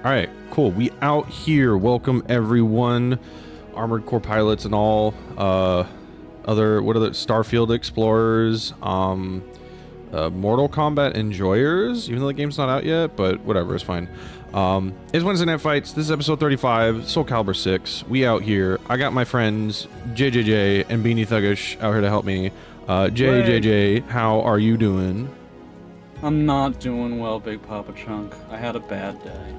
All right, cool. We out here. Welcome everyone, Armored Core pilots and all, other Starfield explorers, Mortal Kombat enjoyers. Even though the game's not out yet, but whatever, it's fine. It's Wednesday Night Fights. This is episode 35, SoulCalibur 6. We out here. I got my friends JJJ and Beanie Thuggish out here to help me. JJJ, how are you doing? I'm not doing well, Bigpapachunk. I had a bad day.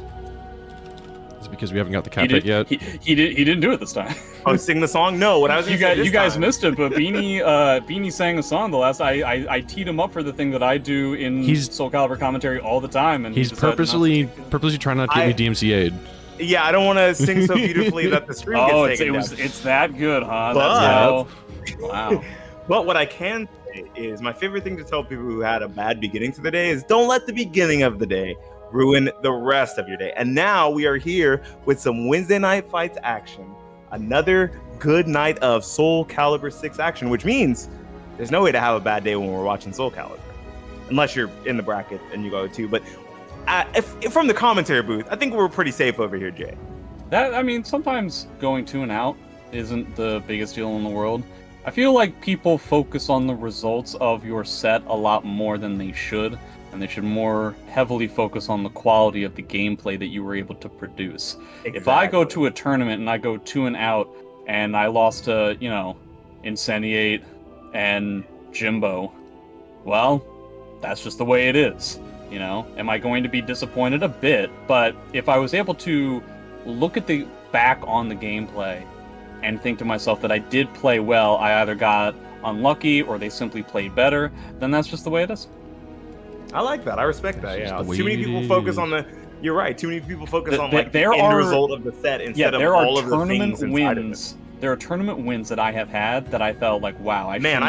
Is it because we haven't got the cat bit yet? He didn't do it this time. Oh, sing the song? No, what I was you guys missed it, but Beanie sang a song the last. I teed him up for the thing that I do in SoulCalibur commentary all the time, and he's purposely trying not to get me DMCA'd. Yeah, I don't want to sing so beautifully that the stream gets taken down. It's that good, huh? Wow. But what I can say is my favorite thing to tell people who had a bad beginning to the day is don't let the beginning of the day ruin the rest of your day. And now we are here with some Wednesday Night Fights action. Another good night of SoulCalibur 6 action, which means there's no way to have a bad day when we're watching SoulCalibur. Unless you're in the bracket and you go too. But if from the commentary booth, I think we're pretty safe over here, Jay. Sometimes going 2 and out isn't the biggest deal in the world. I feel like people focus on the results of your set a lot more than they should, and they should more heavily focus on the quality of the gameplay that you were able to produce. Exactly. If I go to a tournament and I go 2 and out, and I lost to, Incendiate and Jimbo, well, that's just the way it is. Am I going to be disappointed? A bit, but if I was able to look at the back on the gameplay and think to myself that I did play well, I either got unlucky or they simply played better, then that's just the way it is. I like that. I respect that. Yeah. Too many people focus on the. You're right. Too many people focus on the end result of the set instead of all of the things inside of it. There are tournament wins that I have had that I felt like, wow, I did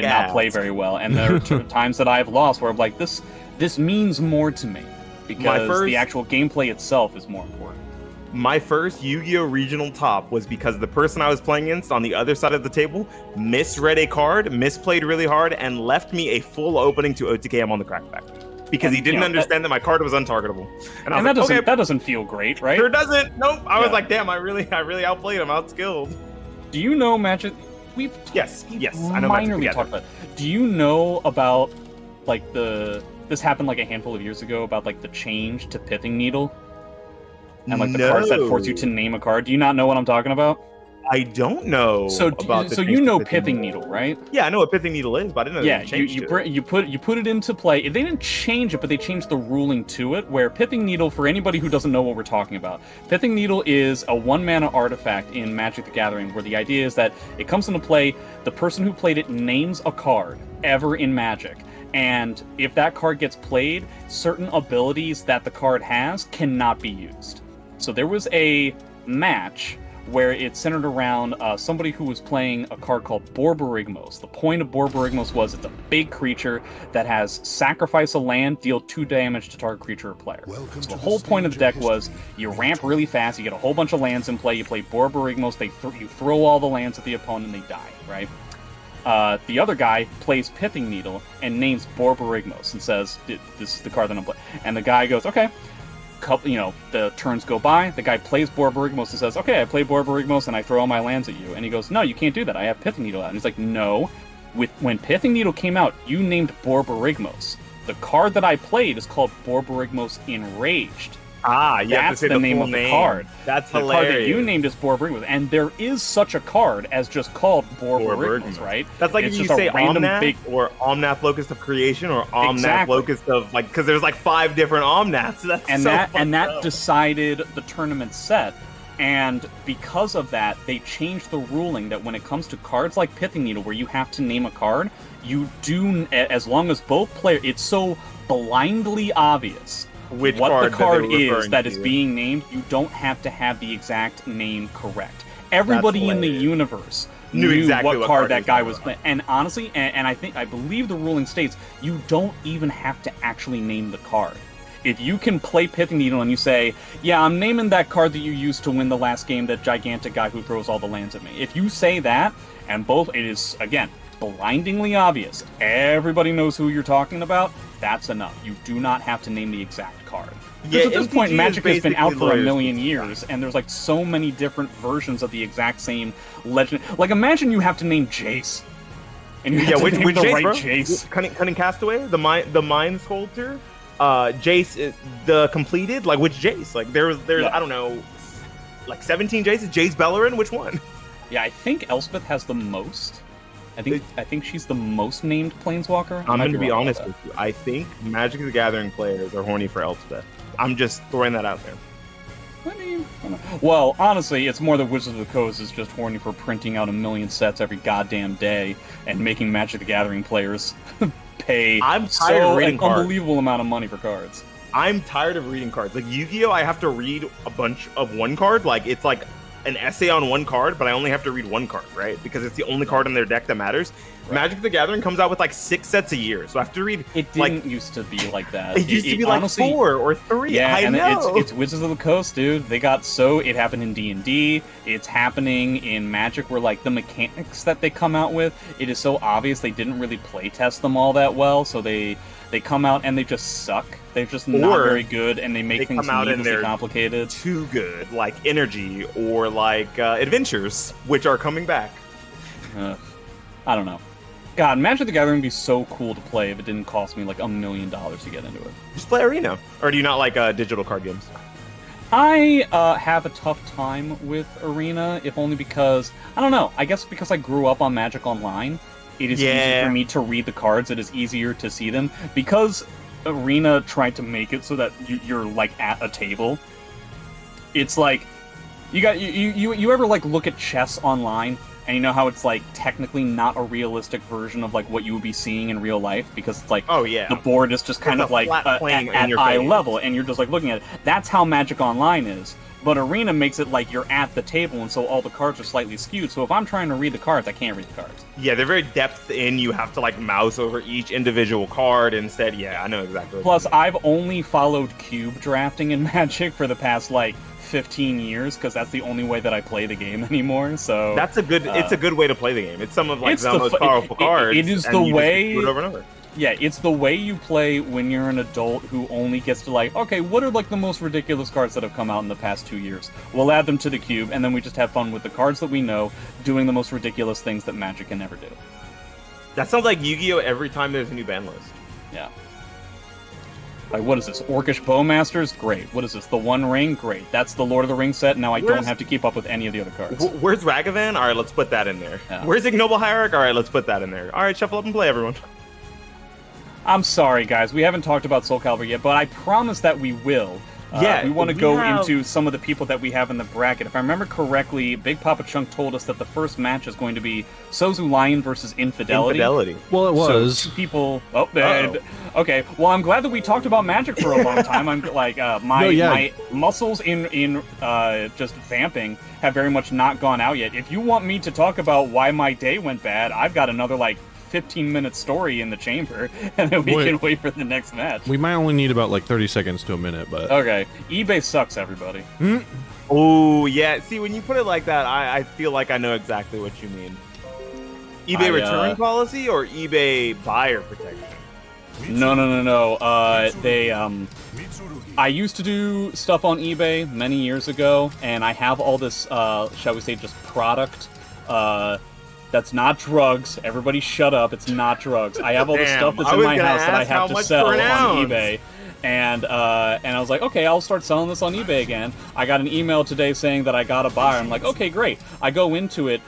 not play very well. And there are times that I've lost where I'm like, this means more to me because the actual gameplay itself is more important. My first Yu-Gi-Oh! Regional top was because the person I was playing against on the other side of the table misread a card, misplayed really hard, and left me a full opening to OTK him on the crackback. Because he didn't understand that my card was untargetable. And that doesn't feel great, right? Sure doesn't. Nope. I was like, damn, I really outplayed him, outskilled. Do you know Magic? Yes, I know Magic. Talked about. Do you know about this happened like a handful of years ago about like the change to Pithing Needle? And like the cards that force you to name a card. Do you not know what I'm talking about? I don't know. So you know Pithing Needle, right? Yeah, I know what Pithing Needle is, but I didn't know. You put it into play. They didn't change it, but they changed the ruling to it. Where Pithing Needle, for anybody who doesn't know what we're talking about, Pithing Needle is a 1-mana artifact in Magic the Gathering, where the idea is that it comes into play. The person who played it names a card ever in Magic. And if that card gets played, certain abilities that the card has cannot be used. So there was a match where it centered around somebody who was playing a card called Borborygmos. The point of Borborygmos was it's a big creature that has sacrifice a land, deal 2 damage to target creature or player. So the whole point of the deck was you ramp really fast, you get a whole bunch of lands in play, you play Borborygmos, you throw all the lands at the opponent and they die, right? The other guy plays Pithing Needle and names Borborygmos and says, this is the card that I'm playing. And the guy goes, okay. The turns go by, the guy plays Borborygmos and says, okay, I play Borborygmos and I throw all my lands at you. And he goes, no, you can't do that. I have Pithing Needle out. And he's like, no. When Pithing Needle came out, you named Borborygmos. The card that I played is called Borborygmos Enraged. Ah, yeah, that's the name of the card. That's the hilarious. The card that you named is Borborygmos, and there is such a card as just called Borborygmos, right? That's like if you say Omnath or Omnath Locust of Creation or Omnath Locust of because there's like 5 different Omnaths. That decided the tournament set, and because of that, they changed the ruling that when it comes to cards like Pithing Needle, where you have to name a card, you do as long as both players. It's so blindly obvious. What the card is that is being named, you don't have to have the exact name correct. Everybody in the universe knew exactly what card that guy was playing. And honestly, and I believe the ruling states, you don't even have to actually name the card. If you can play Pithing Needle and you say, yeah, I'm naming that card that you used to win the last game, that gigantic guy who throws all the lands at me. If you say that, and it is, again, blindingly obvious, everybody knows who you're talking about, That's enough. You do not have to name the exact card. Yeah, Because at this point, MTG Magic is has been out basically for a lawyers. million years, and there's like so many different versions of the exact same legend. Like, imagine you have to name Jace. And you have to name the Jace, right bro? Jace. Cunning Castaway, the Mind Sculptor, Jace, the completed. Like which Jace? Like there's Yeah. I don't know, like 17 Jaces. Jace Bellerin, which one? Yeah, I think Elspeth has the most. I think she's the most named Planeswalker. I'm might going to be wrong honest about with you. I think Magic the Gathering players are horny for Elspeth. I'm just throwing that out there. that. I mean, I don't know. Well, honestly, it's more that Wizards of the Coast is just horny for printing out 1 million sets every goddamn day and making Magic the Gathering players pay I'm tired of reading an cards. unbelievable amount of money for cards. I'm tired of reading cards. Like Yu-Gi-Oh, I have to read a bunch of one card. Like it's like an essay on one card, but I only have to read one card, right? Because it's the only card in their deck that matters. Right. Magic the Gathering comes out with like 6 sets a year, so I have to read. It didn't used to be like that. It used to be like honestly, 4 or 3. Yeah, I and know. it's Wizards of the Coast, dude. They got so it happened in D&D. It's happening in Magic, where like the mechanics that they come out with, it is so obvious they didn't really play test them all that well. So they come out and they just suck. They're just not Or very good, and they make things come out and needlessly they're complicated. too good, like Energy or like Adventures, which are coming back. I don't know. God, Magic the Gathering would be so cool to play if it didn't cost me like $1 million to get into it. Just play Arena. Or do you not like digital card games? I have a tough time with Arena, if only because, I don't know, I guess because I grew up on Magic Online, it is easy Yeah. for me to read the cards, it is easier to see them. Because Arena tried to make it so that you're like at a table, it's like, you ever like look at chess online, and you know how it's like technically not a realistic version of like what you would be seeing in real life, because it's like Oh yeah. the board is just kind It's of a like flat plane in at your eye face. level, and you're just like looking at it. That's how Magic Online is. But Arena makes it like you're at the table, and so all the cards are slightly skewed. So if I'm trying to read the cards, I can't read the cards. Yeah, they're very depth in. You have to like mouse over each individual card instead. Yeah, I know exactly. What Plus, you mean. I've only followed cube drafting in Magic for the past like 15 years, because that's the only way that I play the game anymore. So That's a good. It's a good way to play the game. It's some of like it's the the most fu- powerful cards. it is and the you just way- do it over and over. yeah, it's the way you play when you're an adult who only gets to like, okay, what are like the most ridiculous cards that have come out in the past 2 years? We'll add them to the cube, and then we just have fun with the cards that we know, doing the most ridiculous things that Magic can never do. That sounds like Yu-Gi-Oh! Every time there's a new ban list. Yeah. Like, what is this? Orcish Bowmasters? Great. What is this? The One Ring? Great. That's the Lord of the Rings set. Now I don't Where's- have to keep up with any of the other cards. Where's Ragavan? All right, let's put that in there. Yeah. Where's Ignoble Hierarch? All right, let's put that in there. All right, shuffle up and play, everyone. I'm sorry, guys. We haven't talked about SoulCalibur yet, but I promise that we will. Yeah, we want to we go have- into some of the people that we have in the bracket. If I remember correctly, Bigpapachunk told us that the first match is going to be SouzouLion versus Infidelity. Well, it was. So two people. Oh, Uh-oh. okay. Well, I'm glad that we talked about Magic for a long time. I'm like my No, yeah. my muscles in just vamping have very much not gone out yet. If you want me to talk about why my day went bad, I've got another like 15-minute story in the chamber, and then we Wait. can wait for the next match. We might only need about like 30 seconds to a minute, but Okay, eBay sucks, everybody. Oh yeah. See, when you put it like that, I feel like I know exactly what you mean. eBay return policy or eBay buyer protection? No. I used to do stuff on eBay many years ago, and I have all this, shall we say, just product. That's not drugs. Everybody shut up. It's not drugs. I have all this Damn, stuff that's I in was my gonna house that I ask how have to much sell for an on ounce. eBay. And I was like, okay, I'll start selling this on eBay again. I got an email today saying that I got a buyer. I'm like, okay, great. I go into it.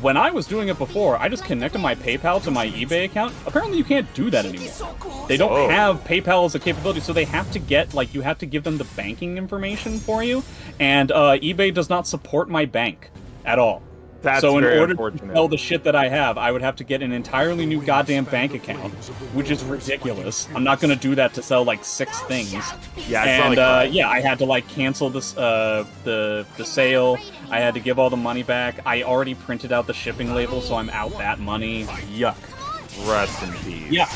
When I was doing it before, I just connected my PayPal to my eBay account. Apparently, you can't do that anymore. They don't Oh. have PayPal as a capability, so they have to get, like, you have to give them the banking information for you. And eBay does not support my bank at all. That's So in very order to unfortunate. sell the shit that I have, I would have to get an entirely new goddamn bank account, which is ridiculous. I'm not gonna do that to sell like 6 things. Yeah, it's And not like yeah, I had to like cancel this the sale. I had to give all the money back. I already printed out the shipping label, so I'm out that money. Yuck. rest in peace. Yeah.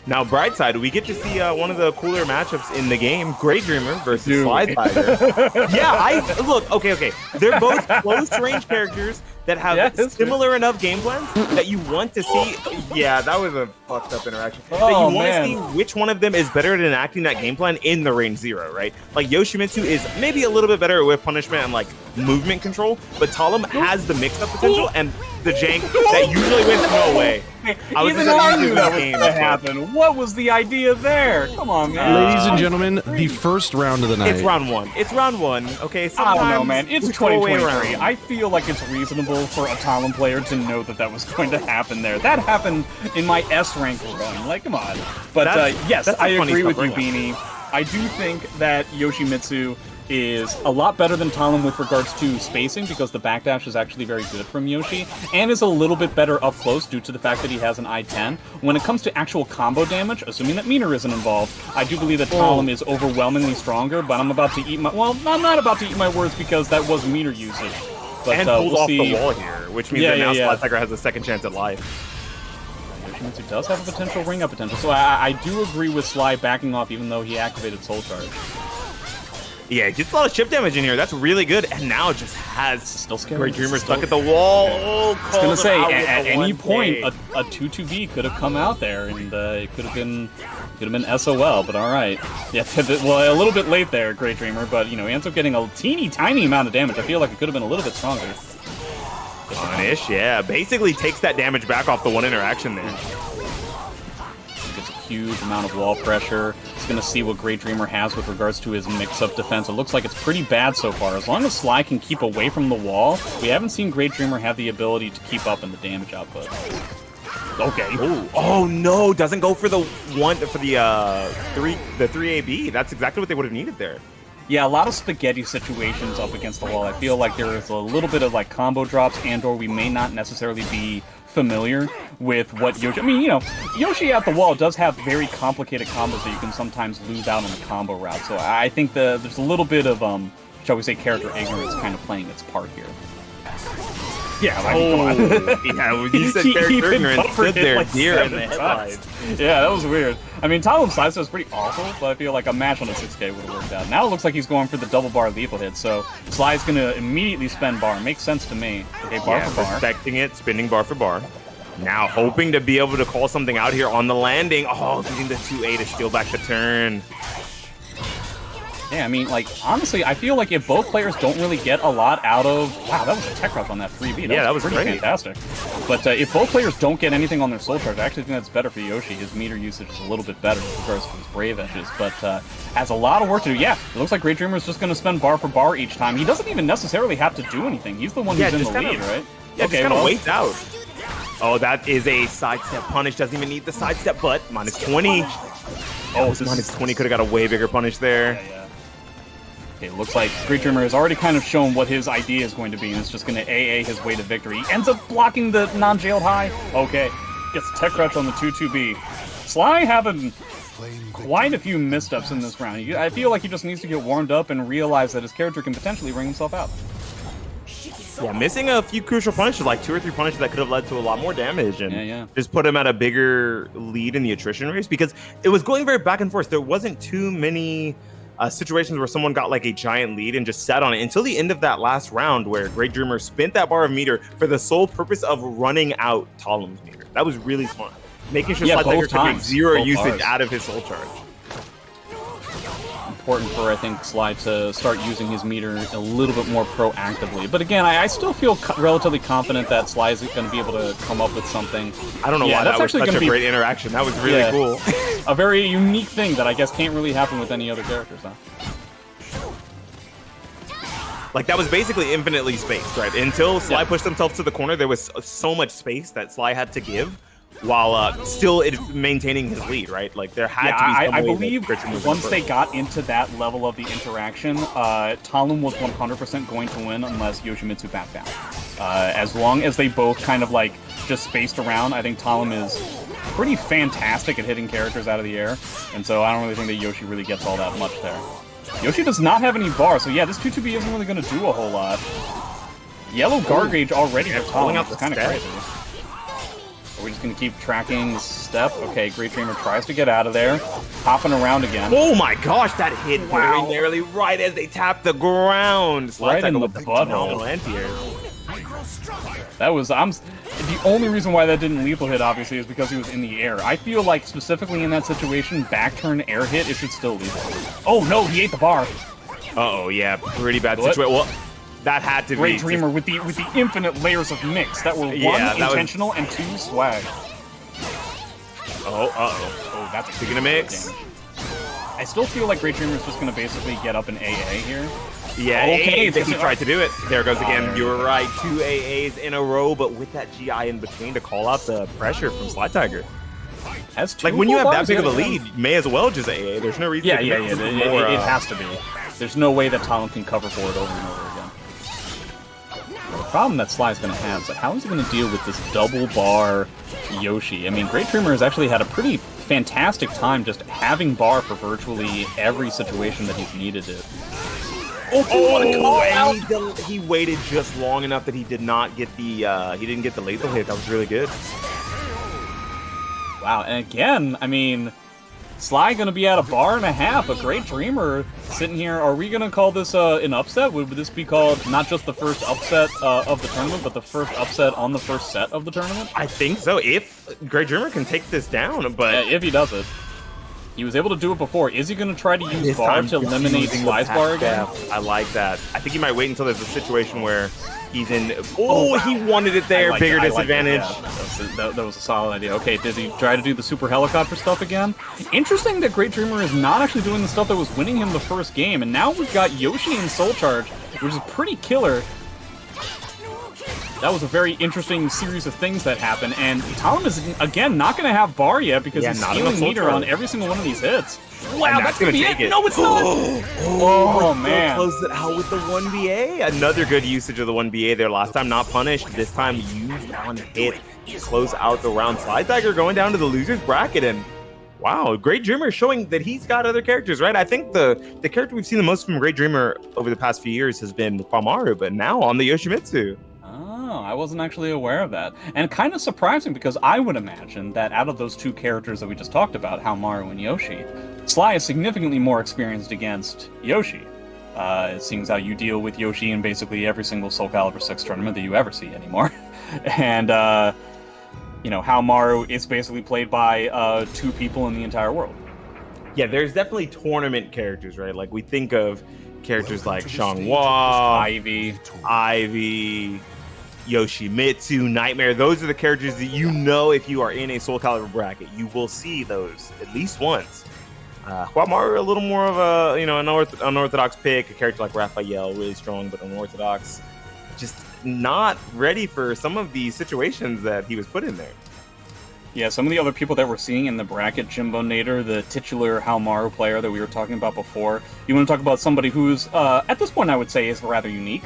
Now, bright side, we get to see one of the cooler matchups in the game, GreatDreamer versus SlyTiger. Yeah, look, okay. They're both close-range characters that have similar enough game plans that you want to see. Yeah, that was a fucked up interaction. That you want to see which one of them is better at enacting that game plan in the range 0, right? Like, Yoshimitsu is maybe a little bit better at whip punishment and, like, movement control, but Talim has the mix-up potential and the jank that usually wins no way. Even I knew that was going to happen. What was the idea there? Come on, man. Ladies and gentlemen, the first round of the night. It's round 1. It's round 1. Okay, I don't know, man. It's 2023. I feel like it's reasonable for a Talim player to know that was going to happen there. That happened in my S rank run. Like, come on. But yes, I agree with you, Beanie. I do think that Yoshimitsu is a lot better than Talim with regards to spacing, because the backdash is actually very good from Yoshi, and is a little bit better up close due to the fact that he has an I-10. When it comes to actual combo damage, assuming that meter isn't involved, I do believe that Talim is overwhelmingly stronger, but I'm about to eat my... Well, I'm not about to eat my words because that was meter usage. But, and pulled off the wall here, which means that now SlyTiger has a second chance at life. Yoshimitsu does have a potential ring-up potential, so I do agree with Sly backing off even though he activated Soul Charge. Yeah, gets a lot of chip damage in here. That's really good. And now just has still scary. GreatDreamer stuck at the wall. I was going to say, at any point, a 2-2B could have come out there, and it could have been SOL, but all right. Yeah, well, a little bit late there, GreatDreamer, but, you know, he ends up getting a teeny tiny amount of damage. I feel like it could have been a little bit stronger. Punish, yeah. Basically takes that damage back off the one interaction there. Gets a huge amount of wall pressure. He's going to see what GreatDreamer has with regards to his mix-up defense. It looks like it's pretty bad so far. As long as Sly can keep away from the wall, we haven't seen GreatDreamer have the ability to keep up in the damage output. Okay. Ooh. Oh no, doesn't go for the 3AB. That's exactly what they would have needed there. Yeah, a lot of spaghetti situations up against the wall. I feel like there is a little bit of like combo drops, and/or we may not necessarily be familiar with what Yoshi... I mean, you know, Yoshi at the wall does have very complicated combos that you can sometimes lose out on the combo route. So I think there's a little bit of, shall we say, character ignorance kind of playing its part here. Yeah, I mean, come on. Yeah, when you said character ignorance, stood there like deer in the headlights. Yeah, that was weird. I mean, Talim's side step is pretty awful, but I feel like a match on a 6K would have worked out. Now it looks like he's going for the double bar lethal hit, so Sly's going to immediately spend bar. Makes sense to me. Okay, bar for bar. Respecting it, spinning bar for bar. Now hoping to be able to call something out here on the landing. Oh, getting the 2A to steal back the turn. Yeah, I mean, like, honestly, I feel like if both players don't really get a lot out of... Wow, that was a tech rush on that 3B. That was pretty fantastic. But if both players don't get anything on their Soul Charge, I actually think that's better for Yoshi. His meter usage is a little bit better with regards to his Brave Edges. But has a lot of work to do. Yeah, it looks like GreatDreamer is just going to spend bar for bar each time. He doesn't even necessarily have to do anything. He's the one who's in the lead, right? Yeah, okay, just kind of waits out. Oh, that is a sidestep punish. Doesn't even need the sidestep, but minus 20. Oh, minus 20 could have got a way bigger punish there. Yeah. Okay, it looks like GreatDreamer has already kind of shown what his idea is going to be, and it's just going to AA his way to victory. He ends up blocking the non-jailed high. Okay, gets tech crutch on the 2-2B. Sly having quite a few missteps in this round. I feel like he just needs to get warmed up and realize that his character can potentially bring himself out. Yeah, missing a few crucial punishes, like 2 or 3 punishes that could have led to a lot more damage, and just put him at a bigger lead in the attrition race, because it was going very back and forth. There wasn't too many situations where someone got like a giant lead and just sat on it until the end of that last round, where GreatDreamer spent that bar of meter for the sole purpose of running out Talim's meter. That was really smart, making sure SlyTiger could get 0 usage out of his Soul Charge. Important for, I think, Sly to start using his meter a little bit more proactively. But again, I still feel relatively confident that Sly is going to be able to come up with something. I don't know why that was such a great interaction. That was really cool. A very unique thing that I guess can't really happen with any other characters, huh? Like, that was basically infinitely spaced, right? Until Sly pushed himself to the corner, there was so much space that Sly had to give, while still maintaining his lead, right? Like, there had to be some I believe once they got into that level of the interaction, Talim was 100% going to win unless Yoshimitsu backed down. As long as they both kind of, like, just spaced around, I think Talim is pretty fantastic at hitting characters out of the air, and so I don't really think that Yoshi really gets all that much there. Yoshi does not have any bars, so yeah, this 2-2B isn't really going to do a whole lot. Yellow guard gauge already for Talim. It's kind of crazy. we just gonna keep tracking the step? Okay, GreatDreamer tries to get out of there, hopping around again. Oh my gosh, that hit very narrowly right as they tap the ground. Right in the butthole. That was the only reason why that didn't lethal hit, obviously, is because he was in the air. I feel like specifically in that situation, back turn air hit, it should still lethal. Oh no, he ate the bar. Uh-oh, yeah, pretty bad situation. Well, that had to be. GreatDreamer with the infinite layers of mix that were one intentional and two swag. Oh, Oh, that's speaking of mix. I still feel like GreatDreamer is just gonna basically get up in AA here. Yeah, okay, he tried to do it. There goes again. You were right, 2 AAs in a row, but with that GI in between to call out the pressure from SlyTiger. Like when you have that big of a lead, you may as well just AA. There's no reason. It has to be. There's no way that Talim can cover for it over and over again. The problem that Sly's going to have is that how is he going to deal with this double bar Yoshi? I mean, GreatDreamer has actually had a pretty fantastic time just having bar for virtually every situation that he's needed it. And he waited just long enough that he did not get the he didn't get the lethal hit. That was really good. Wow, and again, I mean, Sly gonna be at a bar and a half. A GreatDreamer sitting here. Are we gonna call this an upset? Would this be called not just the first upset of the tournament, but the first upset on the first set of the tournament? I think so. If GreatDreamer can take this down, but if he does it. He was able to do it before. Is he going to try to use bar to eliminate Sly's bar again? I like that. I think he might wait until there's a situation where he's in... Oh, wow. He wanted it there. Bigger disadvantage. That was a solid idea. Okay, does he try to do the super helicopter stuff again? Interesting that GreatDreamer is not actually doing the stuff that was winning him the first game. And now we've got Yoshi in Soul Charge, which is pretty killer. That was a very interesting series of things that happened, and Talim is, again, not going to have bar yet because he's stealing meter on every single one of these hits. Wow, that's going to take it. No, it's not! Oh, man. Closed it out with the 1BA. Another good usage of the 1BA there last time. Not punished. This time used on hit to close out the round. SlyTiger going down to the loser's bracket, and wow, GreatDreamer showing that he's got other characters, right? I think the character we've seen the most from GreatDreamer over the past few years has been Kwamaru, but now on the Yoshimitsu. Oh, I wasn't actually aware of that. And kind of surprising because I would imagine that out of those two characters that we just talked about, Hwang and Yoshi, Sly is significantly more experienced against Yoshi. Seeing as how you deal with Yoshi in basically every single SoulCalibur 6 tournament that you ever see anymore. And, you know, Hwang is basically played by 2 people in the entire world. Yeah, there's definitely tournament characters, right? Like, we think of characters like Ivy, Yoshimitsu, Nightmare. Those are the characters that you know if you are in a SoulCalibur bracket, you will see those at least once. Kwamaru, a little more of a, an unorthodox pick. A character like Raphael, really strong but unorthodox. Just not ready for some of the situations that he was put in there. Yeah, some of the other people that we're seeing in the bracket, Jimbo Nader, the titular Hwang player that we were talking about before. You want to talk about somebody who's, at this point I would say, is rather unique,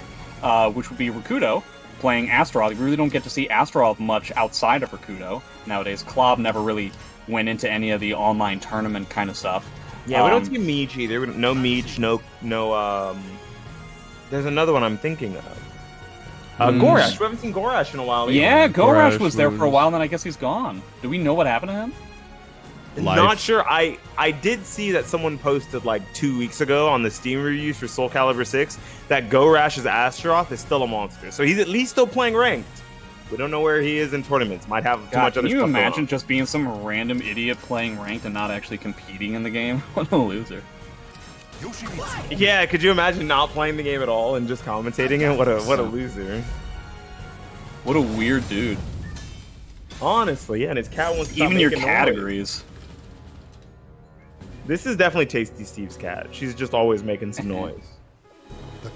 which would be Rikuto, playing Astaroth. We really don't get to see Astaroth much outside of Rikuto nowadays. Klob never really went into any of the online tournament kind of stuff. Yeah, we don't see Meech either. No Meech, no. There's another one I'm thinking of. Gorash. We haven't seen Gorash in a while. Yeah, Gorash was there for a while, and then I guess he's gone. Do we know what happened to him? Not sure. I did see that someone posted like 2 weeks ago on the Steam reviews for SoulCalibur 6 that Gorash's Astaroth is still a monster. So he's at least still playing ranked. We don't know where he is in tournaments. Might have too much other stuff. Can you imagine just being some random idiot playing ranked and not actually competing in the game? What a loser. Yeah, could you imagine not playing the game at all and just commentating it? What a loser. What a weird dude. Honestly, yeah, and his cat wants to even your categories. This is definitely Tasty Steve's cat. She's just always making some noise.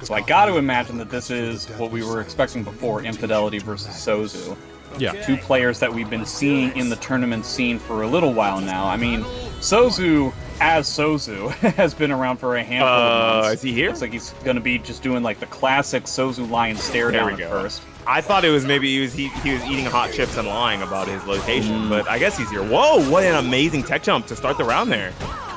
So I got to imagine that this is what we were expecting before, Infidelity versus Souzou. Yeah. 2 players that we've been seeing in the tournament scene for a little while now. I mean, Souzou, as Souzou, has been around for a handful of months. Is he here? Looks like he's going to be just doing like the classic SouzouLion stare down at first. I thought it was maybe he was eating hot chips and lying about his location, but I guess he's here. Whoa, what an amazing tech jump to start the round there.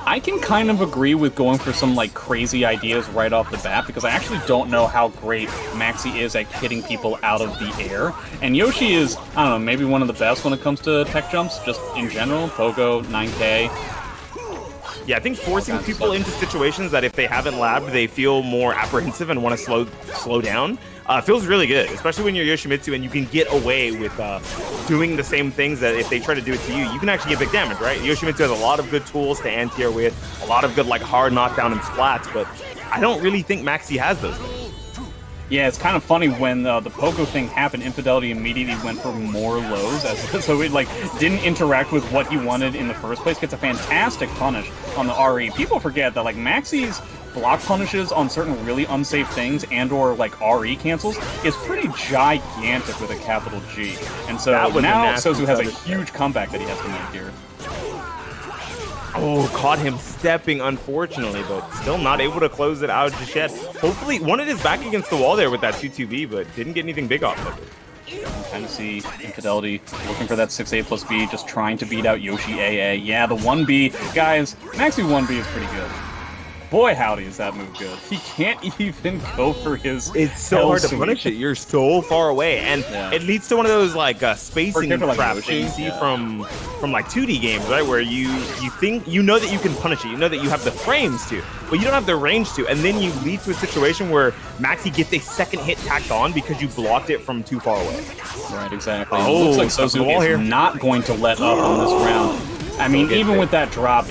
I can kind of agree with going for some like crazy ideas right off the bat because I actually don't know how great Maxi is at hitting people out of the air. And Yoshi is, I don't know, maybe one of the best when it comes to tech jumps, just in general. Pogo, 9K. Yeah, I think forcing people into situations that if they haven't labbed, they feel more apprehensive and want to slow down. Feels really good, especially when you're Yoshimitsu and you can get away with doing the same things that if they try to do it to you, you can actually get big damage, right? Yoshimitsu has a lot of good tools to anti-air with, a lot of good like hard knockdown and splats, but I don't really think Maxi has those things. Yeah, it's kind of funny when the Pogo thing happened, Infidelity immediately went for more lows, so it like didn't interact with what he wanted in the first place. Gets a fantastic punish on the RE. People forget that like Maxi's block punishes on certain really unsafe things and or like RE cancels is pretty gigantic with a capital G. And so now Souzou has a huge comeback that he has to make here. Oh, caught him stepping, unfortunately, but still not able to close it out just yet. Hopefully, wanted his back against the wall there with that 2-2B, but didn't get anything big off of it. You can kind of see Infidelity looking for that 6A plus B, just trying to beat out Yoshi AA. Yeah, the 1B. Guys, Maxi 1B is pretty good. Boy, howdy, is that move good. He can't even go for his It's so hard to punish it. You're so far away. And it leads to one of those like spacing traps that you see from like 2D games, right? Where you think, you know that you can punish it. You know that you have the frames to, but you don't have the range to. And then you lead to a situation where Maxi gets a second hit tacked on because you blocked it from too far away. Right, exactly. Oh, looks like Souzou is not going to let up on this round. I mean, even with that drop,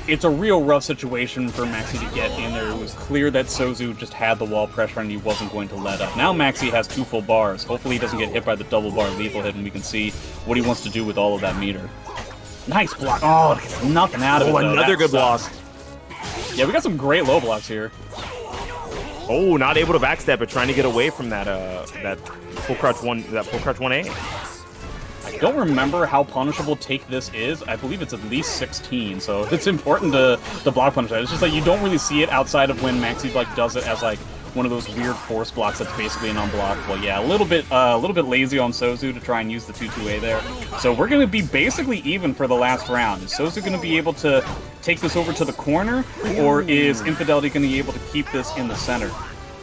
it's a real rough situation for Maxi to get in there. It was clear that Souzou just had the wall pressure and he wasn't going to let up. Now Maxi has 2 full bars. Hopefully he doesn't get hit by the double bar lethal hit and we can see what he wants to do with all of that meter. Nice block. Oh, gets nothing out of it. Oh, another good block. Yeah, we got some great low blocks here. Oh, not able to backstep, but trying to get away from that that full crouch 1A. I don't remember how punishable take this is. I believe it's at least 16, so it's important to block punish that. It's just like you don't really see it outside of when Maxi like does it as like one of those weird force blocks that's basically an unblockable. Yeah, a little bit lazy on Souzou to try and use the 2-2A there. So we're going to be basically even for the last round. Is Souzou going to be able to take this over to the corner, or is Infidelity going to be able to keep this in the center?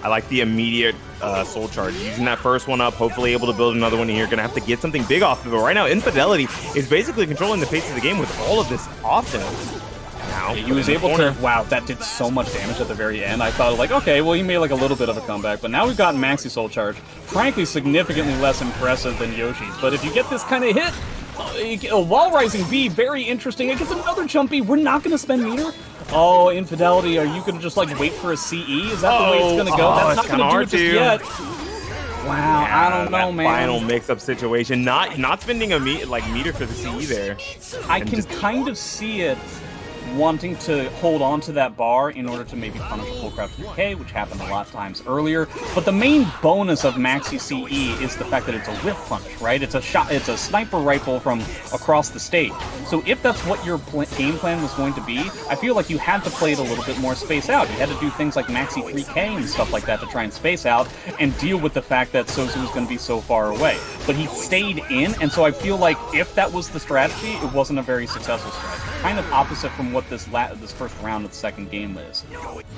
I like the immediate soul charge. Using that first one up, hopefully able to build another one here. Gonna have to get something big off of it. Right now, Infidelity is basically controlling the pace of the game with all of this offense. Now, he was able to, wow, that did so much damage at the very end. I thought, like, okay, well, he made like a little bit of a comeback, but now we've got Maxi soul charge. Frankly, significantly less impressive than Yoshi's, but if you get this kind of hit, a wall rising B, very interesting. It gets another jumpy. We're not going to spend meter. Oh, Infidelity, are you going to just like wait for a CE? Is that the way it's going to go? That's not going to do it just yet. Wow, yeah, I don't know, man. Final mix-up situation. Not spending a meter for the CE there. I can kind of see it wanting to hold on to that bar in order to maybe punish a full crouch 3K, which happened a lot of times earlier. But the main bonus of Maxi CE is the fact that it's a whiff punch, right? It's a sniper rifle from across the stage. So if that's what your game plan was going to be, I feel like you had to play it a little bit more spaced out. You had to do things like Maxi 3K and stuff like that to try and space out and deal with the fact that Souzou was going to be so far away. But he stayed in, and so I feel like if that was the strategy, it wasn't a very successful strategy. Kind of opposite from what this first round of the second game is.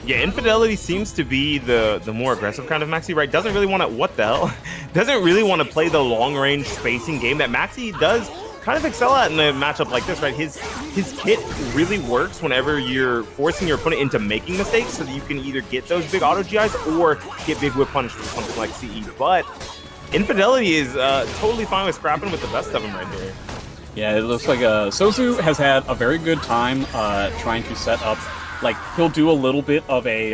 Yeah, Infidelity seems to be the more aggressive kind of Maxi, right? Doesn't really want to, what the hell? Doesn't really want to play the long-range spacing game that Maxi does kind of excel at in a matchup like this, right? His kit really works whenever you're forcing your opponent into making mistakes so that you can either get those big auto GIs or get big whip punish with something like CE. But Infidelity is totally fine with scrapping with the best of them right here. Yeah, it looks like Souzou has had a very good time trying to set up. Like, he'll do a little bit of a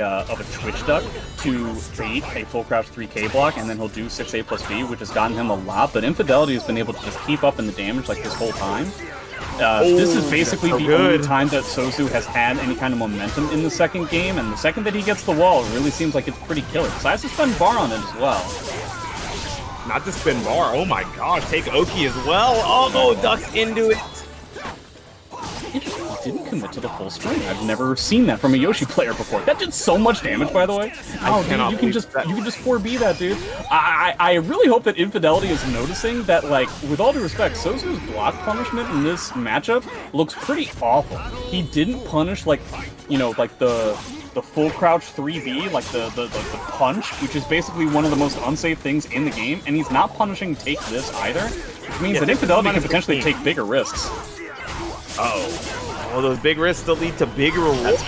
twitch duck to bait a full crouch 3K block, and then he'll do 6A plus B, which has gotten him a lot, but Infidelity has been able to just keep up in the damage like this whole time. This is basically the only time that Souzou has had any kind of momentum in the second game, and the second that he gets the wall, it really seems like it's pretty killer. So I have to spend bar on it as well. Not to spin bar. Oh my gosh, take Oki as well. Oh, ducks into it. Interesting. He didn't it to the full string. I've never seen that from a Yoshi player before. That did so much damage, by the way. Oh, dude, you can just 4B that, dude. I really hope that Infidelity is noticing that, like, with all due respect, Souzou's block punishment in this matchup looks pretty awful. He didn't punish, like, you know, like the full crouch 3B, like the punch, which is basically one of the most unsafe things in the game, and he's not punishing take this either, which means that Infidelity can potentially take bigger risks. Oh, those big risks still lead to bigger rewards.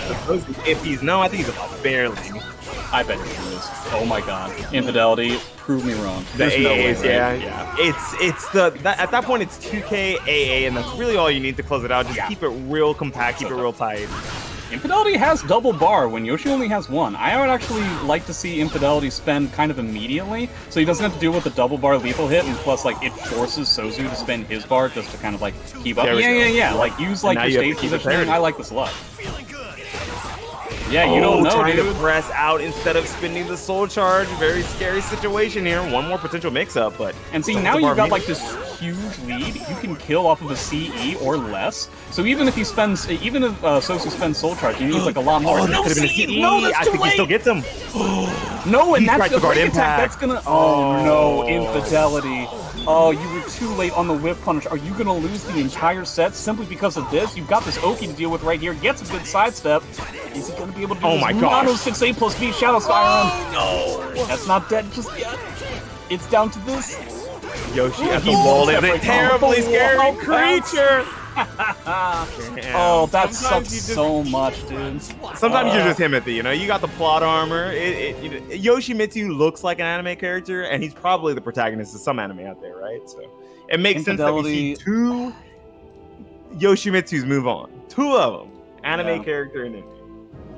If he's I think he's barely. I bet he is. Oh my god. Infidelity, prove me wrong. The There's no way, AAs, right? yeah. It's at that point it's 2K AA, and that's really all you need to close it out. Just keep it real compact, keep it real tight. Infidelity has double bar when Yoshi only has one. I would actually like to see Infidelity spend kind of immediately, so he doesn't have to deal with the double bar lethal hit, and plus, like, it forces Souzou to spend his bar just to kind of, like, keep up. Yeah. Like, use, like, your stage positioning. I like this a lot. Yeah, you don't know, trying dude. to press out instead of spending the soul charge. Very scary situation here. One more potential mix-up, but... And see, now you've got, like, this huge lead. You can kill off of a CE or less. So even if Souzou spends soul charge, he needs, like, a lot more. Oh, no, could have been a CE. No, that's I too think late. he still gets him. No, and He's that's the guard break impact. attack. That's gonna... Oh, no, Infidelity. Oh, you were too late on the whip punish. Are you gonna lose the entire set simply because of this? You've got this Oki to deal with right here. Gets a good sidestep. Is he gonna be able to do this? My god. Mono 6A plus B Shadow Siren. No. That's not dead just yet. It's down to this. Yoshi at the wall is a terribly scary creature. Oh, that sucks so much, dude. Sometimes you're just Himothy, you know? You got the plot armor. Yoshimitsu looks like an anime character, and he's probably the protagonist of some anime out there, right? So it makes sense that we see two Yoshimitsus move on. Two of them. Anime character and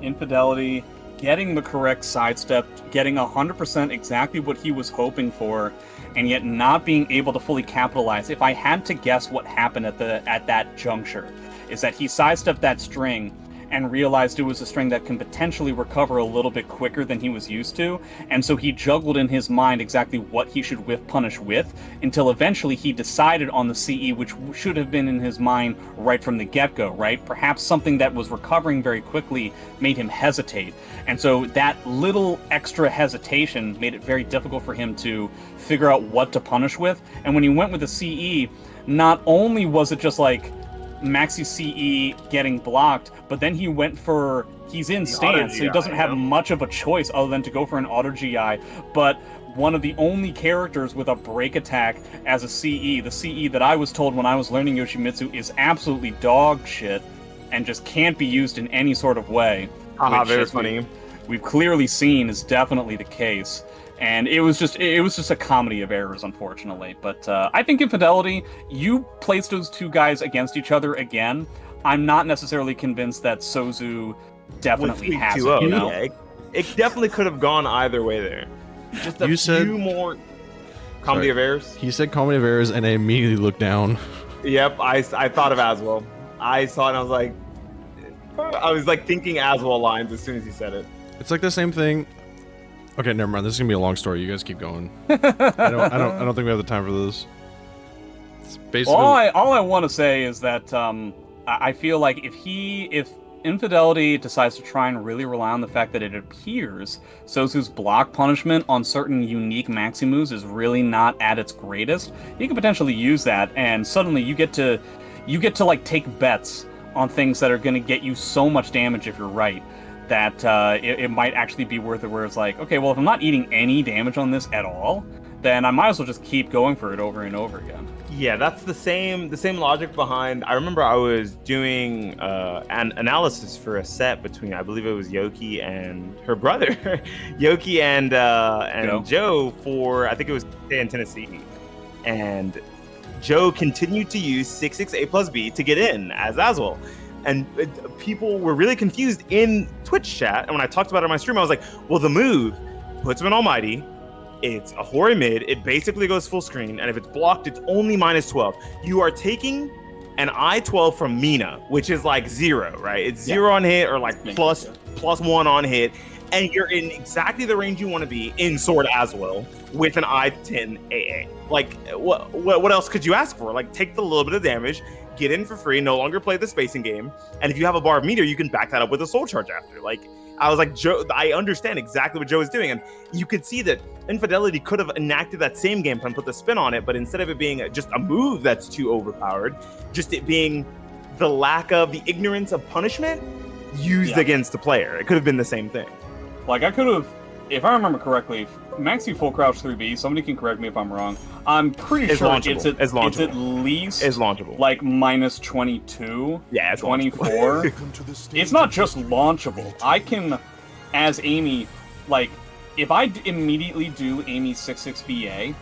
Infidelity, getting the correct sidestep, getting 100% exactly what he was hoping for, and yet not being able to fully capitalize. If I had to guess what happened at that juncture, is that he sidestepped that string and realized it was a string that can potentially recover a little bit quicker than he was used to, and so he juggled in his mind exactly what he should whiff punish with, until eventually he decided on the CE, which should have been in his mind right from the get-go, right? Perhaps something that was recovering very quickly made him hesitate, and so that little extra hesitation made it very difficult for him to figure out what to punish with, and when he went with the CE, not only was it just like Maxi CE getting blocked, but then he went for, he's in stance, so he doesn't have much of a choice other than to go for an auto GI, but one of the only characters with a break attack as a CE, the CE that I was told when I was learning Yoshimitsu is absolutely dog shit, and just can't be used in any sort of way. Very funny. We've clearly seen is definitely the case. And it was just a comedy of errors, unfortunately. But I think Infidelity, you placed those two guys against each other again. I'm not necessarily convinced that Souzou definitely has it, you know? Yeah, it definitely could have gone either way there. Just a few more comedy of errors. He said comedy of errors, and I immediately looked down. Yep, I thought of Aswell. I saw it and I was like thinking Aswell lines as soon as he said it. It's like the same thing. Okay, never mind. This is gonna be a long story. You guys keep going. I don't think we have the time for this. It's basically all I want to say is that I feel like if Infidelity decides to try and really rely on the fact that it appears Souzou's block punishment on certain unique maxi moves is really not at its greatest, you can potentially use that, and suddenly you get to like take bets on things that are going to get you so much damage if you're right, that it might actually be worth it, where it's like, okay, well, if I'm not eating any damage on this at all, then I might as well just keep going for it over and over again. Yeah, that's the same logic behind. I remember I was doing an analysis for a set between, I believe it was Yoki and her brother, Yoki and Joe for, I think it was in Tennessee, and Joe continued to use 6-6 A plus B to get in as Aswell. And people were really confused in Twitch chat. And when I talked about it on my stream, I was like, well, the move puts him in Almighty. It's a Hori mid. It basically goes full screen. And if it's blocked, it's only -12. You are taking an I-12 from Mina, which is like 0, right? It's 0 on hit, or like plus 1 on hit. And you're in exactly the range you want to be in Sword Aswell with an I-10 AA. Like, what else could you ask for? Like, take the little bit of damage, get in for free, no longer play the spacing game, and if you have a bar of meteor, you can back that up with a soul charge after. Like, I was like, Joe, I understand exactly what Joe is doing, and you could see that Infidelity could have enacted that same game plan, put the spin on it, but instead of it being just a move that's too overpowered, just it being the lack of the ignorance of punishment used against the player. It could have been the same thing. Like, I could have, if I remember correctly, Maxi full crouch 3B, somebody can correct me if I'm wrong. I'm pretty sure it's at least launchable. Like minus 22, yeah, it's 24. It's not just launchable. I can, as Amy, like, if I immediately do Amy 6-6 BA,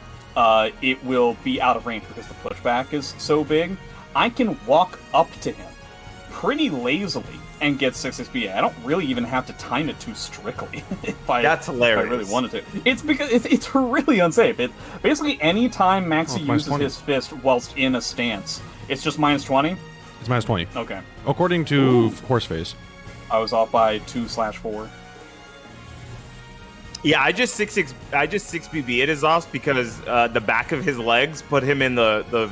it will be out of range because the pushback is so big. I can walk up to him pretty lazily and get 6-6 BA. I don't really even have to time it too strictly That's hilarious. If I really wanted to. It's because it's really unsafe. It basically any time Maxi uses his fist whilst in a stance, it's just minus 20. It's minus 20. Okay. According to Horseface. I was off by 2/4. Yeah, I just 6BB it is off because the back of his legs put him in the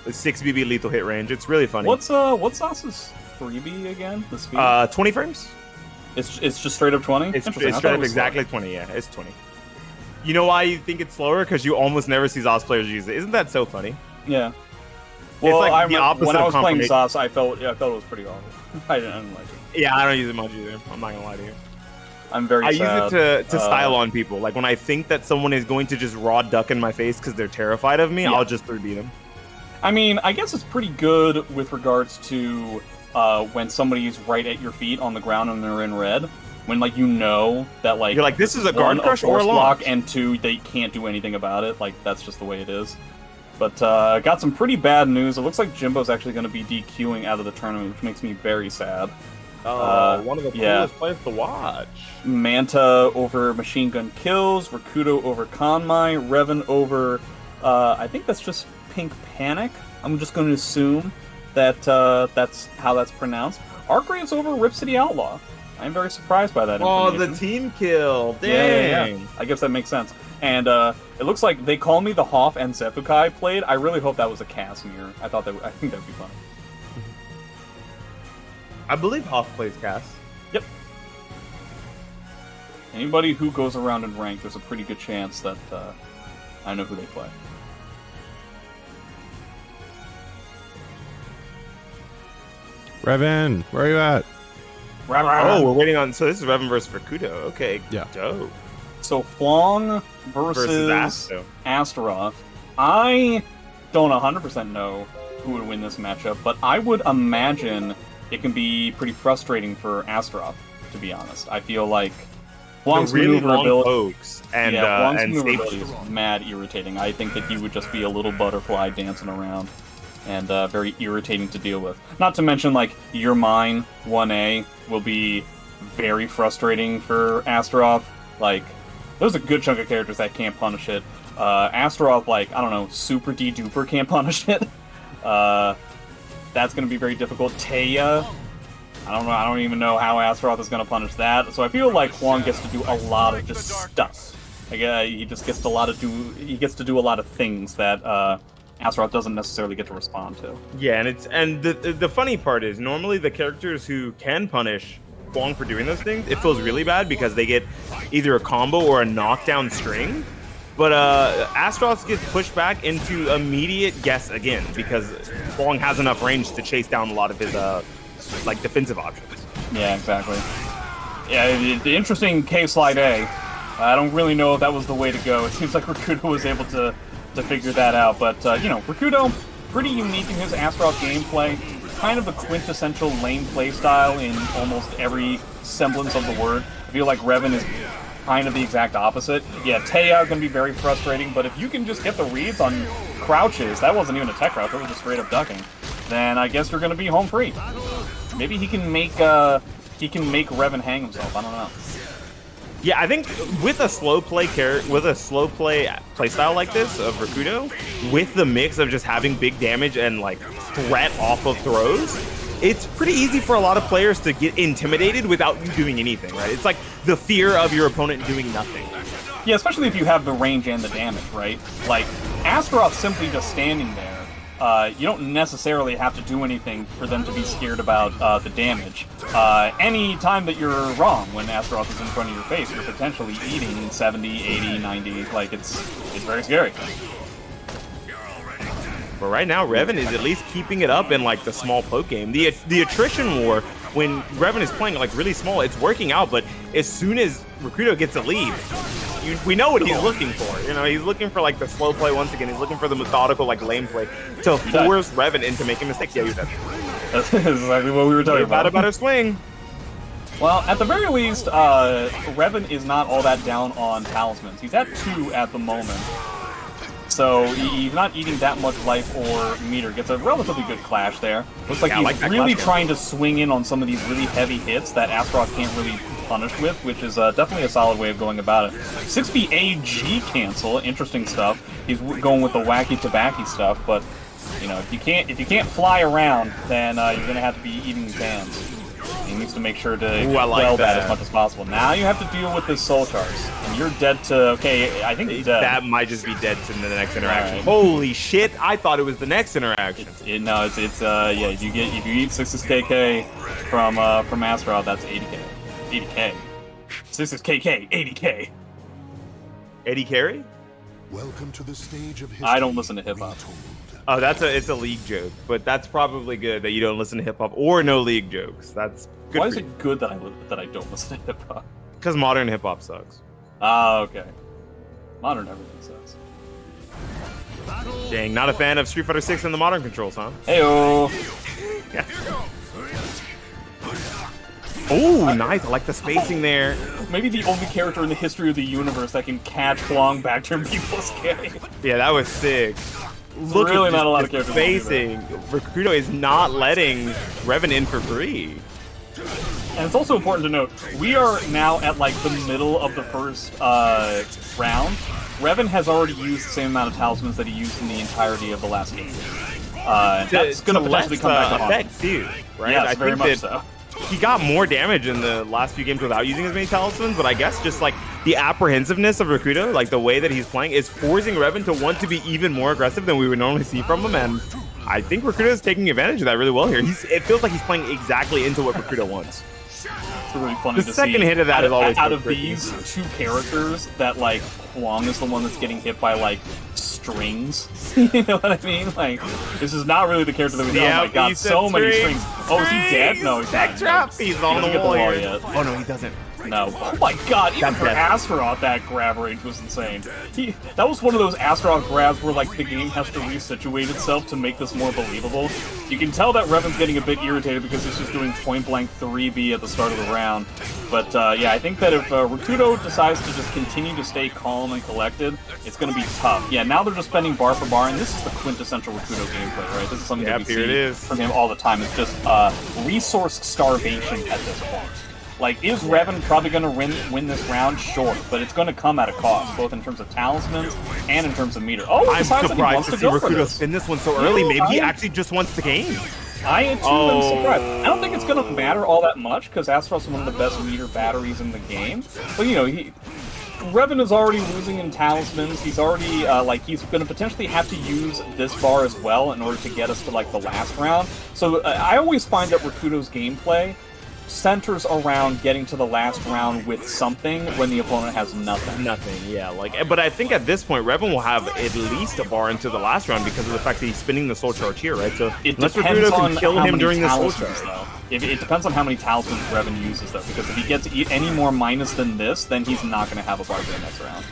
6BB lethal hit range. It's really funny. What's Sauce's 3B again? The speed? 20 frames. It's just straight up 20. It's straight up exactly 20. Yeah, it's 20. You know why you think it's slower? Because you almost never see Zos players use it. Isn't that so funny? Yeah. Well, like when I was playing Zos, I felt it was pretty awful. I didn't like it. Yeah, I don't use it much either. I'm not gonna lie to you. I'm very I sad. use it to style on people. Like when I think that someone is going to just raw duck in my face because they're terrified of me, I'll just 3B them. I mean, I guess it's pretty good with regards to when somebody's right at your feet on the ground and they're in red. When like you know that like you're like this is a guard crush or a block, and 2 they can't do anything about it. Like that's just the way it is. But got some pretty bad news. It looks like Jimbo's actually going to be DQing out of the tournament, which makes me very sad. One of the coolest players to watch. Manta over Machine Gun Kills, Rikuto over Konmai, Revin over I think that's just Pink Panic. I'm just going to assume that that's how that's pronounced. Arcgraves over RipCityOutlaw. I'm very surprised by that information. Oh, the team kill. Dang. Yeah. I guess that makes sense. And it looks like they call me the Hoff and Xephukai played. I really hope that was a Casimir. I think that'd be funny. I believe Hoff plays Cass. Yep. Anybody who goes around in rank, there's a pretty good chance that I know who they play. Revin, where are you at? Oh, we're waiting on. So this is Revin versus Rikuto. Okay, yeah. Dope. So Hwang versus Astaroth. I don't 100% know who would win this matchup, but I would imagine it can be pretty frustrating for Astaroth, to be honest. I feel like Hwang's maneuverability is mad irritating. I think that he would just be a little butterfly dancing around and very irritating to deal with. Not to mention, like, Your Mine 1A will be very frustrating for Astaroth. Like, there's a good chunk of characters that can't punish it. Astaroth, like, I don't know, Super D-Duper can't punish it. That's going to be very difficult. Taya, I don't know. I don't even know how Astaroth is going to punish that. So I feel like Hwang gets to do a lot of just stuff. Like, he just gets to do a lot of things that Astaroth doesn't necessarily get to respond to. Yeah, and the funny part is normally the characters who can punish Hwang for doing those things, it feels really bad because they get either a combo or a knockdown string. But Astaroth gets pushed back into immediate guess again because Hwang has enough range to chase down a lot of his like defensive options. Yeah, exactly. Yeah, the interesting K-Slide A. I don't really know if that was the way to go. It seems like Rikuto was able to figure that out. But, you know, Rikuto, pretty unique in his Astaroth gameplay. Kind of the quintessential lane playstyle in almost every semblance of the word. I feel like Revin is kind of the exact opposite. Yeah, Taya is going to be very frustrating, but if you can just get the reads on crouches, that wasn't even a tech crouch, that was just straight up ducking, then I guess you're going to be home free. Maybe he can make Revin hang himself, I don't know. Yeah, I think with a slow play playstyle like this of Rikuto, with the mix of just having big damage and like threat off of throws, it's pretty easy for a lot of players to get intimidated without you doing anything, right? It's like the fear of your opponent doing nothing. Yeah, especially if you have the range and the damage, right? Like, Astaroth simply just standing there you don't necessarily have to do anything for them to be scared about the damage. Any time that you're wrong when Astaroth is in front of your face, you're potentially eating 70, 80, 90. Like, it's very scary. But right now, Revin is at least keeping it up in like the small poke game. The attrition war, when Revin is playing like really small, it's working out. But as soon as Rikuto gets a lead, we know what he's looking for. You know, he's looking for like the slow play once again. He's looking for the methodical like lane play to force Revin into making mistakes. Yeah, you're dead. That's exactly what we were talking about. About her swing. Well, at the very least, Revin is not all that down on talismans. He's at 2 at the moment. So he's not eating that much life or meter. Gets a relatively good clash there. Looks like he's really trying to swing in on some of these really heavy hits that Astaroth can't really punish with, which is definitely a solid way of going about it. 6B AG cancel, interesting stuff. He's going with the wacky tobacco stuff, but you know, if you can't fly around, then you're gonna have to be eating these hands. He needs to make sure to quell that as much as possible. Now you have to deal with this soul charge, and you're dead to. Okay, I think he's dead. That might just be dead to the next interaction. Right. Holy shit! I thought it was the next interaction. No, it's yeah. If you eat 6's KK from Astaroth, that's 80k. 80k. 6's KK, 80k. 80 carry? Welcome to the stage of history. I don't listen to hip hop. Oh, it's a league joke, but that's probably good that you don't listen to hip hop or no league jokes. That's good. Why is it good that I don't listen to hip hop? Because modern hip hop sucks. Ah, okay. Modern everything sucks. Dang, not a fan of Street Fighter 6 and the modern controls, huh? Heyo. Oh, nice. I like the spacing there. Maybe the only character in the history of the universe that can catch Hwang back turn people's game. Yeah, that was sick. Look really at not a lot of characters. Spacing. Rikuto is not letting Revin in for free. And it's also important to note, we are now at like the middle of the first round. Revin has already used the same amount of talismans that he used in the entirety of the last game. That's going to potentially come back to effect too, right? Yes, very much so. He got more damage in the last few games without using as many talismans, but I guess just like the apprehensiveness of Rikuto, like the way that he's playing, is forcing Revin to want to be even more aggressive than we would normally see from him, and I think Rikuto is taking advantage of that really well here. It feels like he's playing exactly into what Rikuto wants. It's really funny to see. The second hit of that is always out of these two characters that like Hwang is the one that's getting hit by like strings. You know what I mean? Like, this is not really the character that we know. Oh my god, so many strings. Oh, is he dead? No, he's not. Trap. He's on the wall yet. Oh no, he doesn't. No. Oh my god, even for Astaroth, that grab range was insane. That was one of those Astaroth grabs where like the game has to resituate itself to make this more believable. You can tell that Revin's getting a bit irritated because he's just doing point-blank 3B at the start of the round. But yeah, I think that if Rikuto decides to just continue to stay calm and collected, it's going to be tough. Yeah, now they're just spending bar for bar, and this is the quintessential Rikuto gameplay, right? This is something that we see from him all the time. It's just resource starvation at this point. Like, is Revin probably going to win this round? Sure, but it's going to come at a cost, both in terms of talismans and in terms of meter. Oh, I'm surprised to see Rikuto spin this one so early. Maybe he actually just wants the game. I too am surprised. I don't think it's going to matter all that much, because Astaroth's one of the best meter batteries in the game. But, you know, Revin is already losing in talismans. He's already, he's going to potentially have to use this bar as well in order to get us to, like, the last round. So I always find that Rikuto's gameplay centers around getting to the last round with something when the opponent has nothing. Nothing, yeah. But I think at this point, Revin will have at least a bar into the last round because of the fact that he's spinning the soul charge here, right? So unless Rikuto can kill him during the soul charge. It depends on how many talismans Revin uses, though, because if he gets any more minus than this, then he's not going to have a bar for the next round.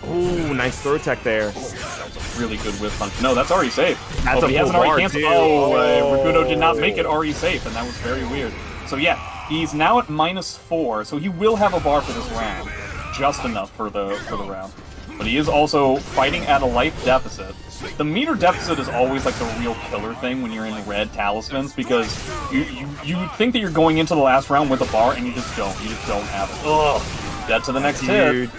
Ooh, nice throw tech there. That was a really good whiff punch. No, that's already safe. That's but he hasn't already canceled. Rikuto did not make it already safe, and that was very weird. So yeah, he's now at -4, so he will have a bar for this round. Just enough for the round. But he is also fighting at a life deficit. The meter deficit is always like the real killer thing when you're in red talismans, because you think that you're going into the last round with a bar, and you just don't. You just don't have it. Ugh. Dead to the next hit.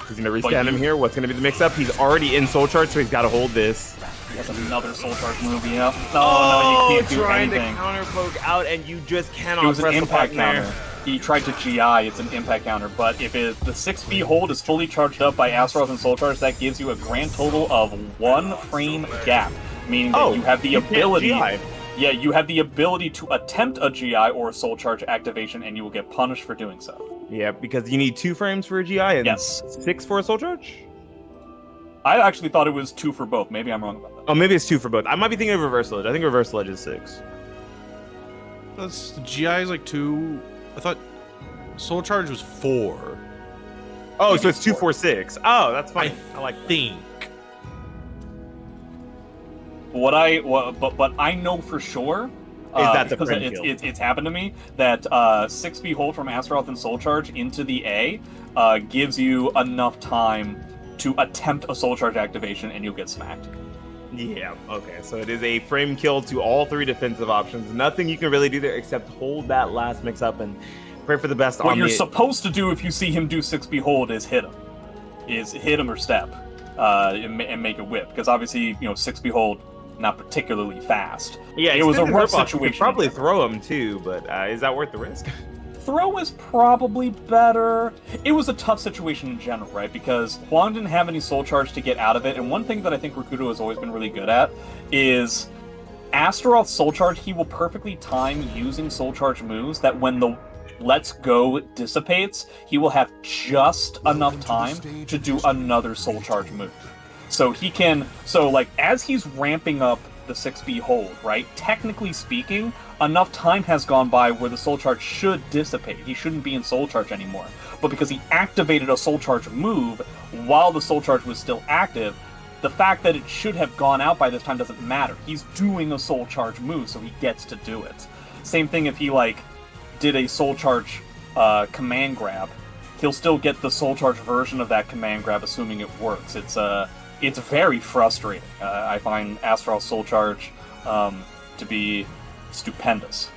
He's going to restand him here. What's going to be the mix-up? He's already in Soul Charge, so he's got to hold this. He has another Soul Charge move, yeah. No, you can't do trying anything. To counter poke out, and you just cannot it was press an impact the button counter. there. he tried to GI, it's an impact counter, but if the 6B hold is fully charged up by Astaroth and Soul Charge, that gives you a grand total of 1 frame gap, meaning that you have the ability... Yeah, you have the ability to attempt a GI or a Soul Charge activation, and you will get punished for doing so. Yeah, because you need 2 frames for a GI and 6 for a Soul Charge? I actually thought it was 2 for both. Maybe I'm wrong about that. Oh, maybe it's 2 for both. I might be thinking of Reversal Edge. I think Reversal Edge is 6. That's GI is like 2. I thought Soul Charge was 4. Oh, so it's 2, 4, 6. Oh, that's fine. I like think. But I know for sure because it's happened to me that 6B hold from Astaroth and Soul Charge into the A gives you enough time to attempt a Soul Charge activation and you'll get smacked. Yeah, okay, so it is a frame kill to all 3 defensive options. Nothing you can really do there except hold that last mix-up and pray for the best. What you're supposed to do if you see him do 6B hold is hit him or step and make a whip, because obviously 6B hold not particularly fast. Yeah, it was a rough situation. You could probably throw him too, but is that worth the risk? Throw is probably better. It was a tough situation in general, right? Because Hwang didn't have any Soul Charge to get out of it, and one thing that I think Rikuto has always been really good at is Astaroth Soul Charge. He will perfectly time using Soul Charge moves that when the Let's Go dissipates, he will have just enough time to do another Soul Charge move. So he can, as he's ramping up the 6B hold, right? Technically speaking, enough time has gone by where the Soul Charge should dissipate. He shouldn't be in Soul Charge anymore. But because he activated a Soul Charge move while the Soul Charge was still active, the fact that it should have gone out by this time doesn't matter. He's doing a Soul Charge move, so he gets to do it. Same thing if he, did a Soul Charge command grab. He'll still get the Soul Charge version of that command grab, assuming it works. It's very frustrating. I find Astaroth Soul Charge to be stupendous.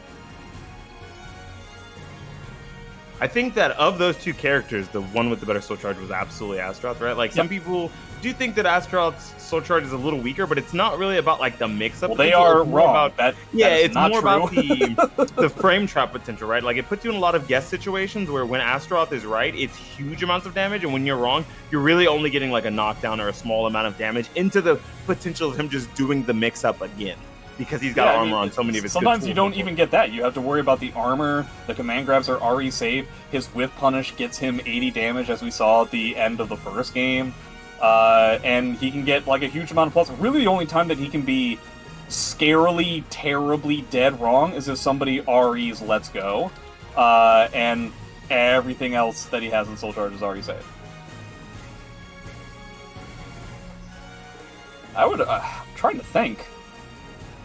I think that of those 2 characters, the one with the better Soul Charge was absolutely Astaroth, right? Some people do think that Astaroth's Soul Charge is a little weaker, but it's not really about the mix-up. Well, they are wrong. It's more true. about the frame trap potential, right? It puts you in a lot of guess situations where when Astaroth is right, it's huge amounts of damage, and when you're wrong, you're really only getting a knockdown or a small amount of damage into the potential of him just doing the mix-up again. Because he's got armor on so many of his sometimes you don't even get that. You have to worry about the armor. The command grabs are already safe. His whiff punish gets him 80 damage, as we saw at the end of the first game. And he can get a huge amount of plus. Really, the only time that he can be scarily, terribly dead wrong is if somebody REs Let's Go. And everything else that he has in Soul Charge is already safe. I'm trying to think.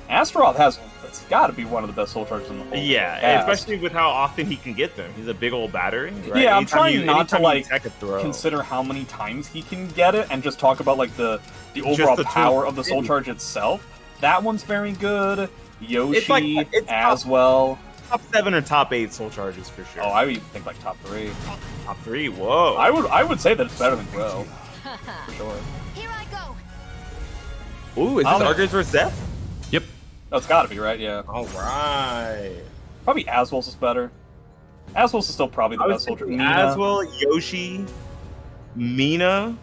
Astaroth it's got to be one of the best Soul Charges in the whole cast. Especially with how often he can get them. He's a big old battery, right? Yeah, I'm trying not to consider how many times he can get it and just talk about the overall power of the Soul Charge itself. That one's very good. Yoshi as well. Top 7 or top 8 Soul Charges for sure. Oh, I would even think top 3. Top 3, whoa. I would say that it's better than Grow. For sure. Here I go. Ooh, is this Argos versus Zeph? Yep. That's gotta be, right? Yeah. Alright. Probably Aswell's is better. Aswell's is still probably the best soldier. Aswell, Yoshi, Mina,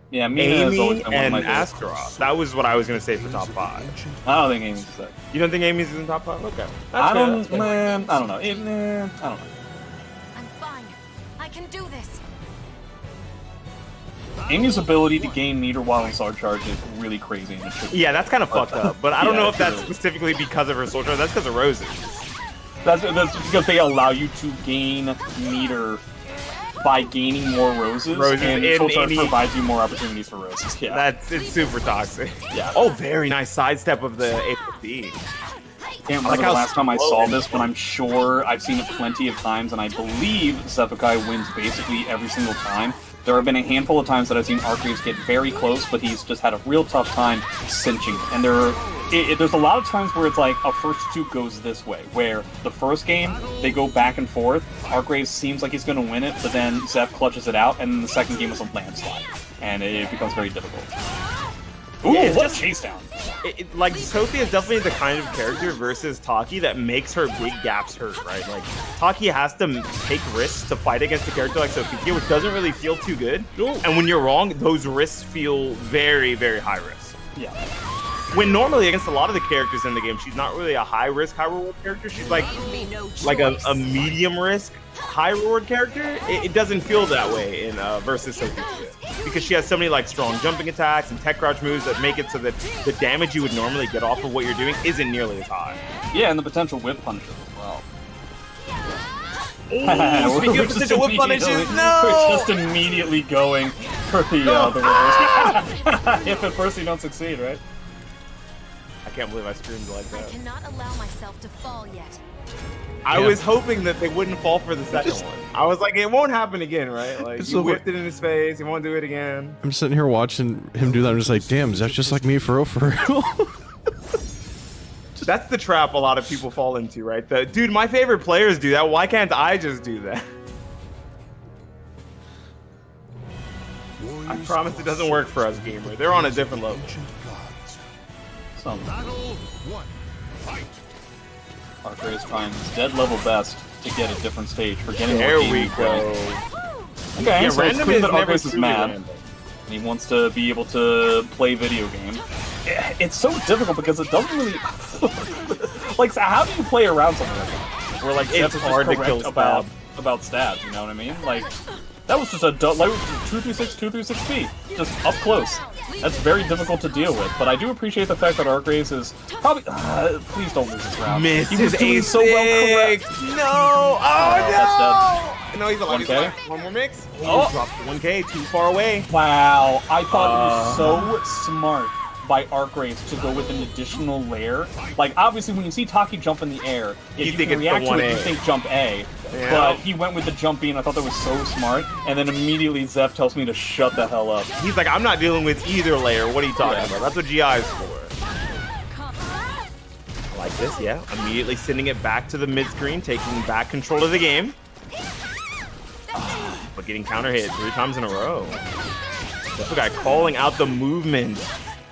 Mina Amy, and Astaroth. That was what I was gonna say for top 5. I don't think Amy's is that. You don't think Amy's is in top 5? Okay. I don't know. I don't know. I'm fine. I can do this. Amy's ability to gain meter while in Soul Charge is really crazy. Yeah, that's kind of fucked up. But I don't know if that's specifically because of her Soul Charge. That's because of Roses. That's because they allow you to gain meter by gaining more roses and Soul Charge provides you more opportunities for roses. Yeah, it's super toxic. Yeah. Oh, very nice sidestep of the APB. Can't remember the last time I saw this, but I'm sure I've seen it plenty of times, and I believe Xephukai wins basically every single time. There have been a handful of times that I've seen Archgraves get very close, but he's just had a real tough time cinching it. And there's a lot of times where it's a first 2 goes this way, where the first game, they go back and forth, Archgraves seems like he's going to win it, but then Zeph clutches it out, and then the second game is a landslide. And it becomes very difficult. Ooh, what a chase down! like Sophie is definitely the kind of character versus Taki that makes her big gaps hurt, right? Like Taki has to take risks to fight against a character like Sophitia, which doesn't really feel too good. And when you're wrong, those risks feel very, very high risk. Yeah. When normally against a lot of the characters in the game, she's not really a high risk, high reward character. She's like a medium risk, high reward character. It doesn't feel that way in versus Sophitia, because she has so many like strong jumping attacks and tech crouch moves that make it so that the damage you would normally get off of what you're doing isn't nearly as high. Yeah, and the potential whip punishes as well. Oh, speaking of potential whip punishes, no! We're just immediately going for the reverse. If at first you don't succeed, right? I can't believe I screamed like I that. cannot allow myself to fall yet. I was hoping that they wouldn't fall for the second one. I was like, it won't happen again, right? Like, you whipped it in his face, he won't do it again. I'm sitting here watching him do that. I'm just like, damn, that's just like me for real. That's the trap a lot of people fall into, right? Dude, my favorite players do that. Why can't I just do that? I promise it doesn't work for us, gamer. They're on a different level. Archer is trying his dead level best to get a different stage for getting There more we go. Okay, Yeah, so it's random clear is that never Arcus is truly mad. random. And he wants to be able to play video game. It's so difficult because it doesn't really... like, so how do you play around something like that? Where, like, It's Xeph hard is to just kill correct about stabs, you know what I mean? Like, that was just a like 236, 236p, just up close. That's very difficult to deal with, but I do appreciate the fact that Arcraze is probably... please don't lose this round. Misses He was doing A6. so well correct. No! Oh, That's no! No, he's alive. 1K? One more mix. Oh. Dropped 1K, too far away. Wow, I thought it was so smart by Arcraze to go with an additional layer. Like, obviously, when you see Taki jump in the air, if you think can it's react the to it, 1A. you think jump A. Yeah. But he went with the jump B, and I thought that was so smart. And then immediately Xeph tells me to shut the hell up. He's like, I'm not dealing with either layer. What are you talking about? That's what GI is for. I like this, yeah. Immediately sending it back to the mid screen, taking back control of the game. But getting counter hit 3 times in a row. This guy calling out the movement.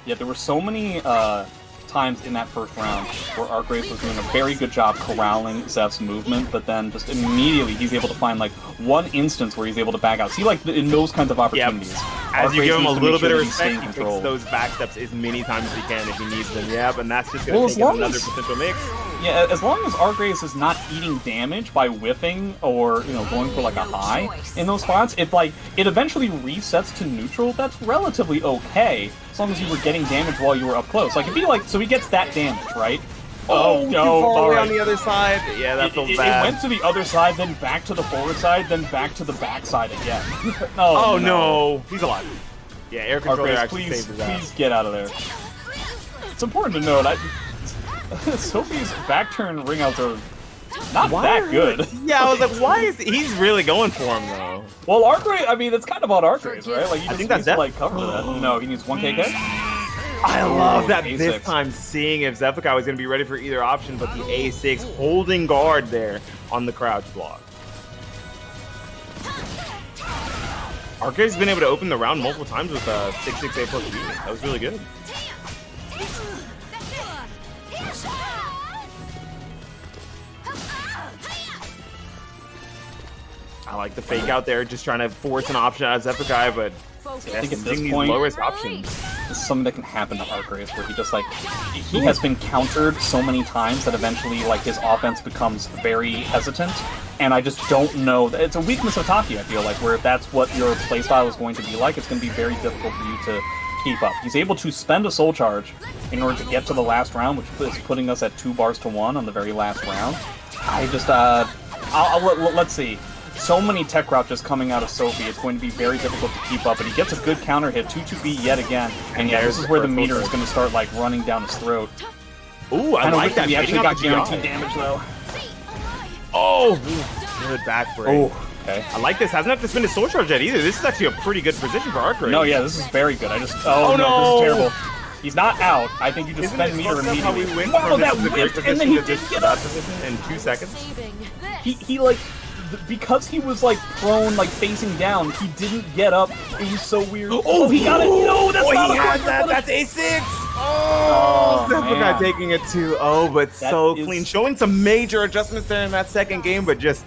Yeah, there were so many times in that first round where Arcraze was doing a very good job corralling Xeph's movement, but then just immediately he's able to find like one instance where he's able to back out. See, like in those kinds of opportunities, As you Arcraze give him a needs to little make sure bit of that he's staying respect, he in takes control. those back steps as many times as he can if he needs them. Yeah, and that's just going Well, to as take long another as- potential mix. Yeah, as long as Arcraze is not eating damage by whiffing or, you know, going for like a high in those spots, if like it eventually resets to neutral, that's relatively okay. As long as you were getting damage while you were up close. Like if he like, so he gets that damage, right? Oh, no, too far away alright. on the other side. Yeah, that feels It bad. went to the other side, then back to the forward side, then back to the back side again. Oh no, he's alive. Yeah, air controller Arcraze, actually please, saved his ass. please get out of there. It's important to note, Sophie's back turn ring outs are not that good. Yeah, I was like, why is he's really going for him though? Well, Arcraze, I mean, that's kind of on Arcraze, right? Like, he I just think that's needs to, that. like, cover that. No, he needs 1k catch? I love that A6. this time seeing if Xephukai was going to be ready for either option, but the A6 holding guard there on the crouch block. Arcade's been able to open the round multiple times with 6-6 A plus B. That was really good. I like the fake out there, just trying to force an option out of Xephukai, but I think at this these point, lowest options. this is something that can happen to Arcraze, where he just, like, he has been countered so many times that eventually, like, his offense becomes very hesitant, and I just don't know. It's a weakness of Taki, I feel like, where if that's what your playstyle is going to be like, it's going to be very difficult for you to keep up. He's able to spend a soul charge in order to get to the last round, which is putting us at 2 bars to 1 on the very last round. I just, let's see. So many tech crouches coming out of Sophie, it's going to be very difficult to keep up, but he gets a good counter hit, 2-2B yet again, and yeah, this is where the meter is going to start, like, running down his throat. Ooh, I like that. He actually Baiting got out the guaranteed GI. damage, though. Oh, good back break. Oh, okay. I like this. Hasn't have to spend his soul charge yet either. This is actually a pretty good position for Arcraze. No, yeah, this is very good. I just... Oh, no, no. this is terrible. He's not out. I think you just Isn't spend it meter fucked up how we immediately. went Wow, from that this is a great whiffed, and then position he to didn't this get bad up. position in 2 seconds? Saving this. He like... Because he was, like, prone, like, facing down, he didn't get up. It was so weird. Oh, he got it! No, that's not he a had good that. punish. That's A6. Oh, Xephukai man. taking it 2-0, but That so is- clean. Showing some major adjustments there in that second game, but just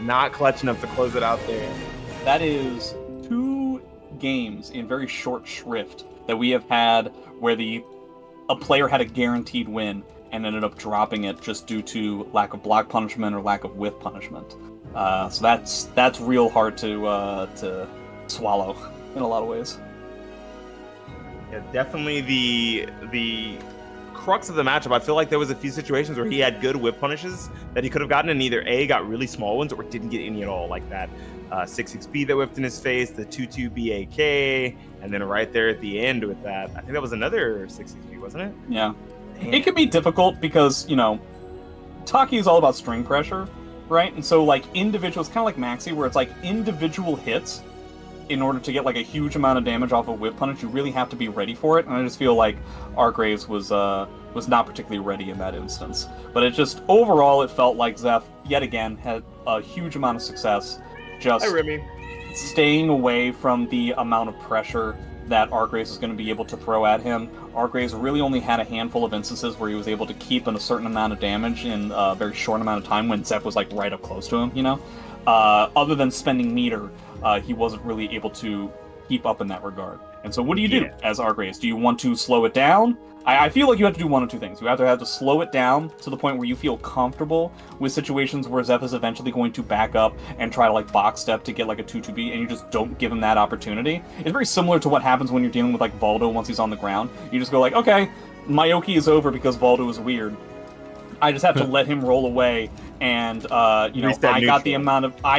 not clutch enough to close it out there. That is 2 games in very short shrift that we have had where a player had a guaranteed win and ended up dropping it just due to lack of block punishment or lack of whiff punishment. So that's real hard to swallow in a lot of ways. Yeah, definitely the crux of the matchup. I feel like there was a few situations where he had good whip punishes that he could have gotten, and either A, got really small ones, or didn't get any at all, like that 6-6B that whipped in his face, the 2-2 BAK, and then right there at the end with that, I think that was another 6-6B, wasn't it? Yeah. It can be difficult because, Taki is all about string pressure, right? And so, like, individuals, kind of like Maxi, where it's like individual hits, in order to get like a huge amount of damage off of whip punish, you really have to be ready for it. And I just feel like Argraves was not particularly ready in that instance. But it just, overall, it felt like Zeph, yet again, had a huge amount of success just staying away from the amount of pressure that Argraves is going to be able to throw at him. Argraves really only had a handful of instances where he was able to keep in a certain amount of damage in a very short amount of time when Zeph was like right up close to him, Other than spending meter, he wasn't really able to keep up in that regard. And so what do you do as Argraves? Do you want to slow it down? I feel like you have to do one of two things. You either have to slow it down to the point where you feel comfortable with situations where Zeph is eventually going to back up and try to like box step to get like a 2-2B, and you just don't give him that opportunity. It's very similar to what happens when you're dealing with like Voldo once he's on the ground. You just go like, okay, Mayoki is over because Voldo is weird. I just have to let him roll away, and I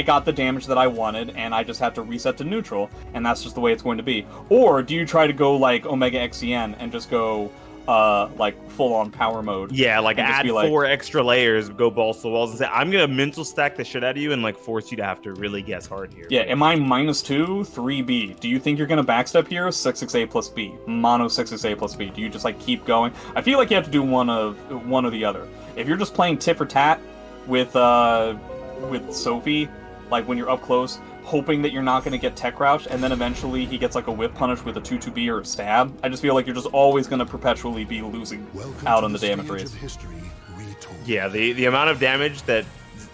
got the damage that I wanted, and I just have to reset to neutral, and that's just the way it's going to be. Or do you try to go like Omega XCN and just go like full on power mode? Yeah, like add 4 extra layers, go balls to the walls, and say, I'm gonna mental stack the shit out of you and like force you to have to really guess hard here. Yeah, am I -2, 3B? Do you think you're gonna backstep here? 6-6A plus B. Mono 6-6A plus B. Do you just like keep going? I feel like you have to do one or the other. If you're just playing tit for tat with Sophie, like when you're up close, hoping that you're not going to get tech crouch, and then eventually he gets like a whip punish with a 2-2B or a stab, I just feel like you're just always going to perpetually be losing out on the damage rates. Yeah, the amount of damage that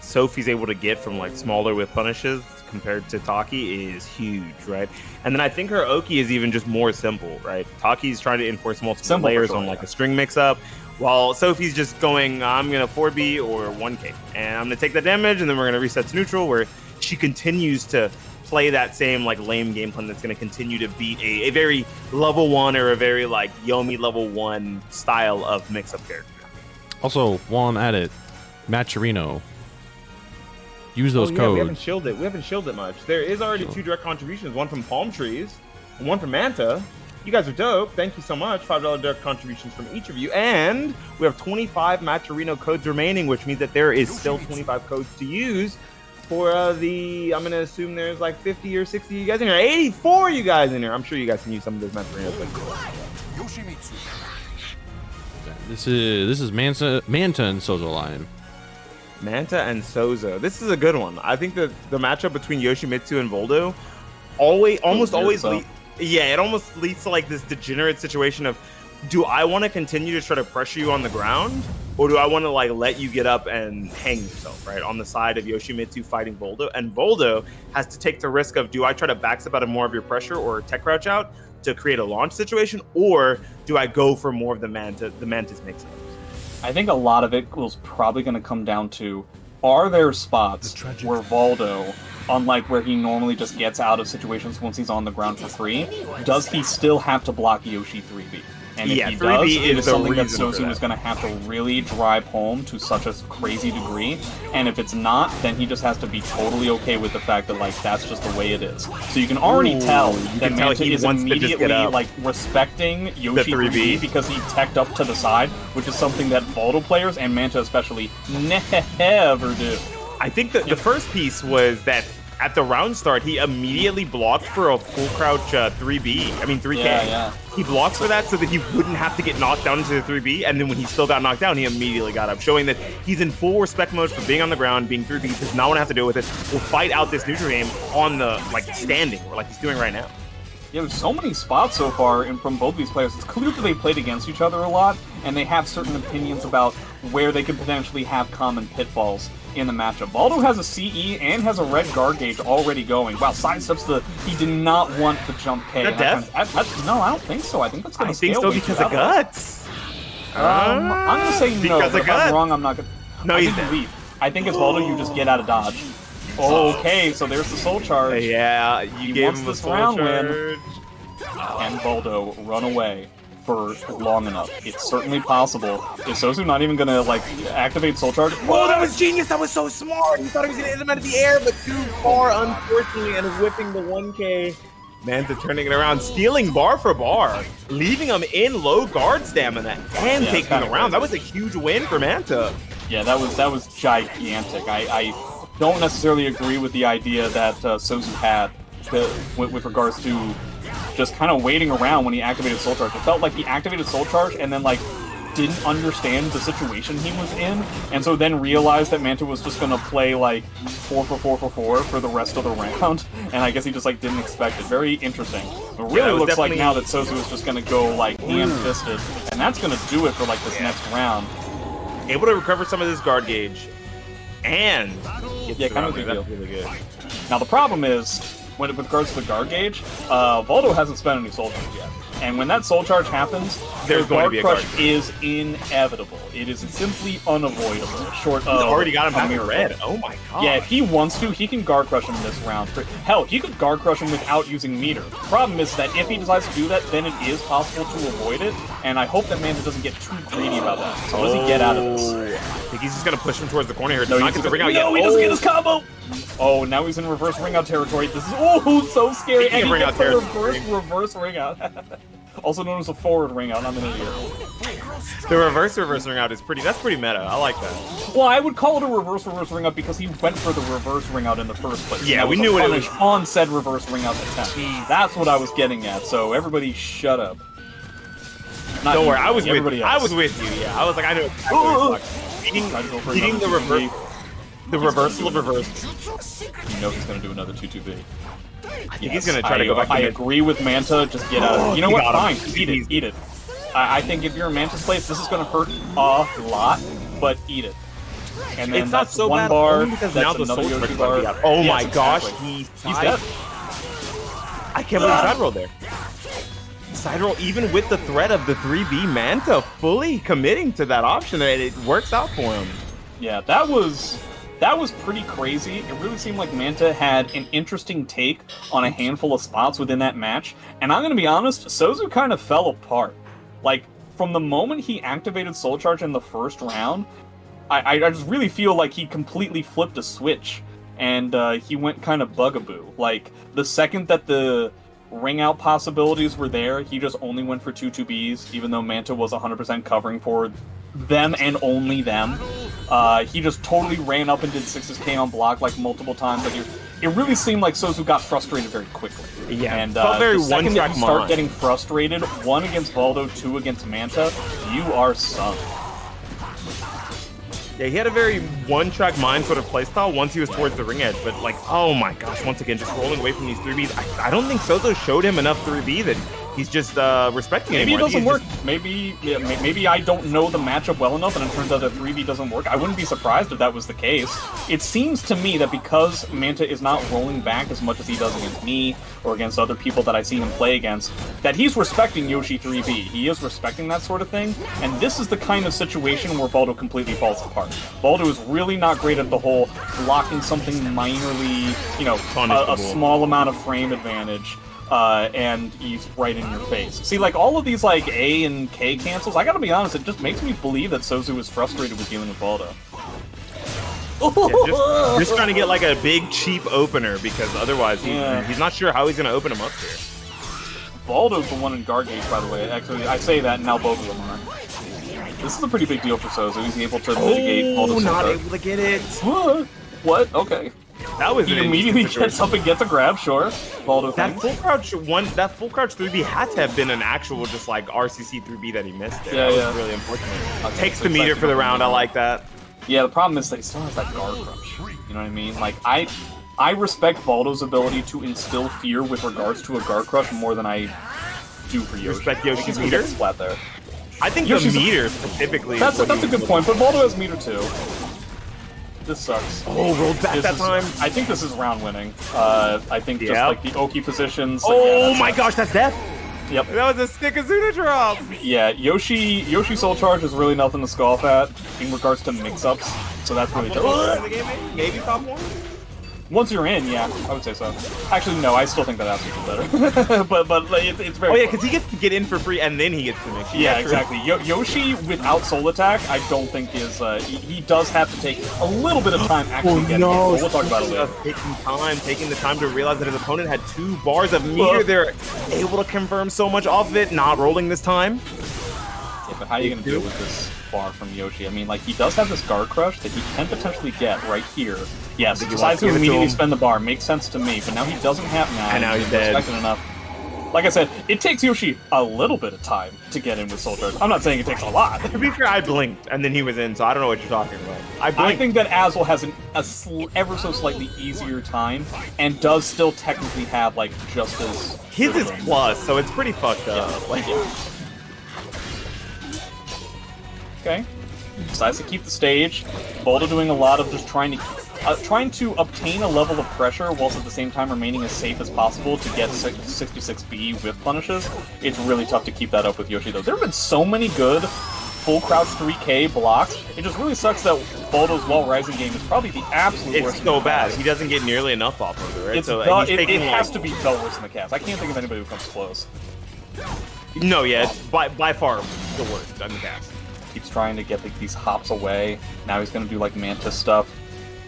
Sophie's able to get from like smaller whip punishes compared to Taki is huge, right? And then I think her Oki is even just more simple, right? Taki's trying to enforce multiple layers on like a string mix-up, while Sophie's just going, I'm going to 4B or 1K, and I'm going to take the damage, and then we're going to reset to neutral, where she continues to play that same like lame game plan that's going to continue to beat a very level 1 or a very like Yomi level 1 style of mix-up character. Also, while I'm at it, Matcherino, use those codes. We haven't shielded it much. There is already 2 direct contributions, one from Palm Trees and one from Manta. You guys are dope. Thank you so much. $5 direct contributions from each of you. And we have 25 Matcherino codes remaining, which means that there is still 25 codes to use for I'm going to assume there's like 50 or 60 of you guys in here. 84 you guys in here. I'm sure you guys can use some of those Matcherino codes. Yoshimitsu. This is Manta and SouzouLion. Manta and Souza. This is a good one. I think that the matchup between Yoshimitsu and Voldo almost always it almost leads to like this degenerate situation of, do I want to continue to try to pressure you on the ground, or do I want to like let you get up and hang yourself, right, on the side of Yoshimitsu fighting Voldo? And Voldo has to take the risk of, do I try to backstep out of more of your pressure or tech crouch out to create a launch situation, or do I go for more of the Manta's mix-ups? I think a lot of it was probably going to come down to, are there spots where Voldo, unlike where he normally just gets out of situations once he's on the ground for free, does he still have to block Yoshi 3B? And if he does, it is something that Sozu is going to have to really drive home to such a crazy degree. And if it's not, then he just has to be totally okay with the fact that like that's just the way it is. So you can already tell that Manta is immediately like respecting Yoshi 3B because he teched up to the side, which is something that Voldo players and Manta especially never do. I think that the first piece was that at the round start, he immediately blocked for a full crouch 3K. Yeah. He blocks for that so that he wouldn't have to get knocked down into the 3B, and then when he still got knocked down, he immediately got up, showing that he's in full respect mode for being on the ground, being 3B, does not want to have to deal with it, will fight out this neutral game on the, like, standing, like he's doing right now. Yeah, there's so many spots so far from both these players. It's clear that they played against each other a lot, and they have certain opinions about where they could potentially have common pitfalls in the matchup. Voldo has a CE and has a red guard gauge already going. Wow, sidesteps the... He did not want the jump K. That death? No, I don't think so. I think that's going to I think so because of guts. I'm going to say no. Because of If I'm guts. wrong, I'm not going to... No, I he's think dead. you leave. I think it's Voldo, you just get out of dodge. Okay, so there's the soul charge. Yeah, you gave wants him a this soul round charge. win. Can Voldo run away for long enough? It's certainly possible. Is Souzou not even gonna like activate Soul Charge? Oh, that was genius! That was so smart! He thought he was gonna hit him out of the air, but too far, unfortunately, and whipping the 1K. Manta turning it around, stealing bar for bar, leaving him in low guard stamina, and Yeah, taking the round. That was a huge win for Manta. Yeah, that was gigantic. I don't necessarily agree with the idea that Souzou had with regards to just kind of waiting around when he activated Soul Charge. It felt like he activated Soul Charge and then like didn't understand the situation he was in, and so then realized that Manta was just gonna play like 4 for the rest of the round, and I guess he just like didn't expect it. Very interesting. It really looks like now that Souzou is just gonna go like hand-fisted, and that's gonna do it for like this next round. Able to recover some of this guard gauge, and Yeah, kind of a good deal. That's really good. Now the problem is, when it regards to the guard gauge, Voldo hasn't spent any soul charge yet. And when that soul charge happens, There's the going to guard be a crush guard is inevitable. It is simply unavoidable, short of... He's already got him back in miracle. red. Oh my god. Yeah, if he wants to, he can guard crush him this round. Hell, he could guard crush him without using meter. The problem is that if he decides to do that, then it is possible to avoid it, and I hope that Manta doesn't get too greedy about that. So what does he get out of this? I think he's just gonna push him towards the corner here. No, Not get the ring out yet. he doesn't get his combo! Oh, now he's in reverse ring out territory. This is so scary. Speaking And of he ring gets out the territory. reverse ring out. Also known as a forward ring out. I'm an idiot. The reverse ring out is pretty. That's pretty meta. I like that. Well, I would call it a reverse ring out because he went for the reverse ring out in the first place. Yeah, And that we was a knew what it punish was. on said reverse ring out attempt. That's what I was getting at. So everybody, shut up. Not Don't you, worry, I was with everybody you. else. I was with you. Yeah, I was like, I know exactly what you're talking about. Eating the reverse, the reversal of reverse. You know he's gonna do another 2-2-B. I think he's gonna try to go back. I agree with Manta. Just get out of it. You know he what? got him. Fine. Eat it. Eat it. I think if you're in Manta's place, this is gonna hurt a lot, but eat it. And then It's not that's so one bad bar. only because That's now the another soul Yoshi trick bar. might be out. Oh Yes, my gosh, exactly. he's dead. I can't believe side roll there. Side roll, even with the threat of the 3B Manta fully committing to that option, and it works out for him. Yeah, that was pretty crazy. It really seemed like Manta had an interesting take on a handful of spots within that match. And I'm gonna be honest, Souzou kind of fell apart. Like, from the moment he activated Soul Charge in the first round, I just really feel like he completely flipped a switch. And he went kind of bugaboo. Like, the second that the ring out possibilities were there, he just only went for 2-2-Bs, even though Manta was 100% covering for them and only them. He just totally ran up and did 6K on block like multiple times. Like it really seemed like Souzou got frustrated very quickly. Yeah, and felt very the second that one-track you start mind. getting frustrated, 1 against Voldo, 2 against Manta, you are sunk. Yeah, he had a very one-track mind sort of playstyle once he was towards the ring edge, but like, oh my gosh, once again, just rolling away from these 3Bs. I don't think Souzou showed him enough 3B that he's just respecting Maybe it anymore. doesn't work. Maybe I don't know the matchup well enough, and it turns out that 3B doesn't work. I wouldn't be surprised if that was the case. It seems to me that because Manta is not rolling back as much as he does against me or against other people that I see him play against, that he's respecting Yoshi 3B. He is respecting that sort of thing, and this is the kind of situation where Voldo completely falls apart. Voldo is really not great at the whole blocking something minorly, you know, a small amount of frame advantage. And he's right in your face. See, like, all of these, like, A and K cancels, I gotta be honest, it just makes me believe that Souzou is frustrated with dealing with Voldo. Yeah, just trying to get, like, a big, cheap opener, because otherwise he's not sure how he's going to open him up here. Voldo's the one in guard gauge, by the way. Actually, I say that, and now both of them are. This is a pretty big deal for Souzou. He's able to mitigate Voldo's not ult. able to get it. What? Okay. That was He an immediately interesting gets up and gets a grab, sure. Voldo That thinks. full crouch 3B had to have been an actual just like RCC 3B that he missed there. Yeah, That yeah. was really unfortunate. Okay, Takes so the it's meter actually for the not round. I really like that. Yeah, the problem is that he still has that guard crush. You know what I mean? Like, I I respect Voldo's ability to instill fear with regards to a guard crush more than I do for Yoshi. Respect Yoshi's He's meter? splat there. I think Yoshi's the meter specifically. That's a good point, but Voldo has meter too. This sucks. Oh, rolled back that time. I think this is round winning. I think just like the Oki positions. Oh my gosh, that's death. Yep. That was a stick Azuna drop. Yeah, Yoshi Soul Charge is really nothing to scoff at in regards to mix-ups, so that's really tough. Maybe top one? Once you're in, yeah, I would say so. Actually, no, I still think that Astaroth is better. but like, it's very. Oh yeah, because he gets to get in for free and then he gets to mix. Yeah, exactly. Yoshi without Soul Attack, I don't think is. He does have to take a little bit of time actually getting in. But we'll talk about it later. Taking the time to realize that his opponent had 2 bars of meter. They're able to confirm so much off of it, not rolling this time. Yeah, but how are you going to do it with this bar from Yoshi? I mean, like, he does have this guard crush that he can potentially get right here. Yes, he decides to immediately spend the bar. Makes sense to me, but now he doesn't have now. And now he's dead. Enough. Like I said, it takes Yoshi a little bit of time to get in with Soul Charge. I'm not saying it takes a lot. To be fair, I blinked, and then he was in, so I don't know what you're talking about. I think that Azul has ever so slightly easier time, and does still technically have, like, just as... His is plus, so it's pretty fucked up. Yeah. Like, okay. Decides to keep the stage. Voldo doing a lot of just trying to obtain a level of pressure whilst at the same time remaining as safe as possible to get 66B with punishes. It's really tough to keep that up with Yoshi, though. There have been so many good full crouch 3K blocks. It just really sucks that Voldo's Wall Rising game is probably the absolute worst. It's so bad. He doesn't get nearly enough off of it, right? It has to be the worst in the cast. I can't think of anybody who comes close. No, yeah, it's by far the worst in the cast. Keeps trying to get like, these hops away. Now he's going to do like Manta stuff.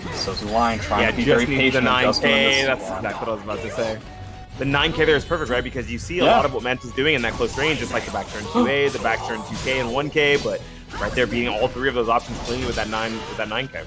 SouzouLion trying to be very patient. The 9K, that's exactly what I was about to say. The 9K there is perfect, right? Because you see a lot of what Manta's doing in that close range, just like the back turn 2A, the back turn 2K, and 1K, but right there being all 3 of those options cleanly with that 9K.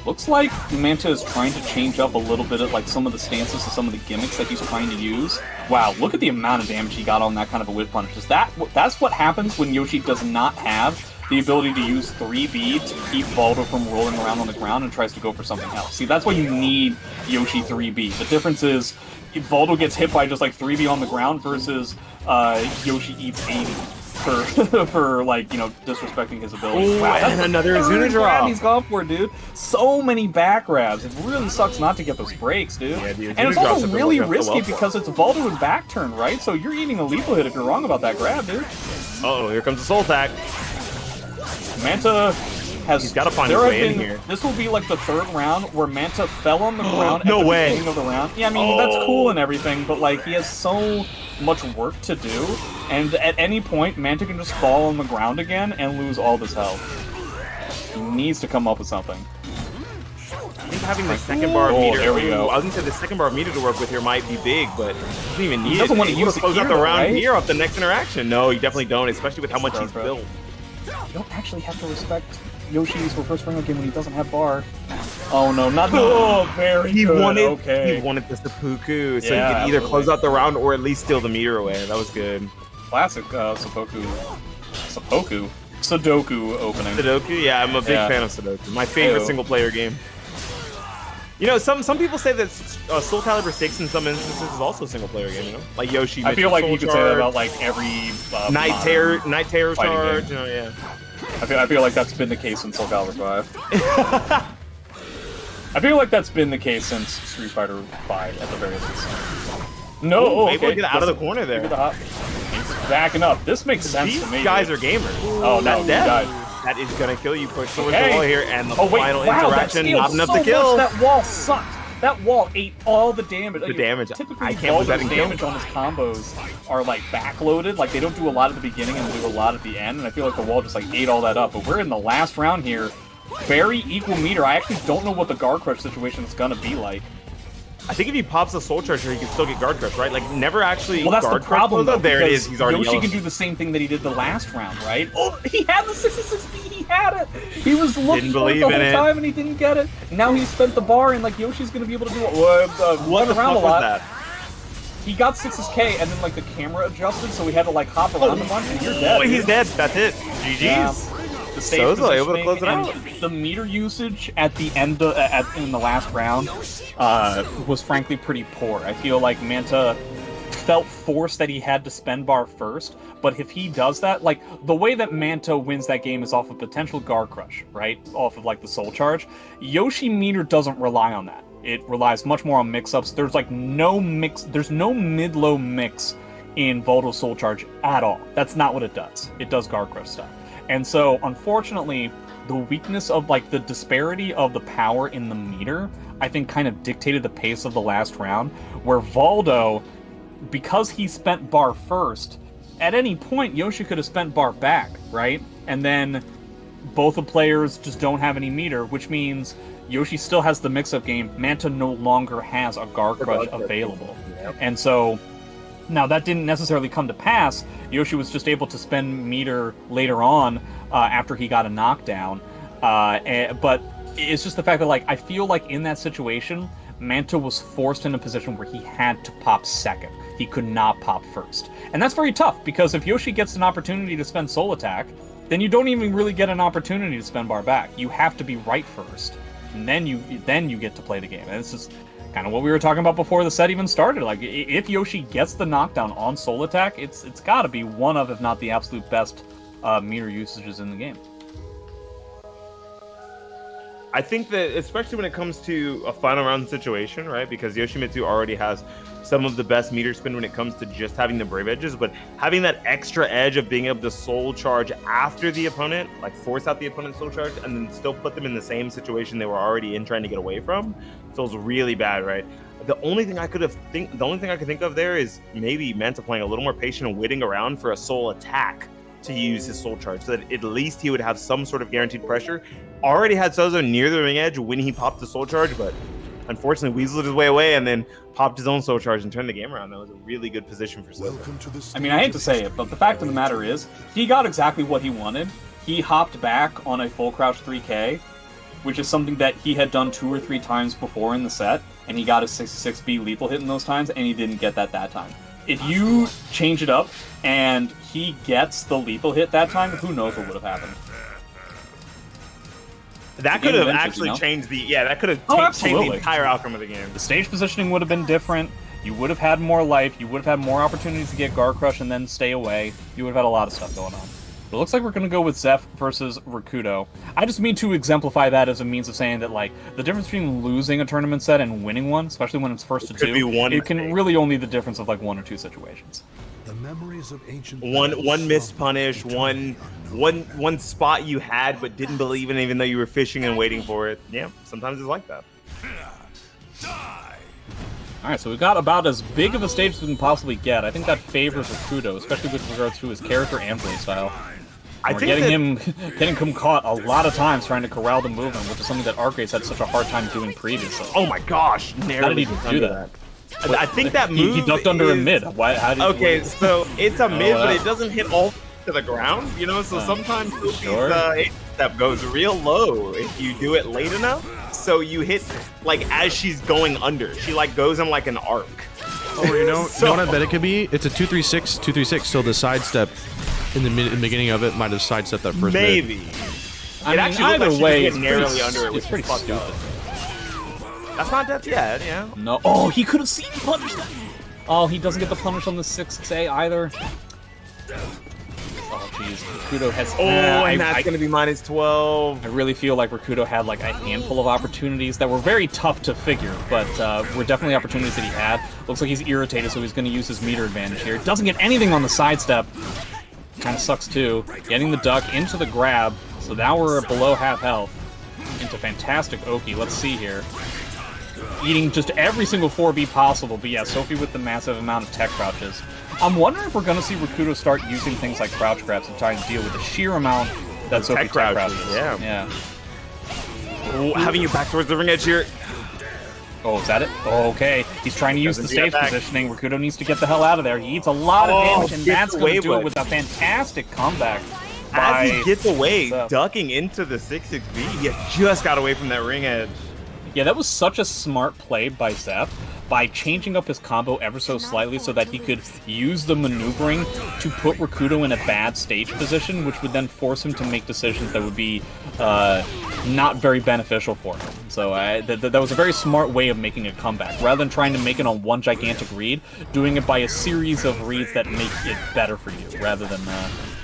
Looks like Manta is trying to change up a little bit of like some of the stances and some of the gimmicks that he's trying to use. Wow, look at the amount of damage he got on that kind of a whip punish. That's what happens when Yoshi does not have the ability to use 3B to keep Voldo from rolling around on the ground and tries to go for something else. See, that's why you need Yoshi 3B. The difference is if Voldo gets hit by just like 3B on the ground versus Yoshi eats 80 for like, you know, disrespecting his ability. Ooh, wow, and another Azuna drop. He's gone for, dude. So many back grabs. It really sucks not to get those breaks, dude. Yeah, and it's also really risky because it's Voldo and back turn, right? So you're eating a lethal hit if you're wrong about that grab, dude. Uh-oh, here comes the soul attack. Manta has... He's got to find his way in here. This will be like the 3rd round where Manta fell on the ground no at the way. beginning of the round. Yeah, I mean, that's cool and everything, but like, he has so much work to do, and at any point, Manta can just fall on the ground again and lose all this health. He needs to come up with something. I think having the second bar of meter... There we go. I was going to say the second bar of meter to work with here might be big, but he doesn't even need it. He doesn't want to use it close out the here, round right? here off the next interaction. No, you definitely don't, especially with how much he's built. You don't actually have to respect Yoshi's reverse Ringo game when he doesn't have bar. Oh no, not the... Oh, very good. He wanted the seppuku, so he could either close out the round or at least steal the meter away. That was good. Classic Sudoku opening. Sudoku? Yeah, I'm a big fan of Sudoku. My favorite single-player game. You know, some people say that SoulCalibur 6 in some instances is also a single-player game, you know? Like Yoshi, I feel like you could say that about like every... Night Terror Charge, you know, yeah. I feel like that's been the case since SoulCalibur 5. I feel like that's been the case since Street Fighter 5 at the very least. No, maybe we'll get out of the corner there. He's backing up. This makes sense to me. These guys are gamers. Oh, no, he died. That is gonna kill you. Push towards the wall here, and the final wow, interaction, not enough to kill. That wall sucked. That wall ate all the damage. The damage. Typically, I can't believe that damage on his combos are like backloaded. Like they don't do a lot at the beginning and do a lot at the end. And I feel like the wall just like ate all that up. But we're in the last round here. Very equal meter. I actually don't know what the guard crush situation is gonna be like. I think if he pops a soul charger, he can still get guard crush, right? Like never actually. Well, that's guard the problem. Though. There it is. He's already. Yoshi can do the same thing that he did the last round, right? Oh, he had the 66B. He had it. He was looking for it the whole time, and he didn't get it. Now he spent the bar, and like Yoshi's gonna be able to do run around a lot. That? He got 6K, and then like the camera adjusted, so we had to like hop around a bunch, and you're dead. Oh, he's dead. That's it. GG's. Yeah. The stage Souzou able to positioning close it and out. the meter usage at the end in the last round was frankly pretty poor. I feel like Manta felt forced that he had to spend bar first, but if he does that, like, the way that Manta wins that game is off of potential guard crush, right? Off of, like, the soul charge. Yoshi meter doesn't rely on that. It relies much more on mix-ups. There's, like, no mid-low mix in Voldo soul charge at all. That's not what it does. It does guard crush stuff. And so, unfortunately, the weakness of, like, the disparity of the power in the meter, I think kind of dictated the pace of the last round, where Voldo, because he spent bar first, at any point Yoshi could have spent bar back, right? And then both the players just don't have any meter, which means Yoshi still has the mix-up game. Manta no longer has a guard crush available. And so, now that didn't necessarily come to pass. Yoshi was just able to spend meter later on after he got a knockdown. But it's just the fact that, like, I feel like in that situation, Manta was forced in a position where he had to pop second. He could not pop first. And that's very tough, because if Yoshi gets an opportunity to spend soul attack, then you don't even really get an opportunity to spend bar back. You have to be right first, and then you get to play the game. And it's just kind of what we were talking about before the set even started. Like, if Yoshi gets the knockdown on soul attack, it's got to be one of, if not the absolute best meter usages in the game. I think that, especially when it comes to a final round situation, right? Because Yoshimitsu already has some of the best meter spin when it comes to just having the brave edges, but having that extra edge of being able to soul charge after the opponent, like force out the opponent's soul charge, and then still put them in the same situation they were already in trying to get away from, feels really bad, right? The only thing I could think of there is maybe Manta playing a little more patient and waiting around for a soul attack to use his soul charge, so that at least he would have some sort of guaranteed pressure. Already had Souzou near the ring edge when he popped the soul charge, but unfortunately weaseled his way away and then popped his own soul charge and turned the game around. That was a really good position for Souzou. I mean, I hate to say it, but the fact of the matter is, he got exactly what he wanted. He hopped back on a full crouch 3K, which is something that he had done 2 or 3 times before in the set, and he got a 66B lethal hit in those times, and he didn't get that time. If you change it up and he gets the lethal hit that time, who knows what would have happened. That could have actually changed the changed the entire outcome of the game. The stage positioning would have been different. You would have had more life. You would have had more opportunities to get guard crush and then stay away. You would have had a lot of stuff going on. But it looks like we're going to go with Xeph versus Rikuto. I just mean to exemplify that as a means of saying that, like, the difference between losing a tournament set and winning one, especially when it's first to 2, it can really only be the difference of, like, 1 or 2 situations. The memories of ancient one missed punish, one spot you had but didn't believe in, even though you were fishing and waiting for it. Yeah, sometimes it's like that. Alright, so we've got about as big of a stage as we can possibly get. I think that favors Rikuto, especially with regards to his character and playstyle. We're getting him caught a lot of times trying to corral the movement, which is something that Arcades had such a hard time doing previously. Oh my gosh, how did he do that? I think that move he ducked under a mid. So it's a mid, but it doesn't hit all to the ground, you know? So sometimes the step goes real low if you do it late enough. So you hit, like, as she's going under. She, like, goes in, like, an arc. Oh, you know what I bet it could be? It's a 236, 236, so the sidestep in the beginning of it might have sidestepped that first Maybe. mid. It actually looks like way, it's narrowly under it, which is pretty fucked up. That's not death yet, yeah. No. Oh, he could have seen the punish that. Oh, he doesn't get the punish on the 6A either. Oh, jeez. Rikuto has... and that's going to be minus 12. I really feel like Rikuto had, like, a handful of opportunities that were very tough to figure, but were definitely opportunities that he had. Looks like he's irritated, so he's going to use his meter advantage here. Doesn't get anything on the sidestep. Kind of sucks, too. Getting the duck into the grab, so now we're below half health. Into fantastic Oki. Let's see here. Eating just every single 4B possible, but yeah, Sophie with the massive amount of tech crouches. I'm wondering if we're going to see Rikuto start using things like crouch grabs and try and deal with the sheer amount that Sophie tech crouches. Yeah. Oh, having you back towards the ring edge here. Oh, is that it? Oh, okay. He's trying to use the stage positioning. Rikuto needs to get the hell out of there. He eats a lot of damage, and that's going to do it with a fantastic comeback. As he gets away, ducking into the 6-6B, he just got away from that ring edge. Yeah, that was such a smart play by Xeph, by changing up his combo ever so slightly so that he could use the maneuvering to put Rikuto in a bad stage position, which would then force him to make decisions that would be not very beneficial for him. So that was a very smart way of making a comeback. Rather than trying to make it on one gigantic read, doing it by a series of reads that make it better for you, rather than,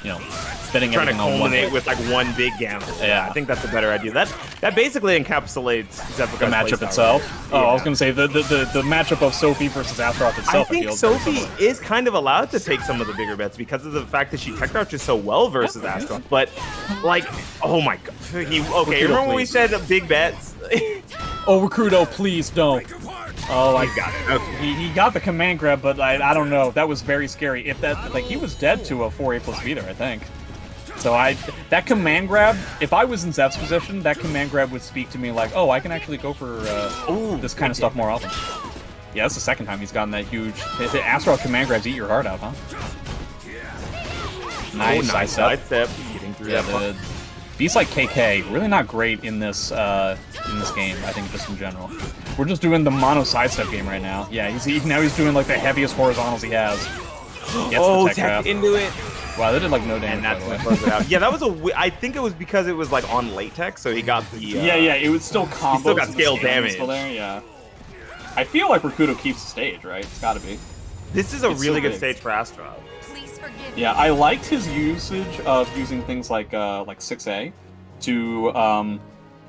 you know, spinning trying to everything on one culminate hit. with like one big gamble. Yeah. I think that's a better idea. That basically encapsulates Xephukai's The matchup playstyle, itself? right? Oh, I was going to say, the matchup of Sophie versus Astaroth itself. I think feels very Sophie similar. is kind of allowed to take some of the bigger bets because of the fact that she tech crouches so well versus Astaroth. But, like, oh my god. Rikuto, Remember when we please. said big bets? Oh, Rikuto, please don't. Oh, I got it. Okay. He got the command grab, but I don't know. That was very scary. If that, like, he was dead to a 4A plus V there, I think. So that command grab, if I was in Zeph's position, that command grab would speak to me like, oh, I can actually go for this kind of stuff more often. Yeah, that's the second time he's gotten that huge. The Astaroth command grabs eat your heart out, huh? Nice, Nice sidestep. Getting through that. the beasts like KK really not great in this game. I think just in general, we're just doing the mono sidestep game right now. Yeah, now he's doing like the heaviest horizontals he has. Gets the tech grab. Into it. Wow, they did like no damage. And that's by the what way. closed it out. Yeah, that was I think it was because it was like on latex, so he got the. Yeah, it was still combos. still got and scale scaling damage. Still there, yeah. I feel like Rikuto keeps the stage, right? It's got to be. This is a It's really so good big. stage for Astaroth. Please forgive Yeah, I liked his usage of using things like 6A to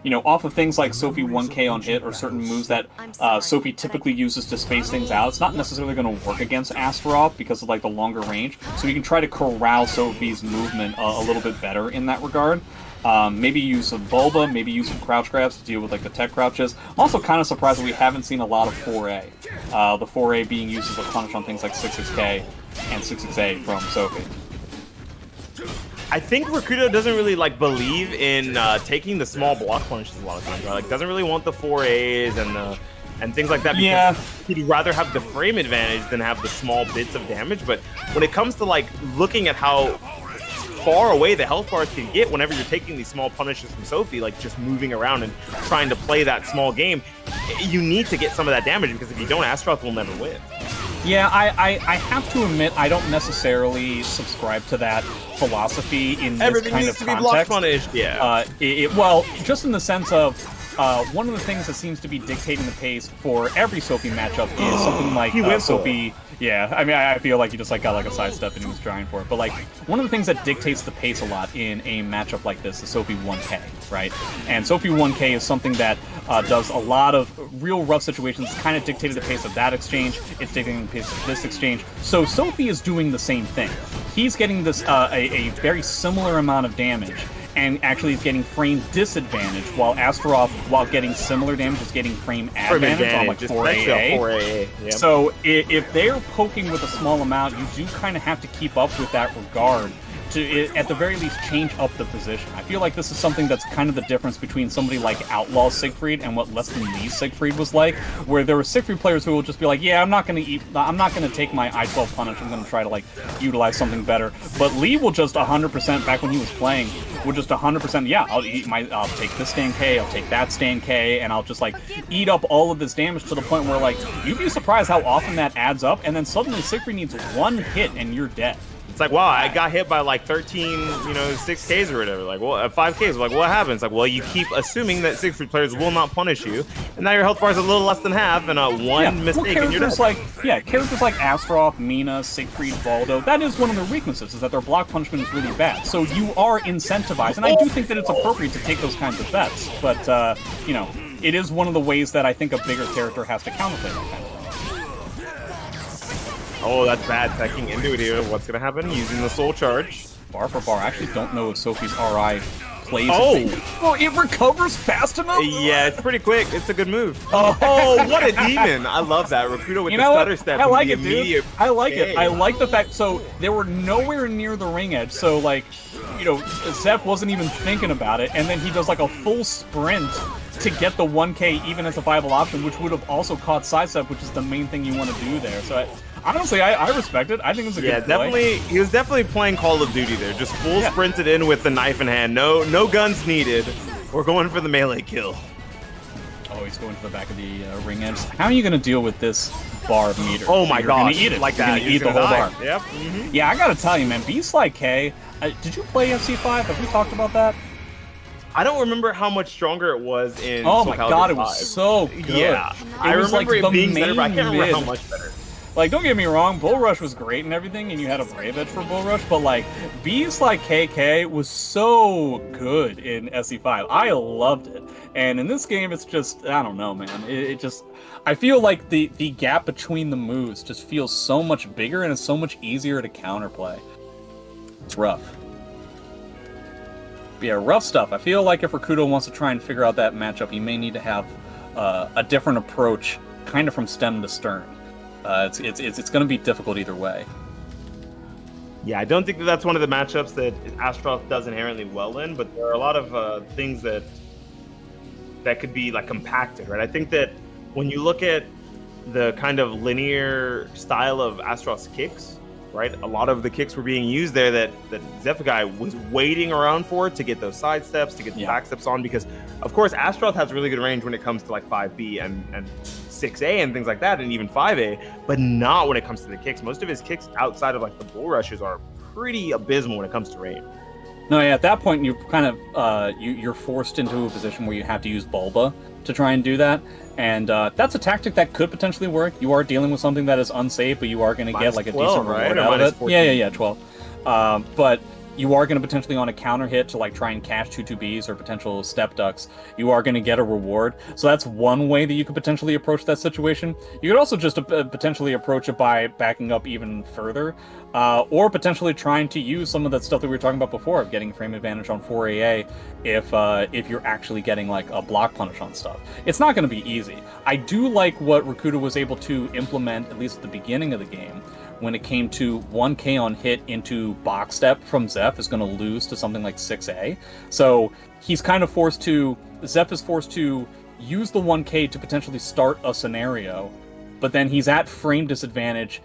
you know, off of things like Sophie 1K on hit or certain moves that Sophie typically uses to space things out. It's not necessarily going to work against Astaroth because of like the longer range, so you can try to corral Sophie's movement a little bit better in that regard. Maybe use some Bulba, maybe use some crouch grabs to deal with like the tech crouches. I'm also kind of surprised that we haven't seen a lot of 4A. The 4A being used as a punish on things like 66K and 66A from Sophie. I think Rikuto doesn't really like believe in taking the small block punishes a lot of times. Right? Like doesn't really want the 4As and things like that because Yeah. he'd rather have the frame advantage than have the small bits of damage. But when it comes to like looking at how far away the health bars can get whenever you're taking these small punishes from Sophie, like just moving around and trying to play that small game, you need to get some of that damage because if you don't, Astaroth will never win. Yeah, I have to admit I don't necessarily subscribe to that philosophy in this Everything kind needs of to be block context. punished. Yeah. Well, just in the sense of one of the things that seems to be dictating the pace for every Sophie matchup is something like He went for Sophie. Yeah, I mean, I feel like he just like got like a sidestep and he was trying for it. But like one of the things that dictates the pace a lot in a matchup like this is Sophie 1K, right? And Sophie 1K is something that does a lot of real rough situations. It's kind of dictated the pace of that exchange. It's dictating the pace of this exchange. So Sophie is doing the same thing. He's getting this a very similar amount of damage. And actually is getting frame disadvantage, while Astaroth, while getting similar damage, is getting frame advantage on like 4AA. 4AA. Yep. So if they're poking with a small amount, you do kind of have to keep up with that regard to, at the very least, change up the position. I feel like this is something that's kind of the difference between somebody like Outlaw Siegfried and what Less Than Lee Siegfried was like, where there were Siegfried players who will just be like, yeah, I'm not going to take my I-12 punish, I'm going to try to like utilize something better. But Lee will just 100%, back when he was playing, would just 100%, yeah, I'll take this stand K, I'll take that stand K, and I'll just like eat up all of this damage to the point where like, you'd be surprised how often that adds up, and then suddenly Siegfried needs one hit and you're dead. It's like, wow, I got hit by like 13, 6Ks or whatever. Like, well, 5Ks. Like, what happens? Like, well, you keep assuming that Siegfried players will not punish you, and now your health bar is a little less than half, and one mistake, and you're dead. Characters like Astaroth, Mina, Siegfried, Voldo, that is one of their weaknesses, is that their block punishment is really bad. So you are incentivized, and I do think that it's appropriate to take those kinds of bets, but, it is one of the ways that I think a bigger character has to counterplay that kind of thing. Oh, that's bad. Teching into it here. What's going to happen? Using the soul charge. Bar for bar. I actually don't know if Sophie's RI plays. Oh, it recovers fast enough? Yeah, it's pretty quick. It's a good move. Oh, what a demon. I love that. Rikuto with the stutter step. I like and it, the dude. immediate I like it. K. I like the fact, so they were nowhere near the ring edge, so like, Zeph wasn't even thinking about it, and then he does like a full sprint to get the 1K even as a viable option, which would have also caught sidestep, which is the main thing you want to do there. So honestly, I respect it. I think it's a good play. Definitely. He was definitely playing Call of Duty there. Just full sprinted in with the knife in hand. No guns needed. We're going for the melee kill. Oh Oh, he's going to the back of the ring edge. How are you going to deal with this bar meter? Oh my You're gosh, gonna eat it. like You're that. gonna eat the whole bar. Yep. Yeah, I gotta tell you, man, Sly did you play SC5? Have we talked about that? I don't remember how much stronger it was in Oh my SoulCalibur god, it 5. was so good. Yeah, I was remember like it being the better, but I main can't remember how mid. much better. Like, don't get me wrong, Bull Rush was great and everything, and you had a Brave Edge for Bull Rush, but like, Sly KK was so good in SC5. I loved it. And in this game, it's just, I don't know, man. It just, I feel like the gap between the moves just feels so much bigger and it's so much easier to counterplay. It's rough. But yeah, rough stuff. I feel like if Rikuto wants to try and figure out that matchup, he may need to have a different approach, kind of from stem to stern. It's going to be difficult either way. Yeah, I don't think that that's one of the matchups that Astaroth does inherently well in, but there are a lot of things that could be like compacted, right? I think that when you look at the kind of linear style of Astaroth's kicks, right? A lot of the kicks were being used there that Xephukai was waiting around for to get those side steps, to get the back steps on, because of course Astaroth has really good range when it comes to like 5B and 6A and things like that, and even 5A, but not when it comes to the kicks. Most of his kicks outside of like the bull rushes are pretty abysmal when it comes to range. No, yeah, at that point you're kind of you're forced into a position where you have to use Bulba to try and do that, and that's a tactic that could potentially work. You are dealing with something that is unsafe, but you are going to get like a 12, decent right? reward Or out of minus it. 14? Yeah, 12. But you are going to potentially on a counter hit to like try and cash 2-2Bs or potential step ducks. You are going to get a reward. So that's one way that you could potentially approach that situation. You could also just potentially approach it by backing up even further, or potentially trying to use some of that stuff that we were talking about before of getting frame advantage on 4AA if you're actually getting like a block punish on stuff. It's not going to be easy. I do like what Rikuto was able to implement, at least at the beginning of the game, when it came to 1K on hit into box step from Zeph is going to lose to something like 6A. So he's kind of Zeph is forced to use the 1K to potentially start a scenario, but then he's at frame disadvantage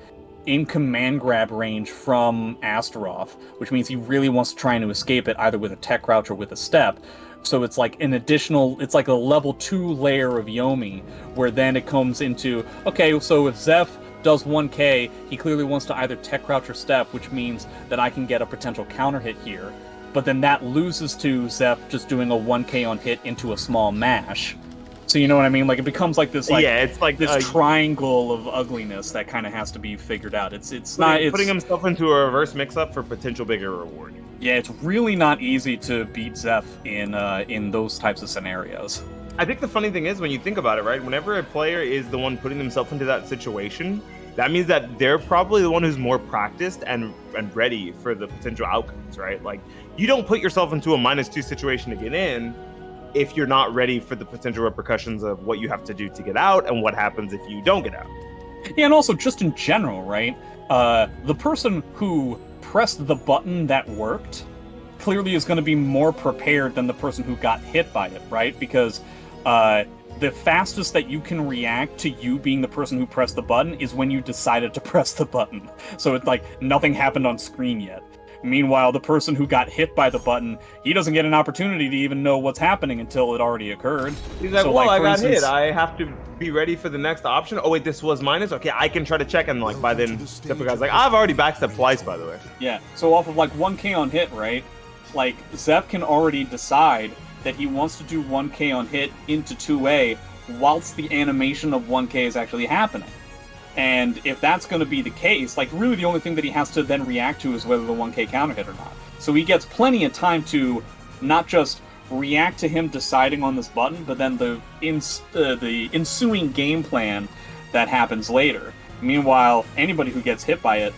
in command grab range from Astaroth, which means he really wants to try and escape it either with a tech crouch or with a step. So it's like it's like a level 2 layer of Yomi, where then it comes into, okay, so if Zeph does 1K, he clearly wants to either tech crouch or step, which means that I can get a potential counter hit here. But then that loses to Zeph just doing a 1K on hit into a small mash. So you know what I mean? Like it becomes like this it's like this triangle of ugliness that kind of has to be figured out. It's putting himself into a reverse mix-up for potential bigger reward. Yeah, it's really not easy to beat Zeph in those types of scenarios. I think the funny thing is when you think about it, right? Whenever a player is the one putting themselves into that situation, that means that they're probably the one who's more practiced and ready for the potential outcomes, right? Like you don't put yourself into a -2 situation to get in if you're not ready for the potential repercussions of what you have to do to get out and what happens if you don't get out. Yeah, and also just in general, right? The person who pressed the button that worked clearly is going to be more prepared than the person who got hit by it, right? Because the fastest that you can react to you being the person who pressed the button is when you decided to press the button. So it's like nothing happened on screen yet. Meanwhile, the person who got hit by the button, he doesn't get an opportunity to even know what's happening until it already occurred. He's like, so, well, I for got instance, hit. I have to be ready for the next option. Oh, wait, this was minus? Okay, I can try to check. And like by then, Xephukai like, I've already backstepped twice, by the way. Yeah, so off of like 1K on hit, right? Like, Zeph can already decide that he wants to do 1K on hit into 2A whilst the animation of 1K is actually happening. And if that's going to be the case, like really the only thing that he has to then react to is whether the 1K counter hit or not. So he gets plenty of time to not just react to him deciding on this button, but then the ensuing game plan that happens later. Meanwhile, anybody who gets hit by it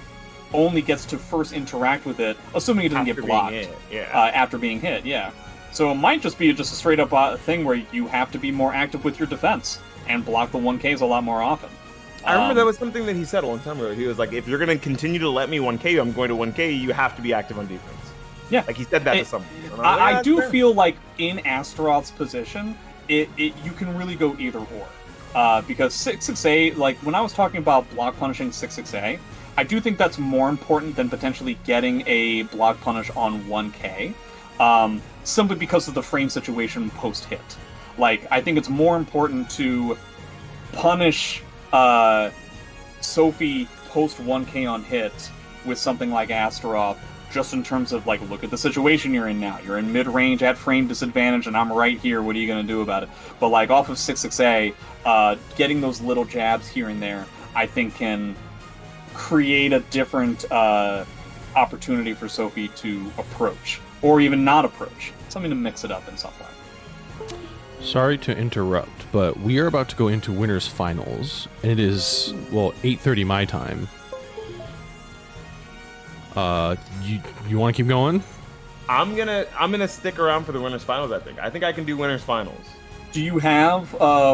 only gets to first interact with it, assuming it doesn't get blocked after being hit, yeah. So it might just be just a straight up thing where you have to be more active with your defense and block the 1Ks a lot more often. I remember that was something that he said a long time ago. He was like, if you're going to continue to let me 1K you, I'm going to 1K you, you have to be active on defense. Yeah. Like he said that to someone. I do feel like in Astaroth's position, you can really go either or. Because 6-6A, like when I was talking about block punishing 6-6A, I do think that's more important than potentially getting a block punish on 1K. Simply because of the frame situation post-hit. Like, I think it's more important to punish Sophie post 1k on hit with something like Astaroth, just in terms of, like, look at the situation you're in now. You're in mid-range at frame disadvantage, and I'm right here. What are you going to do about it? But, like, off of 6-6A, getting those little jabs here and there, I think can create a different opportunity for Sophie to approach, or even not approach. Something to mix it up in some way. Sorry to interrupt, but we are about to go into winners finals, and it is, well, 8:30 my time. You want to keep going? I'm gonna stick around for the winners finals. I think I can do winners finals. Do you have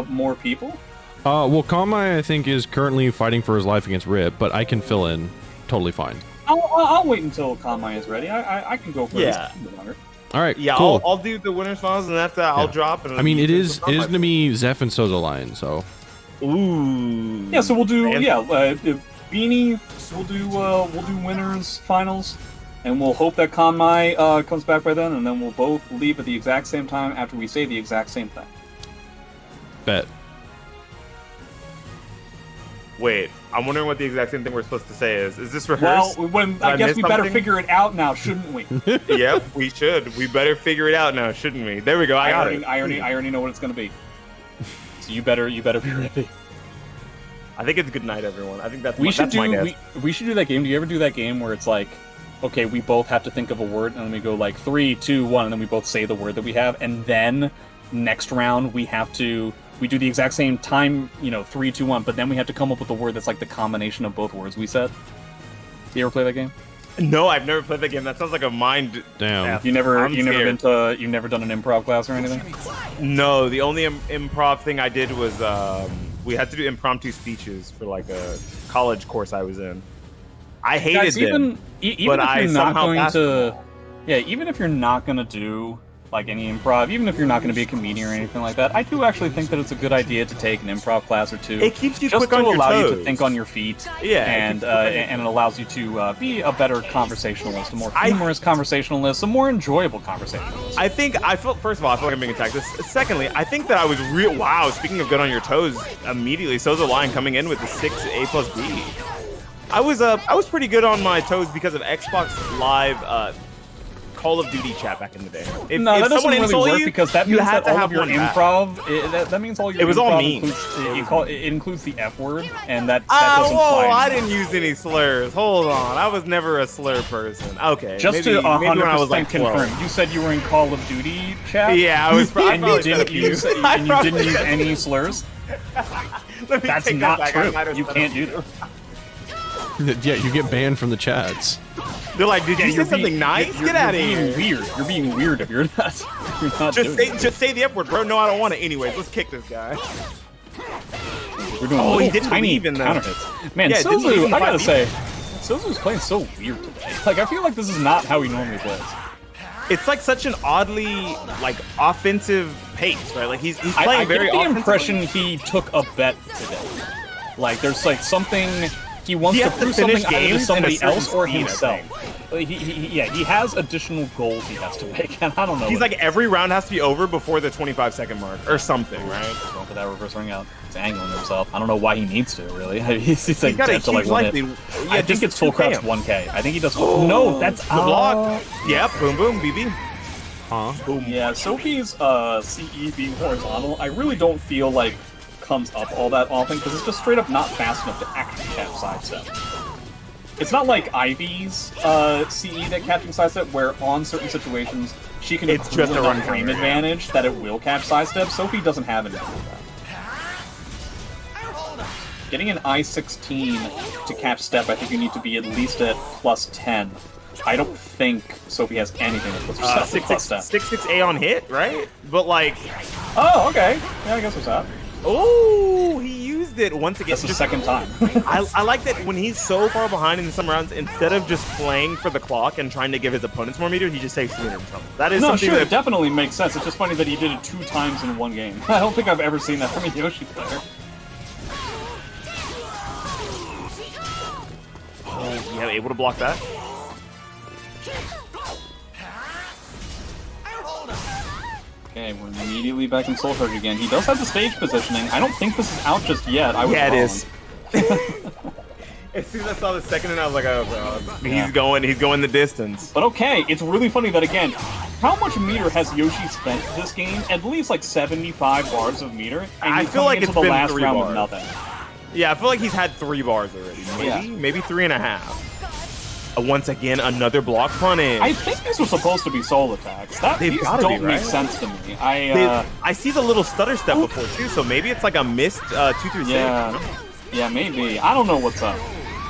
more people? Well, Konmai, I think, is currently fighting for his life against Rip, but I can fill in totally fine. I'll wait until Konmai is ready. I can go for Yeah. this. All right, Yeah, cool. I'll do the winners finals, and after that, I'll drop. And I mean, it is gonna be Xeph and SouzouLion, so. Ooh. Yeah, so we'll do And- Beanie. We'll do winners finals, and we'll hope that Konmai comes back by then, and then we'll both leave at the exact same time after we say the exact same thing. Bet. Wait, I'm wondering what the exact same thing we're supposed to say is. Is this rehearsed? Well, I guess we better figure it out now, shouldn't we? Yep, we should. We better figure it out now, shouldn't we? There we go. I got it. I already know what it's gonna be. So you better be ready. I think it's good night, everyone. I think that's We should my do guess. we should do that game. Do you ever do that game where it's like, okay, we both have to think of a word, and then we go like 3, 2, 1, and then we both say the word that we have, and then next round we do the exact same time, 3, 2, 1, but then we have to come up with a word that's like the combination of both words we said. You ever play that game? No, I've never played that game. That sounds like a mind. Damn. You've never I'm scared. you've never done an improv class or anything? No, the only improv thing I did was we had to do impromptu speeches for like a college course I was in. I hated Guys, them. even but if I you're not somehow going passed to, even if you're not going to do like any improv, even if you're not going to be a comedian or anything like that, I do actually think that it's a good idea to take an improv class or two. It keeps you just quick to on your allow you toes. to think on your feet. Yeah, and it allows you to be a better conversationalist, a more I- humorous conversationalist, a more enjoyable conversationalist. I feel first of all, I feel like I'm being attacked. Secondly, I think that I was real. Wow, speaking of good on your toes, immediately SouzouLion coming in with the 6A+B. I was pretty good on my toes because of Xbox Live Call of Duty chat back in the day. If That doesn't someone really insult work you, because that you means had that to all have of your one back. improv. That means all your It was all improv mean. it includes the F word, and that doesn't whoa, fly. I didn't use any slurs. Hold on, I was never a slur person. Okay, Just maybe, to maybe when I was 100% like 12. confirm, you said you were in Call of Duty chat. Yeah, I was. and you didn't use any slurs. That's not true. You can't do that. Yeah, you get banned from the chats. They're like, did you say you're something being- nice? You're Get out of being here. weird. You're being weird if you're not. You're not Just say the F word, bro. No, I don't want it. Anyways, let's kick this guy. We're doing Oh, he little didn't tiny believe in that. counter hits. Man, Yeah, didn't Souzou, even I gotta fight say, Souzou's playing so weird today. Like, I feel like this is not how he normally plays. It's like such an oddly like offensive pace, right? Like he's playing I very get the offensively. impression he took a bet today. Like, there's like something he wants He to has to prove something finish either to games somebody in a certain else or speed, I himself. He has additional goals he has to make, and I don't know. He's like every round has to be over before the 25-second mark or something, right? going for that reverse ring out. He's angling himself. I don't know why he needs to, really. He's like got a dead to like huge one life hit. lead. Yeah, I think just it's full two crouch bam. 1K. I think he does. No, that's The block. Yep, boom, boom, BB. Huh? Boom. Yeah, Sophie's CE being horizontal, I really don't feel like comes up all that often because it's just straight up not fast enough to actually catch sidestep. It's not like Ivy's CE that catching sidestep, where on certain situations she can It's accrue just a enough run frame counter. advantage that it will catch sidestep. Sophie doesn't have anything like that. Getting an I-16 to catch step, I think you need to be at least at +10. I don't think Sophie has anything that puts herself at +10. 6-6 A on hit, right? But like, Oh, okay. Yeah, I guess what's that. oh, he used it once again. That's the second time. I like that when he's so far behind in some rounds, instead of just playing for the clock and trying to give his opponents more meter, he just saves meter himself. That is No, something sure, that it definitely makes sense. It's just funny that he did it 2 times in one game. I don't think I've ever seen that from a Yoshi player. Oh, yeah, able to block that. Okay, we're immediately back in Soul Charge again. He does have the stage positioning. I don't think this is out just yet. I was Yeah, it wrong. is. As soon as I saw the second, and I was like, oh god, he's going the distance. But okay, it's really funny that again, how much meter has Yoshi spent this game? At least like 75 bars of meter, and I he's feel coming like into it's the been last 3 round bars. with nothing. Yeah, I feel like he's had 3 bars already. Maybe 3.5. Once again, another block punish. I think these were supposed to be soul attacks. They've These gotta don't be, make right? sense to me. I see the little stutter step before too, so maybe it's like a missed 2-3 yeah, maybe. I don't know what's up.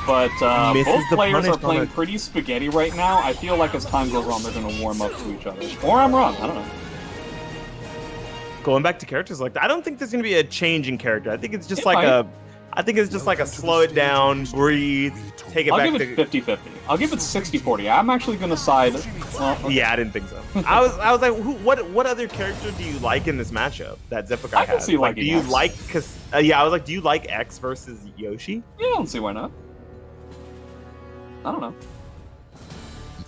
But Misses both the players punish are on playing it. pretty spaghetti right now. I feel like as time goes on, they're going to warm up to each other. Or I'm wrong. I don't know. Going back to characters like that, I don't think there's gonna be a change in character. I think it's just It like might. I think it's just like a slow it down, breathe, take it I'll back give to. it 50-50. I'll give it 60-40. I'm actually going to side... Well, okay. Yeah, I didn't think so. I was like, what other character do you like in this matchup that Xephukai I can has? see Like, liking do you X. like? Cause yeah, I was like, do you like X versus Yoshi? Yeah, I don't see why not. I don't know.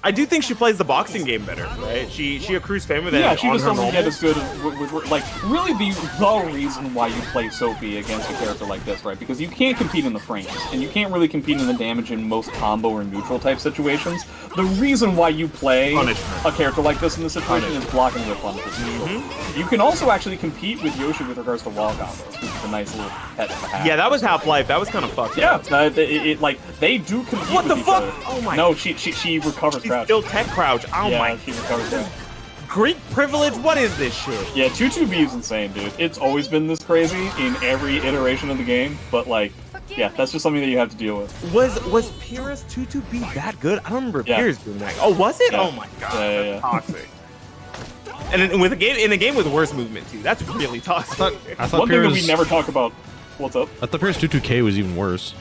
I do think she plays the boxing game better, right? She accrues fame with it. Yeah, she on just her doesn't get normals. as good as, like, really the reason why you play Sophie against a character like this, right? Because you can't compete in the frames, and you can't really compete in the damage in most combo or neutral type situations. The reason why you play Punishment. a character like this in this situation is blocking with punishments. You can also actually compete with Yoshi with regards to wall combos, which is a nice little pet to have. Yeah, that was Half-Life. That was kind of fucked Yeah, up. like, they do compete What with the each fuck? other. Oh my- No, she recovers She's crouch. still tech crouch. Oh Yeah, my she recovers crouch. Greek privilege. What is this shit? Yeah, 2-2-B is insane, dude. It's always been this crazy in every iteration of the game, but like, yeah, that's just something that you have to deal with. Was Pyrrhus 2-2-B that good? I don't remember Yeah. Pyrrhus doing that. Oh, was it? Yeah. Oh my god, Yeah, that's toxic. And in a game with worse movement too. That's really toxic. I thought One thing that we Pyrrhus, never talk about. What's up? I thought Pyrrhus 2-2K was even worse.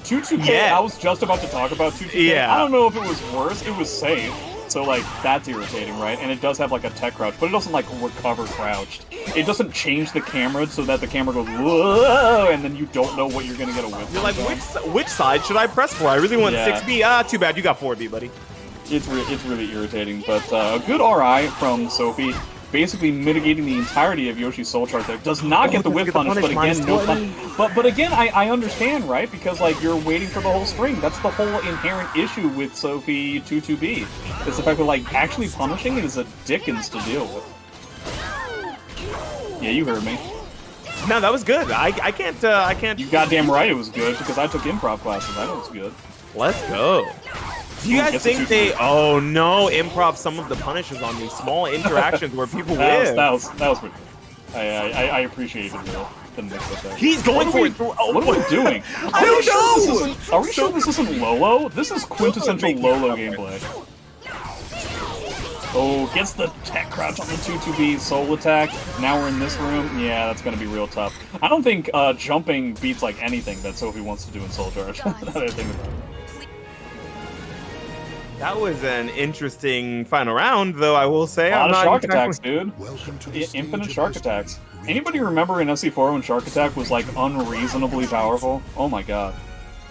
2-2K, Yeah. I was just about to talk about 2-2K. Yeah. I don't know if it was worse. It was safe. So, like, that's irritating, right? And it does have, like, a tech crouch, but it doesn't, like, recover crouched. It doesn't change the camera so that the camera goes, whoa, and then you don't know what you're gonna get a whip. You're like, which side should I press for? I really want Yeah. 6B. Ah, too bad. You got 4B, buddy. It's really irritating, but a good RI from Sophie, basically mitigating the entirety of Yoshi's soul chart there. Does not get the whip punish, but again, no punish. But again, I understand, right? Because like you're waiting for the whole string. That's the whole inherent issue with Sophie 2-2B. It's the fact that like actually punishing it is a dickens to deal with. Yeah, you heard me. No, that was good. I can't. You goddamn right it was good because I took improv classes. I know it's good. Let's go. Do you guys Gets a think 2-2. they? Oh no! Improv some of the punishes on these small interactions where people win. That was pretty good. I appreciated the mix of that. He's going for it. What are we doing? I don't know. Are we sure this isn't Lolo? This is quintessential Lolo gameplay. Oh, gets the tech crouch on the 2-2B soul attack. Now we're in this room. Yeah, that's gonna be real tough. I don't think jumping beats like anything that Sophie wants to do in Soul Charge. Now that I think about it. That was an interesting final round, though. I will say, A lot I'm of not shark exactly- attacks, dude. Welcome to the stage Infinite of shark history. attacks. Anybody remember in SC4 when Shark Attack was like unreasonably powerful? Oh my god.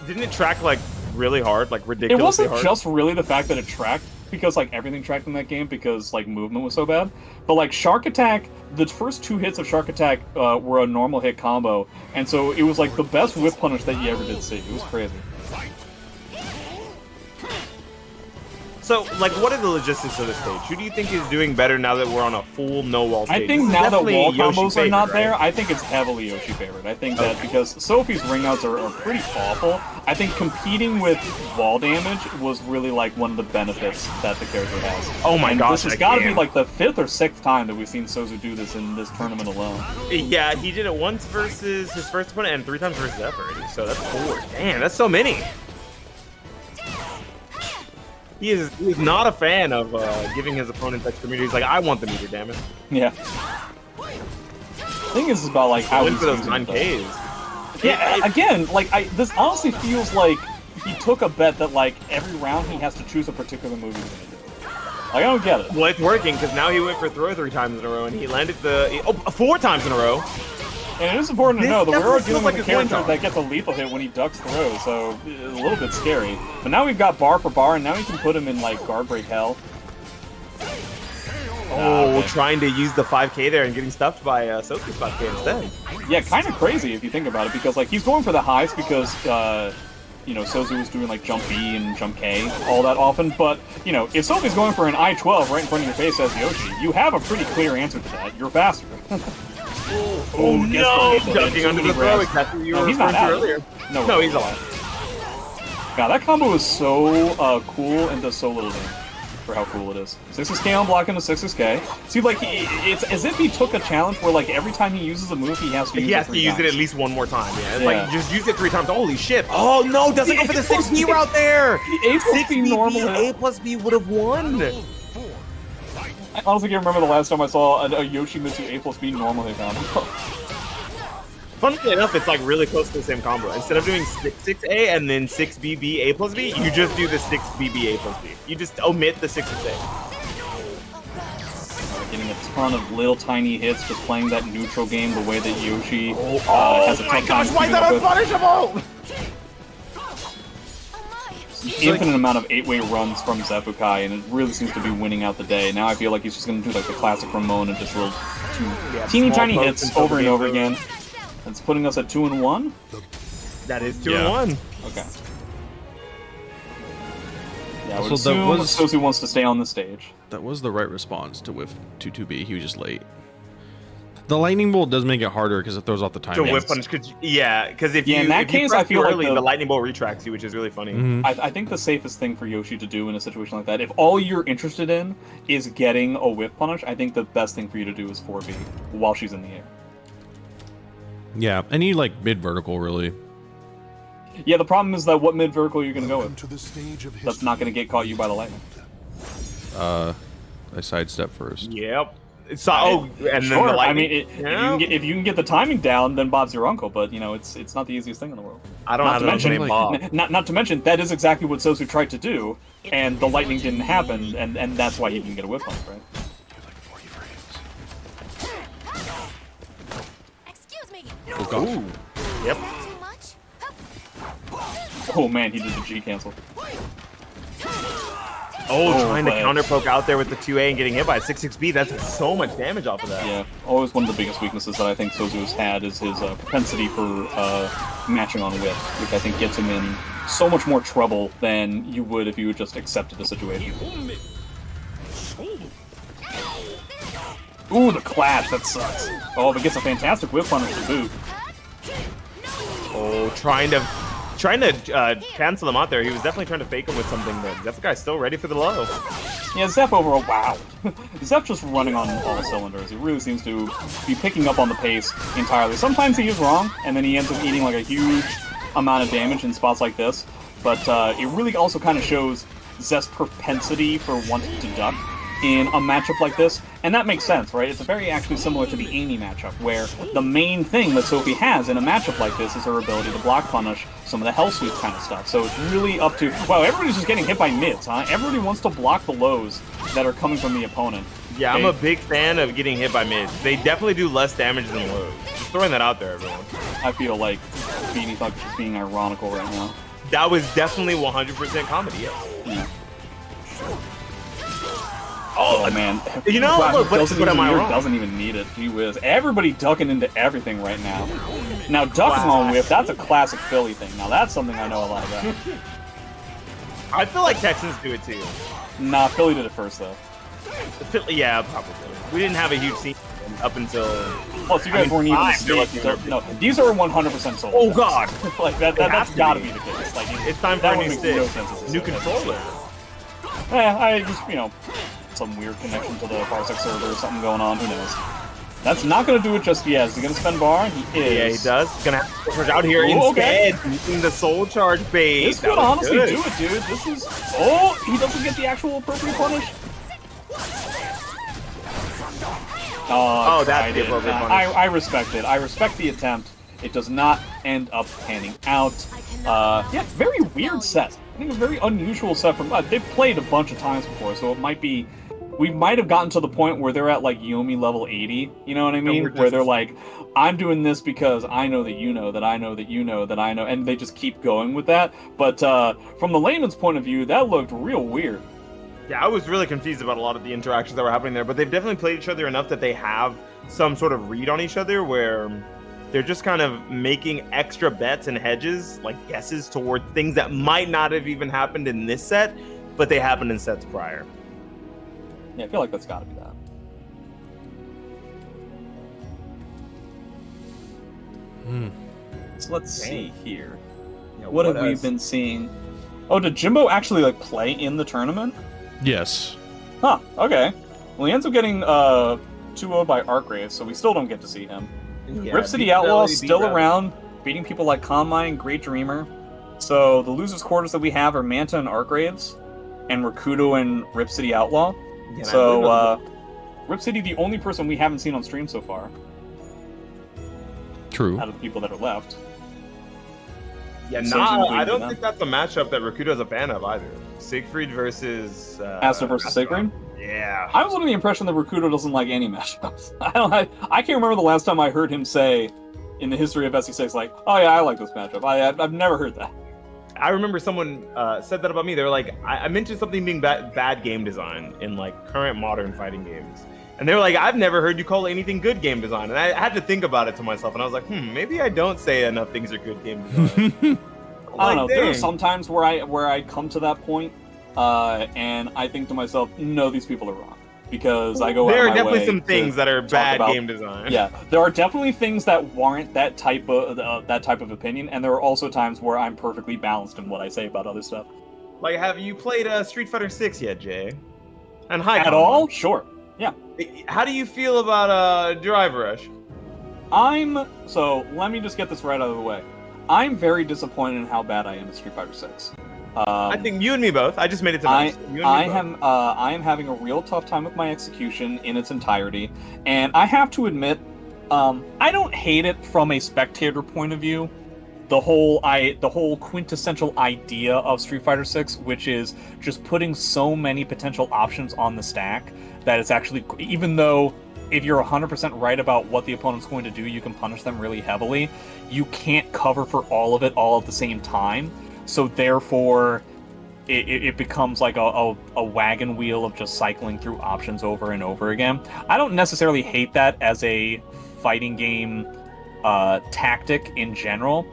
Didn't it track like really hard, like It ridiculously wasn't hard? just really the fact that it tracked, because like everything tracked in that game because like movement was so bad. But like Shark Attack, the first 2 hits of Shark Attack were a normal hit combo, and so it was like the best whip punish that you ever did see. It was crazy. So, like, what are the logistics of the stage? Who do you think is doing better now that we're on a full no-wall stage? I think This is now that definitely wall Yoshi combos are favored, not right? there, I think it's heavily Yoshi favored. I think that because Sophie's ring outs are pretty awful, I think competing with wall damage was really like one of the benefits that the character has. Oh my and gosh, this has I got to be can't. like the 5th or 6th time that we've seen Souzou do this in this tournament alone. Yeah, he did it once versus his first opponent and 3 times versus F already, so that's 4. Damn, that's so many. He is not a fan of giving his opponents extra meter. He's like, I want the meter, damn it. Yeah. Thing is about like how Win he's for those using it, though. 9Ks. Yeah, again, like this honestly feels like he took a bet that like every round he has to choose a particular move he's gonna do. Like, I don't get it. Well, it's working because now he went for throw 3 times in a row and he landed the 4 times in a row. And it is important to know that This we're definitely dealing with a feels like a character coin that gets a lethal hit when he ducks through, so a little bit scary. But now we've got bar for bar, and now we can put him in like guard break hell. Oh, okay. trying to use the 5k there and getting stuffed by Sophie's 5k instead. Yeah, kind of crazy if you think about it, because like he's going for the highs because you know, Souzou was doing like jump B and jump K all that often. But you know, if Sophie's going for an I-12 right in front of your face as Yoshi, you have a pretty clear answer to that. You're faster. Oh no! Ducking under the throw. That's what you were he's not referring to out. earlier. No, he's alive. God, that combo is so cool and does so little damage for how cool it is. 6K on block into 6K. See, like, it's as if he took a challenge where, like, every time he uses a move, he has to use it at least one more time. Yeah, it's like, just use it 3 times. Holy shit. Oh, no, doesn't go for the 6B route there. A plus B normal. A plus B would have won. I honestly can't remember the last time I saw a Yoshimitsu A plus B normal hit combo. Funnily enough, it's like really close to the same combo. Instead of doing 6A and then 6BB A plus B, you just do the 6BB A plus B. You just omit the 6A. Getting a ton of little tiny hits, just playing that neutral game the way that Yoshi has a my tough gosh, time why is that unpunishable? Infinite amount of 8-way runs from Xephukai, and it really seems to be winning out the day. Now I feel like he's just going to do like the classic Ramon and just little teeny tiny hits over and over again. That's putting us at 2-1. That is 2-1. Okay. Yeah, I would So that assume was- Souzou wants to stay on the stage. That was the right response to whiff 2-2B. He was just late. The lightning bolt does make it harder because it throws off the To timing. whip punish, because if Yeah, you in that if you case, press I feel too like early, the lightning bolt retracts you, which is really funny. Mhm. I think the safest thing for Yoshi to do in a situation like that, if all you're interested in is getting a whiff punish, I think the best thing for you to do is 4B while she's in the air. Yeah, any like mid vertical really. Yeah, the problem is that what mid vertical you're going to go Welcome with. to the stage of That's not going to get caught you by the lightning. I sidestep first. Yep. So, and then Sure, the I lightning. mean, if you can get the timing down, then Bob's your uncle. But you know, it's not the easiest thing in the world. I don't have Not to the name Bob. mention, not to mention, that is exactly what Souzou tried to do, and the lightning didn't happen, and that's why he didn't get a whip punish, right? Excuse me. Oh gosh. Yep. Too much? Oh man, he did the G cancel. Trying to but- counter poke out there with the 2A and getting hit by a 6-6B. That's so much damage off of that. Yeah, always one of the biggest weaknesses that I think Souzou has had is his propensity for matching on whip, which I think gets him in so much more trouble than you would if you had just accepted the situation. Ooh, the clash, that sucks. Oh, but gets a fantastic whip punish to boot. Oh, trying to cancel him out there. He was definitely trying to fake him with something, but Xephukai's still ready for the low. Yeah, Zeph overall, wow. Zeph just running on all cylinders. He really seems to be picking up on the pace entirely. Sometimes he is wrong, and then he ends up eating like a huge amount of damage in spots like this. But it really also kind of shows Zeph's propensity for wanting to duck in a matchup like this, and that makes sense, right? It's very actually similar to the Amy matchup, where the main thing that Sophie has in a matchup like this is her ability to block punish some of the hell sweep kind of stuff. So it's really up to, wow, everybody's just getting hit by mids, huh? Everybody wants to block the lows that are coming from the opponent. Yeah, I'm a big fan of getting hit by mids. They definitely do less damage than lows. Just throwing that out there, everyone. I feel like Beanie Thug is just being ironical right now. That was definitely 100% comedy, yes. Yeah. Oh man, You know, Wow, look, doesn't what am I even- wrong? Doesn't even need it. Gee whiz. Everybody ducking into everything right now. Now ducking Wow. on whip, that's a classic Philly thing. Now that's something I know a lot about. I feel like Texans do it too. Nah, Philly did it first though. Yeah, probably. We didn't have a huge scene up until... Plus, you guys weren't even five, state. like, These are, no, these are 100% sold. Oh, God. Like that's has to gotta be. be the case. Like It's time for that a one new makes stick. no sense as a New set. controller. I just some weird connection to the Parsec server or something going on. Who knows? That's not gonna do it just yet. Is he gonna spend bar? He is. Yeah, he does. He's gonna have to push out here Ooh, okay. instead, using the soul charge bait. This That could was honestly good. do it, dude. This is. Oh, he doesn't get the actual appropriate punish. Oh, that's I the did. appropriate punish. I respect it. I respect the attempt. It does not end up panning out. Yeah, very weird set. I think a very unusual set from. They've played a bunch of times before, so it might be. We might have gotten to the point where they're at like Yomi level 80. You know what I mean? Where they're like, I'm doing this because I know that you know that I know that you know that I know, and they just keep going with that. But from the layman's point of view, that looked real weird. Yeah, I was really confused about a lot of the interactions that were happening there, but they've definitely played each other enough that they have some sort of read on each other where they're just kind of making extra bets and hedges, like guesses towards things that might not have even happened in this set, but they happened in sets prior. Yeah, I feel like that's got to be that. So let's see here. Yeah, What have we been seeing? Oh, did Jimbo actually like play in the tournament? Yes. Huh, okay. Well, he ends up getting 2-0 by Arcgrave, so we still don't get to see him. Yeah, RipCityOutlaw still Revin. around, beating people like Konmai and GreatDreamer. So the losers' quarters that we have are Manta and Arcgraves, and Rikuto and RipCityOutlaw. Yeah, So RipCity, the only person we haven't seen on stream so far, True. out of the people that are left. Yeah, So I don't think that's a matchup that Rikuto's a fan of either. Siegfried versus Astaroth versus Siegfried? Yeah. I was under the impression that Rikuto doesn't like any matchups. I can't remember the last time I heard him say in the history of SC6, like, oh yeah, I like this matchup. I've never heard that. I remember someone said that about me. They were like, I mentioned something being bad game design in like current modern fighting games. And they were like, I've never heard you call anything good game design. And I had to think about it to myself. And I was like, maybe I don't say enough things are good game design. I don't know. There are some times where I come to that point, and I think to myself, no, these people are wrong. Because I go out of my way. There are definitely some things that are bad about game design. Yeah, there are definitely things that warrant that type of opinion, and there are also times where I'm perfectly balanced in what I say about other stuff. Like, have you played Street Fighter 6 yet, Jay? And hi. At all? Sure. Yeah. How do you feel about Drive Rush? So let me just get this right out of the way. I'm very disappointed in how bad I am at Street Fighter 6. I think you and me both. I just made it to I am having a real tough time with my execution in its entirety, and I have to admit, I don't hate it from a spectator point of view. The whole quintessential idea of Street Fighter 6, which is just putting so many potential options on the stack that it's actually, even though if you're 100% right about what the opponent's going to do, you can punish them really heavily. You can't cover for all of it all at the same time. So therefore, it becomes like a wagon wheel of just cycling through options over and over again. I don't necessarily hate that as a fighting game tactic in general,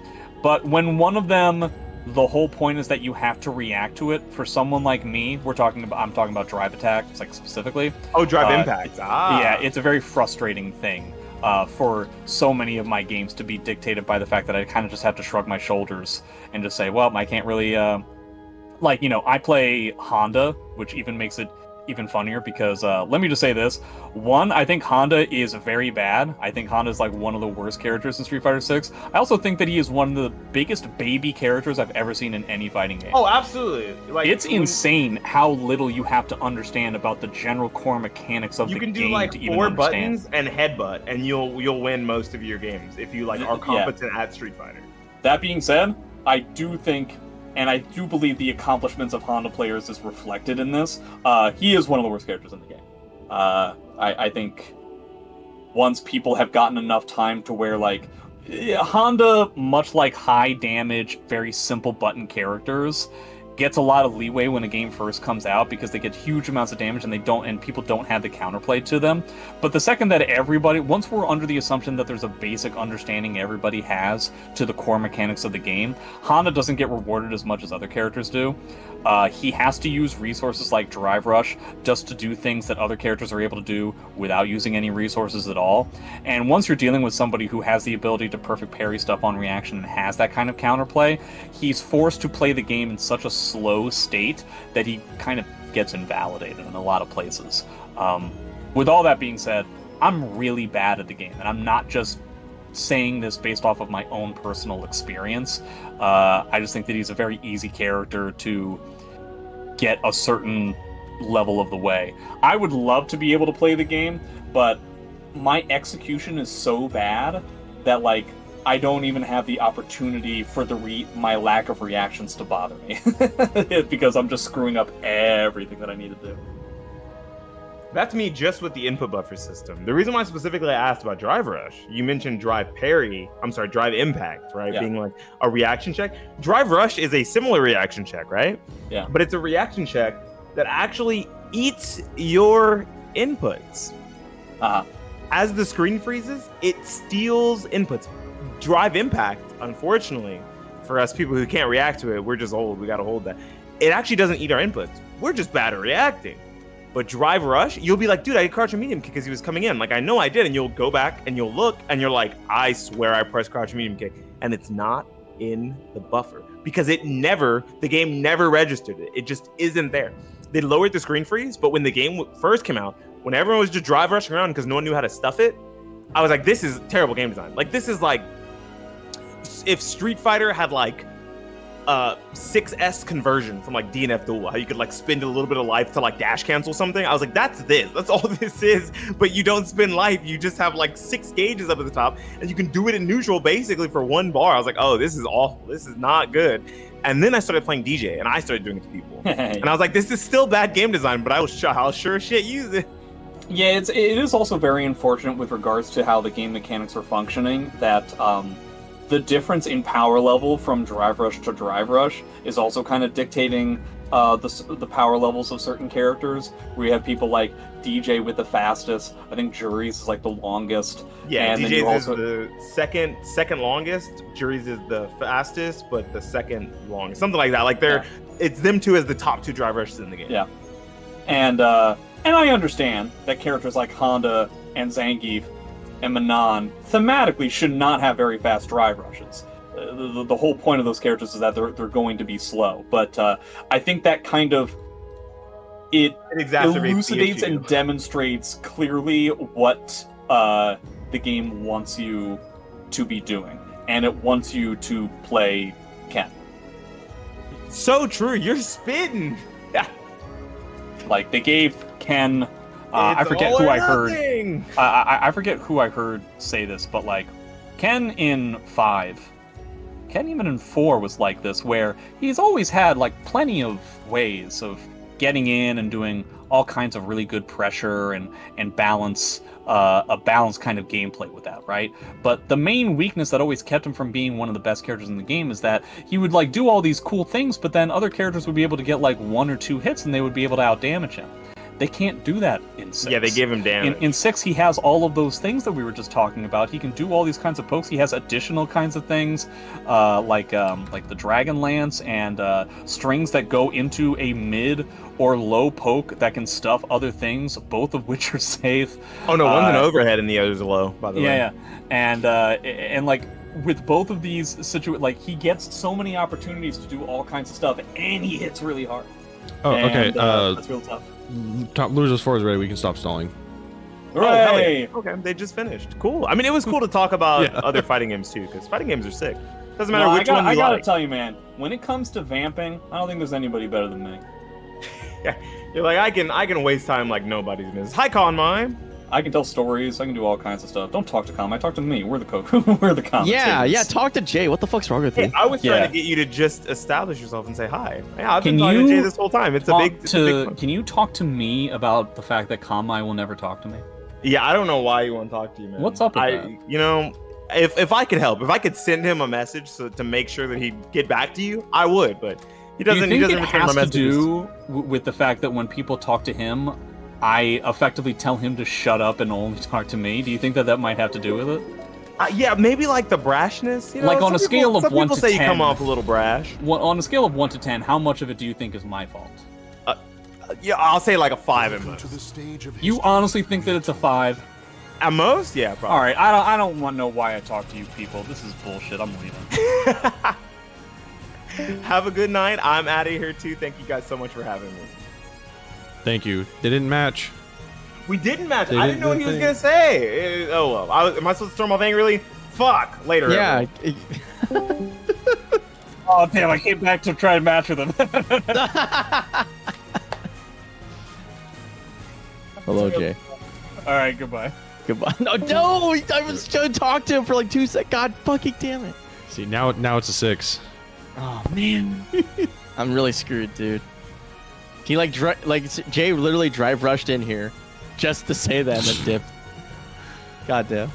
but when one of them, the whole point is that you have to react to it. For someone like me, I'm talking about drive attacks, like specifically. Oh, drive impact. Yeah, it's a very frustrating thing. For so many of my games to be dictated by the fact that I kind of just have to shrug my shoulders and just say, well, I can't really, I play Honda, which even makes it even funnier because, let me just say this. One, I think Honda is very bad. I think Honda is like one of the worst characters in Street Fighter 6. I also think that he is one of the biggest baby characters I've ever seen in any fighting game. Oh, absolutely. Like, it's insane how little you have to understand about the general core mechanics of the game to even understand. You can do like 4 buttons and headbutt, and you'll win most of your games if you are competent at Street Fighter. That being said, I do think, and I do believe the accomplishments of Honda players is reflected in this. He is one of the worst characters in the game. I think once people have gotten enough time to where, like, Honda, much like high damage, very simple button characters, gets a lot of leeway when a game first comes out because they get huge amounts of damage and people don't have the counterplay to them. But the second that once we're under the assumption that there's a basic understanding everybody has to the core mechanics of the game, Honda doesn't get rewarded as much as other characters do. He has to use resources like Drive Rush just to do things that other characters are able to do without using any resources at all. And once you're dealing with somebody who has the ability to perfect parry stuff on reaction and has that kind of counterplay, he's forced to play the game in such a slow state that he kind of gets invalidated in a lot of places. With all that being said, I'm really bad at the game, and I'm not just saying this based off of my own personal experience. I just think that he's a very easy character to get a certain level of the way. I would love to be able to play the game, but my execution is so bad that, like, I don't even have the opportunity for my lack of reactions to bother me because I'm just screwing up everything that I need to do. That's me just with the input buffer system. The reason why specifically I asked about Drive Rush, you mentioned Drive Impact, right? Yeah. Being like a reaction check. Drive Rush is a similar reaction check, right? Yeah. But it's a reaction check that actually eats your inputs. As the screen freezes, it steals inputs. Drive Impact, unfortunately, for us people who can't react to it, we're just old. We got to hold that. It actually doesn't eat our inputs. We're just bad at reacting. But Drive Rush, you'll be like, dude, I crouch and medium kick because he was coming in. Like, I know I did. And you'll go back and you'll look and you're like, I swear I pressed crouch and medium kick. And it's not in the buffer because the game never registered it. It just isn't there. They lowered the screen freeze, but when the game first came out, when everyone was just drive rushing around because no one knew how to stuff it, I was like, this is terrible game design. Like, this is like if Street Fighter had like 6S conversion from like DNF Duel, how you could like spend a little bit of life to like dash cancel something. I was like, that's all this is, but you don't spend life, you just have like 6 gauges up at the top and you can do it in neutral basically for 1 bar. I was like, oh, this is awful, this is not good. And then I started playing DJ and I started doing it to people and I was like, this is still bad game design, but I'll sure shit use it. Yeah, it is also very unfortunate with regards to how the game mechanics are functioning that the difference in power level from Drive Rush to Drive Rush is also kind of dictating the power levels of certain characters. We have people like DJ with the fastest. I think Jury's is like the longest. Yeah, and DJ's is the second longest. Jury's is the fastest, but the second longest, something like that. Like it's them two as the top 2 Drive Rushes in the game. Yeah, and I understand that characters like Honda and Zangief and Manon thematically should not have very fast drive rushes. The whole point of those characters is that they're going to be slow. But I think that kind of it elucidates and demonstrates clearly what the game wants you to be doing, and it wants you to play Ken. So true, you're spitting. Like they gave Ken. I forget who I heard. I forget who I heard say this, but like Ken in 5, Ken even in 4 was like this, where he's always had like plenty of ways of getting in and doing all kinds of really good pressure and balance, a balanced kind of gameplay with that, right? But the main weakness that always kept him from being one of the best characters in the game is that he would like do all these cool things, but then other characters would be able to get like 1 or 2 hits and they would be able to outdamage him. They can't do that in 6. Yeah, they give him damage. In 6, he has all of those things that we were just talking about. He can do all these kinds of pokes. He has additional kinds of things, like the Dragon Lance and strings that go into a mid or low poke that can stuff other things, both of which are safe. Oh no, one's an overhead and the other's a low, by the way. Yeah, and like with both of these like he gets so many opportunities to do all kinds of stuff, and he hits really hard. Oh, okay. That's real tough. Top Losers 4 is ready. We can stop stalling. Hooray! Okay, they just finished. Cool. I mean, it was cool to talk about other fighting games too, because fighting games are sick. Doesn't matter which one you like. I gotta tell you, man, when it comes to vamping, I don't think there's anybody better than me. Yeah, you're like, I can waste time like nobody's business. Hi, Konmai. I can tell stories. I can do all kinds of stuff. Don't talk to Konmai. Talk to me. We're the we're the commentators. Yeah. Talk to Jay. What the fuck's wrong with you? I was trying to get you to just establish yourself and say hi. Yeah, I've been talking to Jay this whole time. It's a big fun. Can you talk to me about the fact that Konmai will never talk to me? Yeah, I don't know why he won't talk to you, man. What's up with that? You know, if I could help, if I could send him a message to make sure that he'd get back to you, I would. But he doesn't. Do you think he doesn't it return my has to messages. do with the fact that when people talk to him, I effectively tell him to shut up and only talk to me? Do you think that might have to do with it? Yeah, maybe like the brashness. You know, like on a scale of 1 to 10. Some people say you come off a little brash. On a scale of 1 to 10, how much of it do you think is my fault? Yeah, I'll say like a 5 at most. You honestly think that it's a 5? At most, yeah, probably. All right, I don't want to know why I talk to you people. This is bullshit. I'm leaving. Have a good night. I'm out of here too. Thank you guys so much for having me. Thank you. They didn't match. We didn't match. I didn't know what he was gonna say. Oh well. Am I supposed to storm off angrily? Fuck. Later. Yeah. Oh damn! I came back to try and match with him. Hello, Jay. All right. Goodbye. Goodbye. No, I was trying to talk to him for like 2 seconds. God fucking damn it. See, now it's a 6. Oh man. I'm really screwed, dude. He Jay literally drive rushed in here just to say that and then dipped. God damn.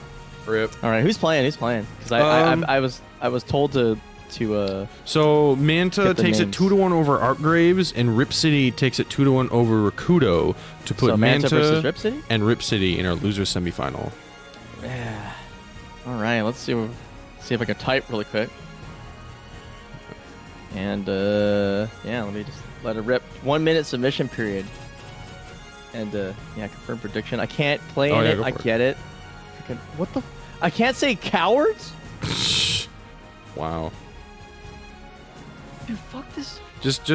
Rip. All right, who's playing? Because I was told to to So Manta Get the takes names. it 2-1 over Artgraves, and Rip City takes it 2-1 over Rikuto to put so Manta versus Rip City? and Rip City in our loser semifinal. Yeah. All right, let's see if I can type really quick. And yeah, let me just let it rip. 1 minute submission period. And yeah, confirm prediction. I can't play in it. go I for it. get it. Freaking, what the? I can't say cowards. Wow. Dude, fuck this. Just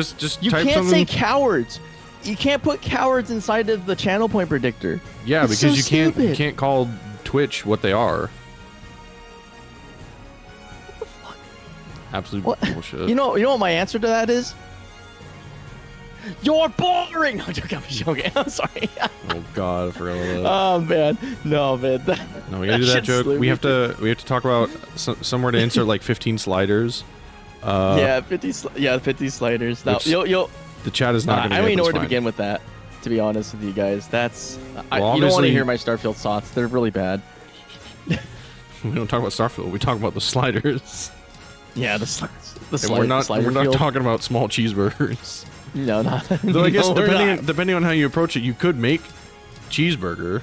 You type can't something. say cowards. You can't put cowards inside of the channel point predictor. Yeah, It's because so you stupid. can't call Twitch what they are. What the fuck? Absolute What? bullshit. You know what my answer to that is? You're boring. No, I'm joking. I'm sorry. Oh God, I forgot about that. Oh man, no man. No, we gotta do that shit's joke. We stupid. have to talk about somewhere to insert like 15 sliders. Yeah, 50 sliders. Now, which- you'll The chat is not gonna. I don't even know where to fine. begin with that. To be honest with you guys, that's Well, you don't want obviously- to hear my Starfield thoughts. They're really bad. We don't talk about Starfield. We talk about the sliders. Yeah, the And slide, we're not slider we're not field. talking about small cheeseburgers. No, not. Though I guess no, we're not. depending on how you approach it, you could make cheeseburger.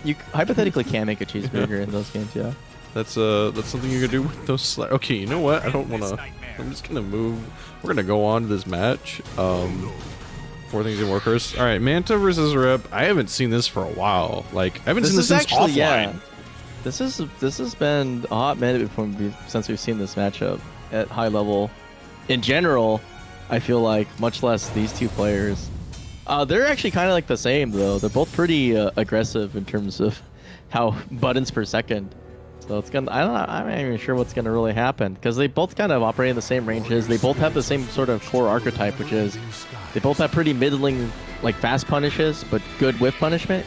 You hypothetically can make a cheeseburger in those games, yeah. That's something you could do with those sliders. Okay, you know what? I don't want to. I'm just gonna move. We're gonna go on to this match. 4 things in workers. All right, Manta versus Rip. I haven't seen this for a while. Like I haven't seen this since offline. yeah. This has been a hot minute since we've seen this matchup at high level. In general, I feel like much less these two players. They're actually kind of like the same though. They're both pretty aggressive in terms of how buttons per second. So it's gonna. I'm not even sure what's gonna really happen because they both kind of operate in the same ranges. They both have the same sort of core archetype, which is they both have pretty middling like fast punishes, but good whiff punishment.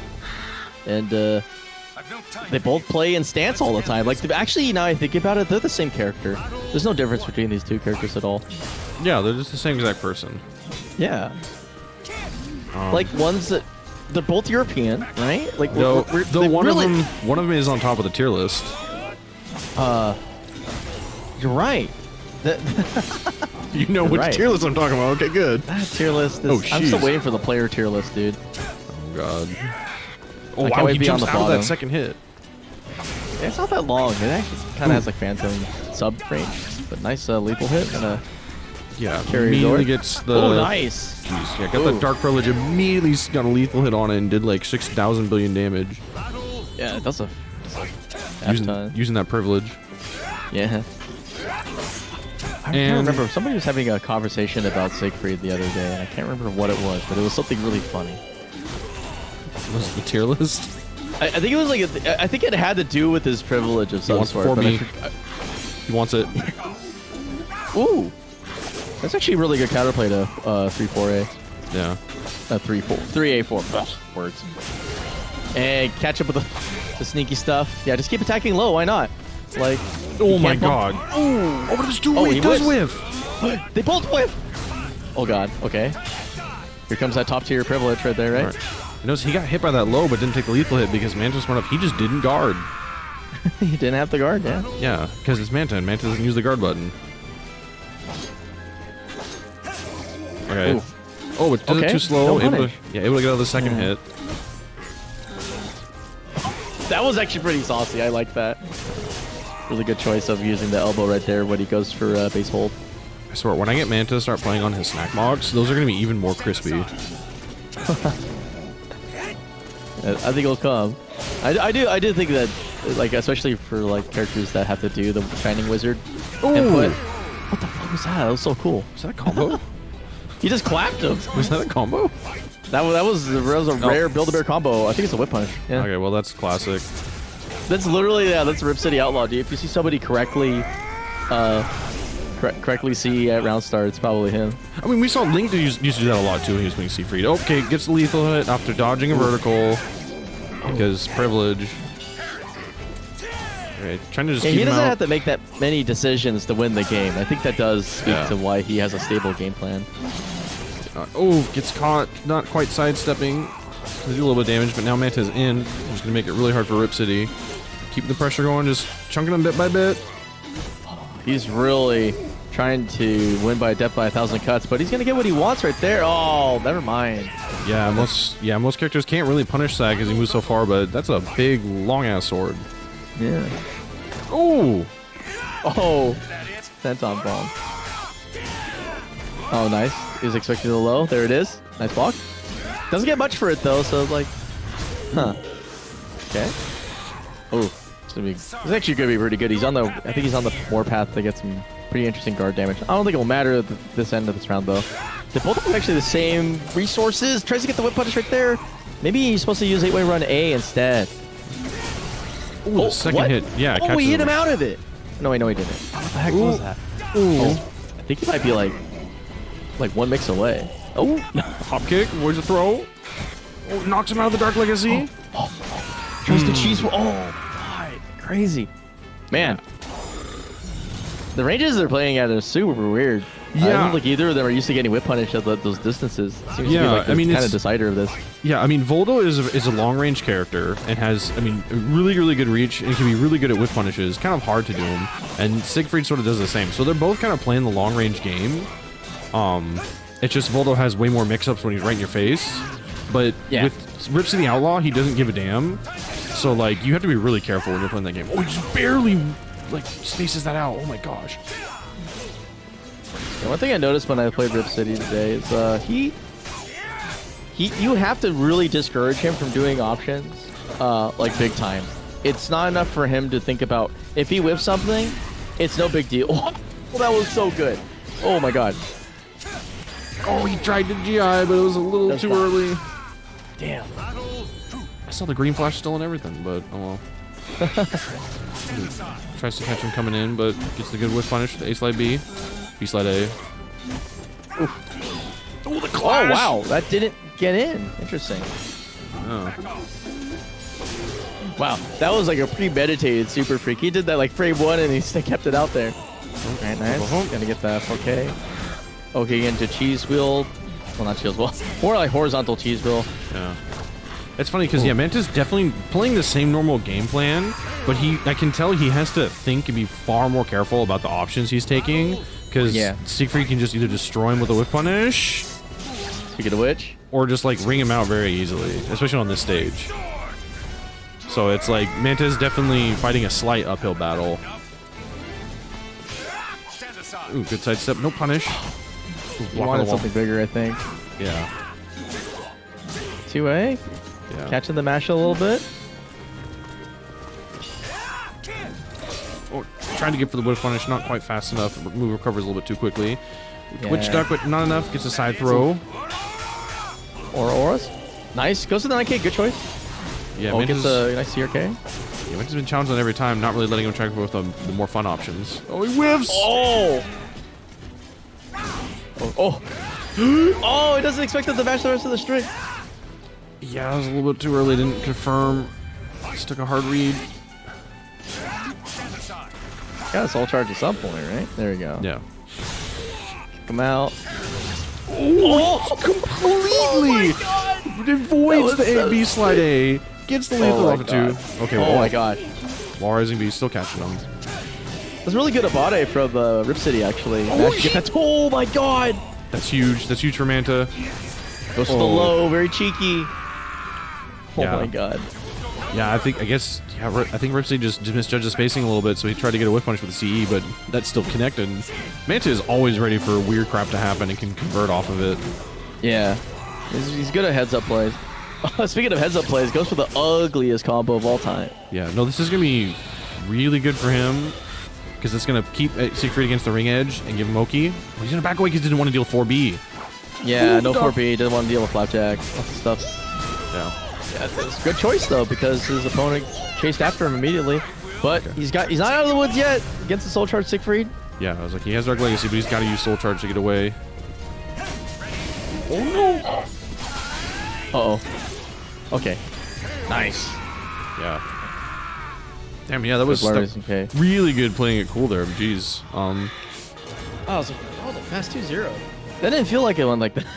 And they both play in stance all the time. Like actually, now I think about it, they're the same character. There's no difference between these two characters at all. Yeah, they're just the same exact person. Yeah. Like ones that they're both European, right? Like Though they one really, of them is on top of the tier list. You're right. You know which right. tier list I'm talking about. Okay, good. That tier list is. Oh, I'm still jeez. waiting for the player tier list, dude. Oh God. Oh I can't wow, wait he to be on jumps the out of bottom. that second hit. It's not that long. It actually kind of has like phantom sub range, but nice lethal hit and a Yeah, carry immediately door. gets the. Oh, nice. Jeez, yeah, got Ooh. the Dark Privilege, immediately got a lethal hit on it and did like 6,000 billion damage Yeah, that's a ton. using that privilege. Yeah. I can't And- remember. Somebody was having a conversation about Siegfried the other day, and I can't remember what it was, but it was something really funny. Was it the tier list? I think it was like I think it had to do with his privilege of some wants sort. for but I me. He wants it. Ooh, that's actually a really good counterplay to 3-4A. Yeah. 3A4 words. And catch up with the sneaky stuff. Yeah, just keep attacking low. Why not? Like, Oh you my can't God. bump- Oh, but it's too Oh, weak. he Does whiffs. whiff. They both whiff. Oh God. Okay. Here comes that top tier privilege right there, right? Alright. You notice he got hit by that low, but didn't take the lethal hit because Manta smart enough. He just didn't guard. He didn't have the guard. Yeah. Yeah, because it's Manta, and Manta doesn't use the guard button. Okay. Ooh. Oh, but does it Okay, too slow. no punish. Able to get out of the second hit. That was actually pretty saucy. I like that. Really good choice of using the elbow right there when he goes for base hold. I swear, when I get Manta to start playing on his snack box, those are going to be even more crispy. I think it'll come. I do think that, like, especially for like characters that have to do the Shining Wizard input. What the fuck was that? That was so cool. Is that a combo? He just clapped him. Was that a combo? That was a rare Build-A-Bear combo. I think it's a whip punish. Yeah. Okay, well, that's classic. That's literally, yeah, that's RipCityOutlaw, dude. If you see somebody correctly see at round start, it's probably him. I mean, we saw Link used to do that a lot, too, when he was playing Siegfried. Okay, gets the lethal hit after dodging a vertical. Because privilege. Alright, trying to just Yeah, keep he him doesn't out. have to make that many decisions to win the game. I think that does speak Yeah. to why he has a stable game plan. Gets caught, not quite sidestepping. They do a little bit of damage, but now Manta's in. Just gonna make it really hard for Rip City. Keep the pressure going, just chunking them bit by bit. He's really trying to win by death by 1,000 cuts, but he's gonna get what he wants right there. Oh, never mind. Yeah, most characters can't really punish that because he moves so far, but that's a big, long-ass sword. Yeah. Oh! Oh! Senton bomb. Oh, nice. He was expecting the low. There it is. Nice block. Doesn't get much for it, though, so like... Huh. Okay. Oh. It's actually going to be pretty good. He's on the... I think he's on the warpath to get some pretty interesting guard damage. I don't think it will matter at this end of this round, though. They both have actually the same resources. Tries to get the whip punish right there. Maybe he's supposed to use 8-way run A instead. Ooh, the second hit. Yeah, oh, he hit him out of it. No, wait, no, he didn't. What the heck was that? Ooh. Oh, I think he might be like one mix away. Oh, hop kick. Where's the throw? Oh, knocks him out of the Dark Legacy. Tries to cheese. Oh, God. Crazy. Man. The ranges they're playing at are super weird. Yeah. I don't think either of them are used to getting whip punish at those distances. Seems to be like I mean, kind of decider of this. Yeah, I mean, Voldo is a long-range character and has, I mean, really, really good reach and can be really good at whip punishes. Kind of hard to do him. And Siegfried sort of does the same. So they're both kind of playing the long-range game. It's just Voldo has way more mix-ups when he's right in your face. But with RipCityOutlaw, he doesn't give a damn. So, like, you have to be really careful when you're playing that game. Oh, he just barely, like, spaces that out. Oh, my gosh. Yeah, one thing I noticed when I played Rip City today is you have to really discourage him from doing options like big time. It's not enough for him to think about if he whips something, it's no big deal. Oh, that was so good. Oh my god. Oh, he tried to GI, but it was a little too early. Damn. I saw the green flash still and everything, but oh well. Tries to catch him coming in, but gets the good whip punish with A slide B. B slide A. Oof. Oh, the clash! Oh, wow. That didn't get in. Interesting. Oh. Wow. That was like a premeditated super freak. He did that like frame 1 and he kept it out there. Alright, nice. Gonna get that 4K. Okay, into cheese wheel. Well, not cheese wheel. More like horizontal cheese wheel. Yeah. It's funny because, yeah, Manta's definitely playing the same normal game plan, but I can tell he has to think and be far more careful about the options he's taking, because Siegfried can just either destroy him with a whip punish, speaking of which, or just, like, ring him out very easily, especially on this stage. So it's like, Manta's definitely fighting a slight uphill battle. Ooh, good sidestep, no punish. Ooh, he wanted something bigger, I think. Yeah. 2A? Yeah. Catching the mash a little bit. Oh, trying to get for the whip punish, not quite fast enough. Move recovers a little bit too quickly. Twitch duck, but not enough. Gets a side throw. Auras. Nice. Goes to the 9K. Good choice. Yeah, gets a nice CRK. Yeah, Manta's been challenged on every time, not really letting him try with the more fun options. Oh, he whiffs! Oh! Oh! Oh, he doesn't expect it to match the rest of the string. Yeah, it was a little bit too early. Didn't confirm. Just took a hard read. Got a soul charge at some point, right? There we go. Yeah. Kick him out. Oh, completely avoids the A-B slide A. Gets the lethal off of 2. Okay, oh my god. Wall Rising B still catching him. That's really good abate from Rip City, actually. Oh my god! That's huge. That's huge for Manta. Goes for the low, very cheeky. Oh my god. Yeah, I think Rip City just misjudged the spacing a little bit, so he tried to get a whip punish with the CE, but that's still connected. Manta is always ready for weird crap to happen and can convert off of it. Yeah. He's good at heads-up plays. Speaking of heads-up plays, goes for the ugliest combo of all time. Yeah, no, this is going to be really good for him, because it's going to keep Siegfried against the ring edge and give him Oki. He's going to back away because he didn't want to deal with 4B. Yeah, no 4B, didn't want to deal with Flapjack, lots of stuff. Yeah. It's a good choice, though, because his opponent chased after him immediately. But he's not out of the woods yet against the Soul Charge Siegfried. Yeah, I was like, he has Dark Legacy, but he's got to use Soul Charge to get away. Oh, no! Uh-oh. Okay. Nice. Yeah. Damn, yeah, that was really good playing it cool there, jeez. Oh, it was a fast 2-0. That didn't feel like it went like that.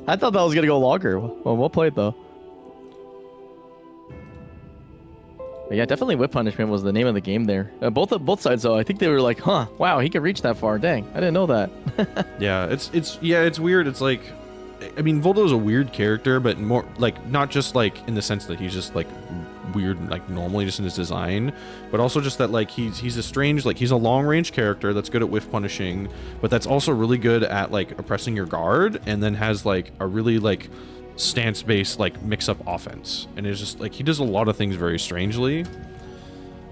I thought that was going to go longer. Well played, though. But yeah, definitely whip punishment was the name of the game there. Both sides though, I think they were like, huh, wow, he could reach that far. Dang, I didn't know that. Yeah, it's weird. It's like, I mean, Voldo's a weird character, but more like not just like in the sense that he's just like weird like normally just in his design, but also just that like he's a strange, like he's a long range character that's good at whiff punishing, but that's also really good at like oppressing your guard, and then has like a really like stance based like mix up offense, and it's just like he does a lot of things very strangely,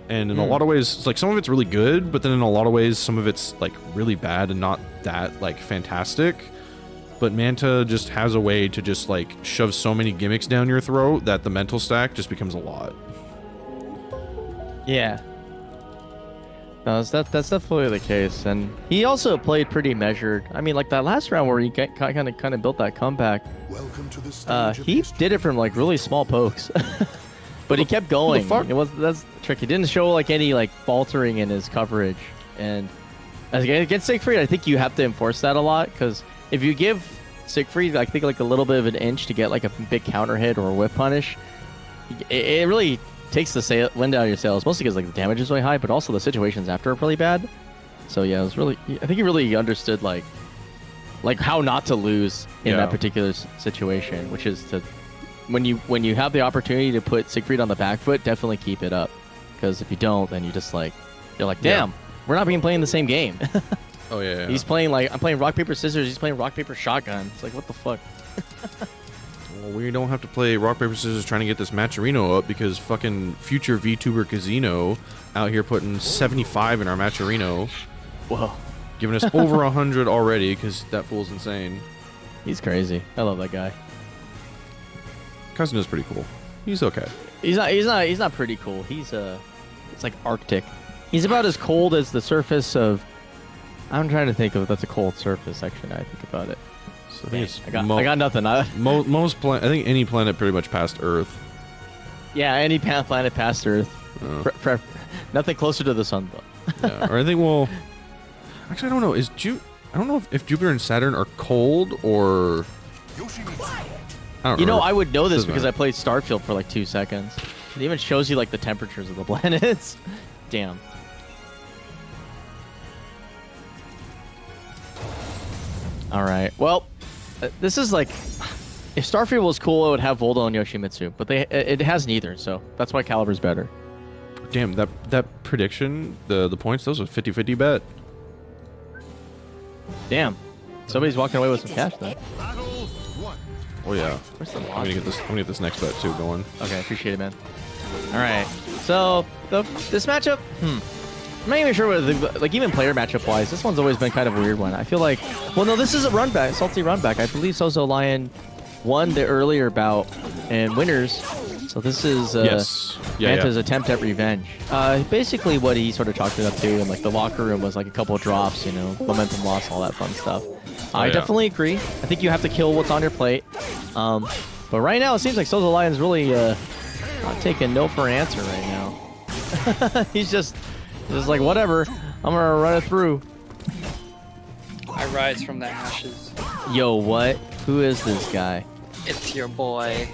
and in a lot of ways it's like some of it's really good, but then in a lot of ways some of it's like really bad and not that like fantastic. But Manta just has a way to just like shove so many gimmicks down your throat that the mental stack just becomes a lot. Yeah. No, that's definitely the case, and he also played pretty measured. I mean, like that last round where he kind of built that comeback. Welcome to the stage of He history. did it from like really small pokes, but he kept going. That's tricky. He didn't show like any like faltering in his coverage, and against Siegfried, I think you have to enforce that a lot, because if you give Siegfried, I think, like a little bit of an inch to get like a big counter hit or a whip punish, it really takes the wind out of your sails, mostly because like the damage is really high, but also the situations after are really bad. So yeah, it was really, I think he really understood like how not to lose in that particular situation, which is to when you have the opportunity to put Siegfried on the back foot, definitely keep it up, because if you don't, then you're like, damn, we're not being playing the same game. Oh yeah. He's playing like, I'm playing rock paper scissors, he's playing rock paper shotgun. It's like, what the fuck? Well, we don't have to play rock paper scissors trying to get this Matcherino up, because fucking future VTuber Casino out here putting 75 in our Matcherino, Whoa, giving us over 100 already, because that fool's insane. he's crazy. I love that guy. Casino's pretty cool. He's okay. He's not pretty cool. He's it's like Arctic. He's about as cold as the surface of. I'm trying to think of that's a cold surface. Actually, now I think about it. So I think it's I got nothing. I think any planet pretty much past Earth. Yeah, any planet past Earth. Oh. Nothing closer to the sun though. Yeah, or I think, well, actually I don't know. I don't know if Jupiter and Saturn are cold or. I don't You know, remember. I would know this Doesn't because I matter. played Starfield for like 2 seconds. It even shows you like the temperatures of the planets. Damn. All right. Well, this is like, if Starfield was cool, it would have Voldo and Yoshimitsu, but it has neither, so that's why Calibur's better. Damn, that prediction, the points, those was 50-50 bet. Damn. Somebody's walking away with some cash though. Oh yeah. Where's the I'm gonna get this next bet too going. Okay, appreciate it, man. All right. So this matchup, I'm not even sure what like even player matchup wise, this one's always been kind of a weird one. I feel like, well, no, this is a run back, salty run back. I believe SouzouLion won the earlier bout and winners. So this is Yes. Yeah, Manta's attempt at revenge. Basically what he sort of chalked it up to in like the locker room was like a couple of drops, you know, momentum loss, all that fun stuff. I definitely agree. I think you have to kill what's on your plate. But right now it seems like SouzouLion's really not taking no for an answer right now. He's just like, whatever, I'm gonna run it through. I rise from the ashes. Yo, what? Who is this guy? It's your boy.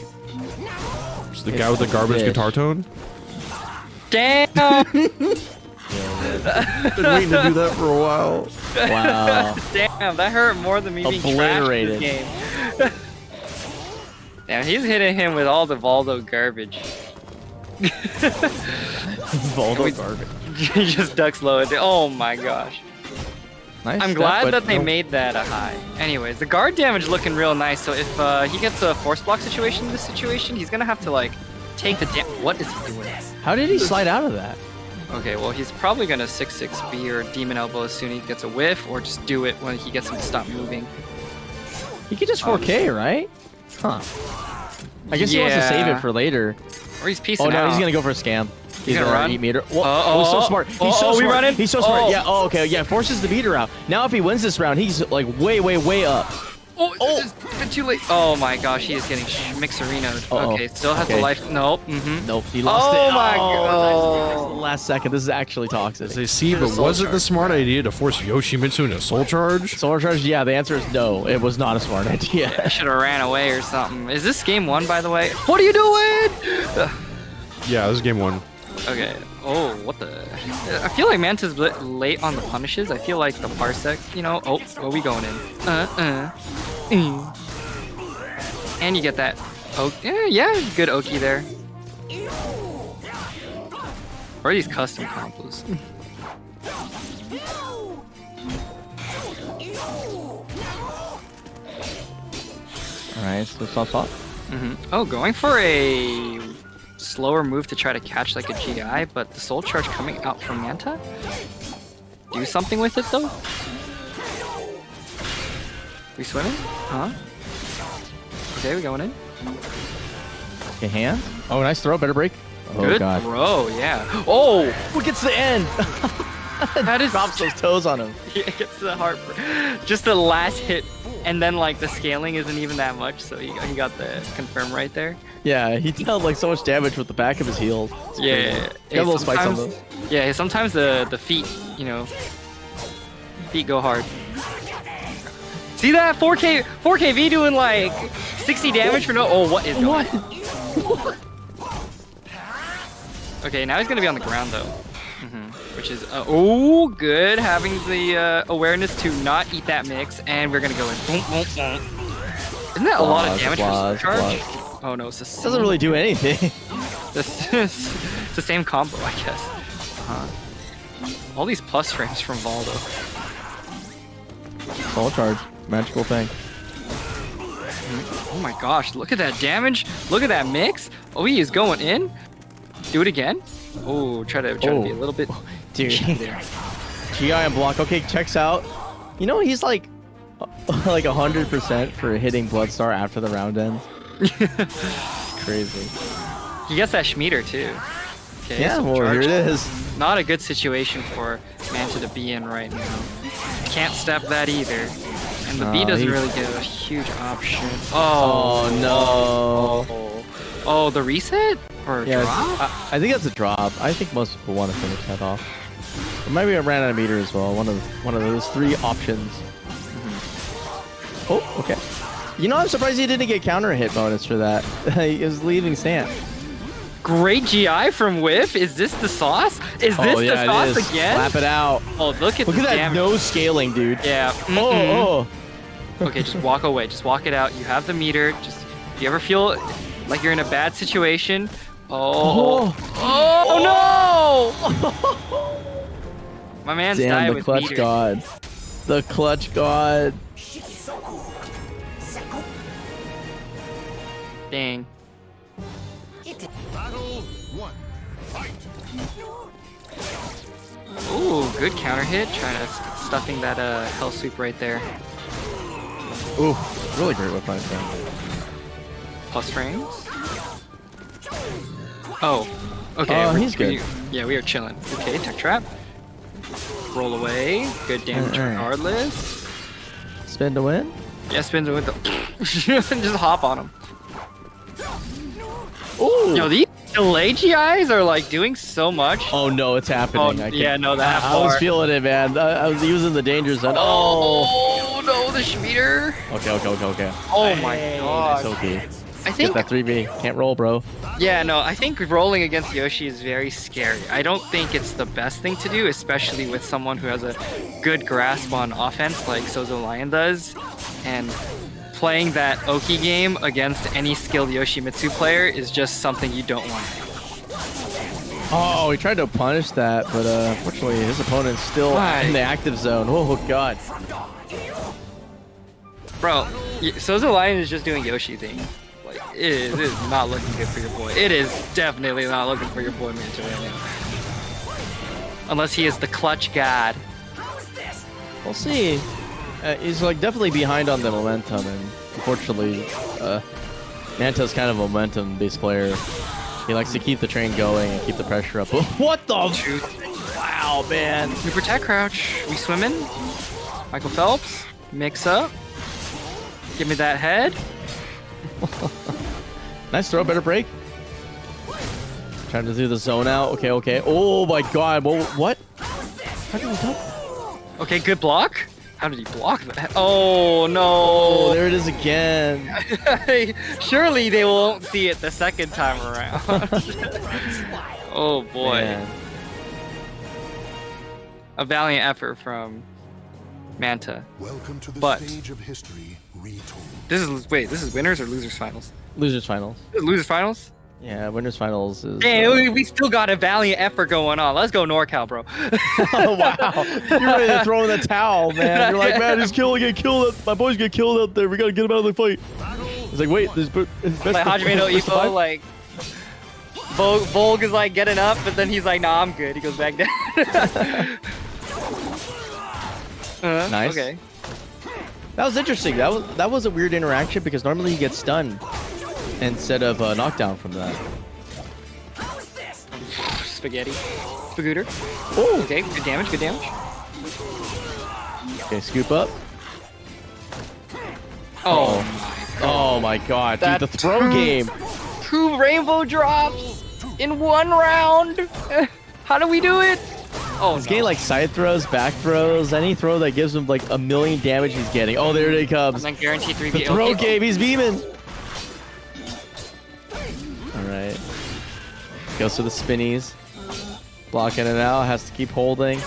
It's the guy with the garbage fish. guitar tone. Damn! Been waiting to do that for a while. Wow. Damn, that hurt more than me being trashed in this game. Damn, he's hitting him with all the Voldo garbage. Voldo garbage. He just ducks low. Oh my gosh. Nice I'm step, glad but that they no- made that a high. Anyways, the guard damage looking real nice. So if he gets a force block situation in this situation, he's gonna have to like take the What is he doing? How did he slide out of that? Okay, well he's probably gonna 6-6B or Demon Elbow as soon as he gets a whiff, or just do it when he gets him to stop moving. He could just 4K, right? Huh. I guess he wants to save it for later. Or he's piecing Oh no, out. he's gonna go for a scam. He's gonna run? eat meter. Whoa, Oh, he's so oh, smart. oh, He's so oh, we smart. running? He's so smart. Oh. Yeah. Oh, okay. Yeah. Forces the meter out. Now, if he wins this round, he's like way up. Oh, it's a bit too late. Oh my gosh, he is getting mixerinoed. Uh-oh. Okay, still has Okay. the life. Nope. Mm-hmm. Nope. He lost it. Oh my That's the god. last second. This is actually toxic. They see, but was it the smart idea to force Yoshimitsu into soul charge? Solar charge? Yeah. The answer is no. It was not a smart idea. I should have ran away or something. Is this game 1, by the way? What are you doing? Yeah, this is game 1. Okay. Oh, what the? I feel like Manta's late on the punishes. I feel like the Parsec, you know. Oh, where are we going in? And you get that. Oh, yeah, good Oki there. Or are these custom combos? Alright, so swap. Oh, going for a slower move to try to catch like a GI, but the soul charge coming out from Manta? Do something with it though? We swimming? Huh? Okay, we going in. Okay, hand. Oh, nice throw. Better break. Oh, Good God. throw, yeah. Oh! Who gets the end? That is... Drops those toes on him. Yeah, it gets the heart. Just the last hit, and then like the scaling isn't even that much, so he got the confirm right there. Yeah, he dealt like so much damage with the back of his heels. It's Yeah. crazy. He got little spikes on those. Yeah, sometimes the feet, you know, feet go hard. See that 4KV doing like 60 damage for no. Oh, what is going on? Okay, now he's gonna be on the ground though, which is oh good, having the awareness to not eat that mix, and we're gonna go in. Boom, boom, boom. Isn't that a lot of damage for charge? Oh no, it's the same. Doesn't really do anything. It's the same combo, I guess. All these plus frames from Voldo. Soul charge, magical thing. Oh my gosh, look at that damage. Look at that mix. Oh, he is going in. Do it again. Oh, try to be a little bit. Dude. There. GI and block. Okay, checks out. You know, he's like 100% for hitting Bloodstar after the round ends. Crazy. He gets that Schmieder too. Okay, Yeah, so well, charge. here it is. Not a good situation for Manta to be in right now. Can't step that either. And the B doesn't really give a huge option. Oh, no. Oh, the reset? Or Yeah, drop? I think that's a drop. I think most people want to finish that off. Or maybe I ran out of meter as well. One of those three options. Oh, okay. You know, I'm surprised he didn't get counter hit bonus for that. He was leaving stand. Great GI from Whiff. Is this the sauce? Is this the sauce again? Slap it out. Oh, look at that damage. no scaling, dude. Yeah. Oh. Okay, just walk away. Just walk it out. You have the meter. Just if you ever feel like you're in a bad situation. Oh no! My man's Damn, died the with clutch meter. god. The clutch god. Dang. Ooh, good counter hit. Trying to stuffing that hell sweep right there. Ooh, really great whip punch. Plus frames. Oh, okay. Oh, he's good. Yeah, we are chilling. Okay, tech trap. Roll away. Good damage regardless. Spin to win. Yeah, spins with the. Just hop on him. Ooh. Yo, these delay GIs are like doing so much. Oh no, it's happening. Oh, yeah, no, that I was feeling it, man. I was using the danger zone. Oh no, the Schmieder. Okay. Oh my god. That's okay. I think Get that 3B. Can't roll, bro. Yeah, no, I think rolling against Yoshi is very scary. I don't think it's the best thing to do, especially with someone who has a good grasp on offense like SouzouLion does. And playing that Oki game against any skilled Yoshimitsu player is just something you don't want. Oh, he tried to punish that, but unfortunately his opponent's still in the active zone. Oh god. Bro, SouzouLion is just doing Yoshi things. Like, it is not looking good for your boy. It is definitely not looking for your boy Manta right now. Unless he is the clutch god. We'll see. He's like definitely behind on the momentum, and unfortunately, Manta's kind of a momentum-based player. He likes to keep the train going and keep the pressure up. What the? Wow, man. We protect crouch. We swim in. Michael Phelps. Mix up. Give me that head. Nice throw, better break. Trying to do the zone out. Okay. Oh my god. What? How did he do? Okay, good block. How did he block that? Oh no! Oh, there it is again. Surely they won't see it the second time around. Oh boy. Man. A valiant effort from Manta. Welcome to the But- stage of history retold. This is winners or losers finals? Losers finals. Losers finals? Yeah, winners finals is. Hey, we still got a valiant effort going on. Let's go NorCal, bro. Oh, wow. You're ready to throw in the towel, man. You're like, man, he's getting killed. My boys get killed out there. We gotta get him out of the fight. It's like, wait, there's Like Hajime no Ippo, like Volg is like getting up, but then he's like, nah, I'm good. He goes back down. Nice. Okay. That was interesting. That was a weird interaction because normally he gets stunned instead of knockdown from that. Spaghetti. Spagooter. Oh, Okay, good damage, good damage. okay, scoop up. Oh, Oh my god, dude, That the throw two- game. 2 rainbow drops in 1 round. How do we do it? Oh, He's getting like side throws, back throws, any throw that gives him like a million damage he's getting. Oh, there it comes. I'm guaranteed 3 The throw game, he's beaming. Alright. Goes to the spinnies. Blocking it out, has to keep holding.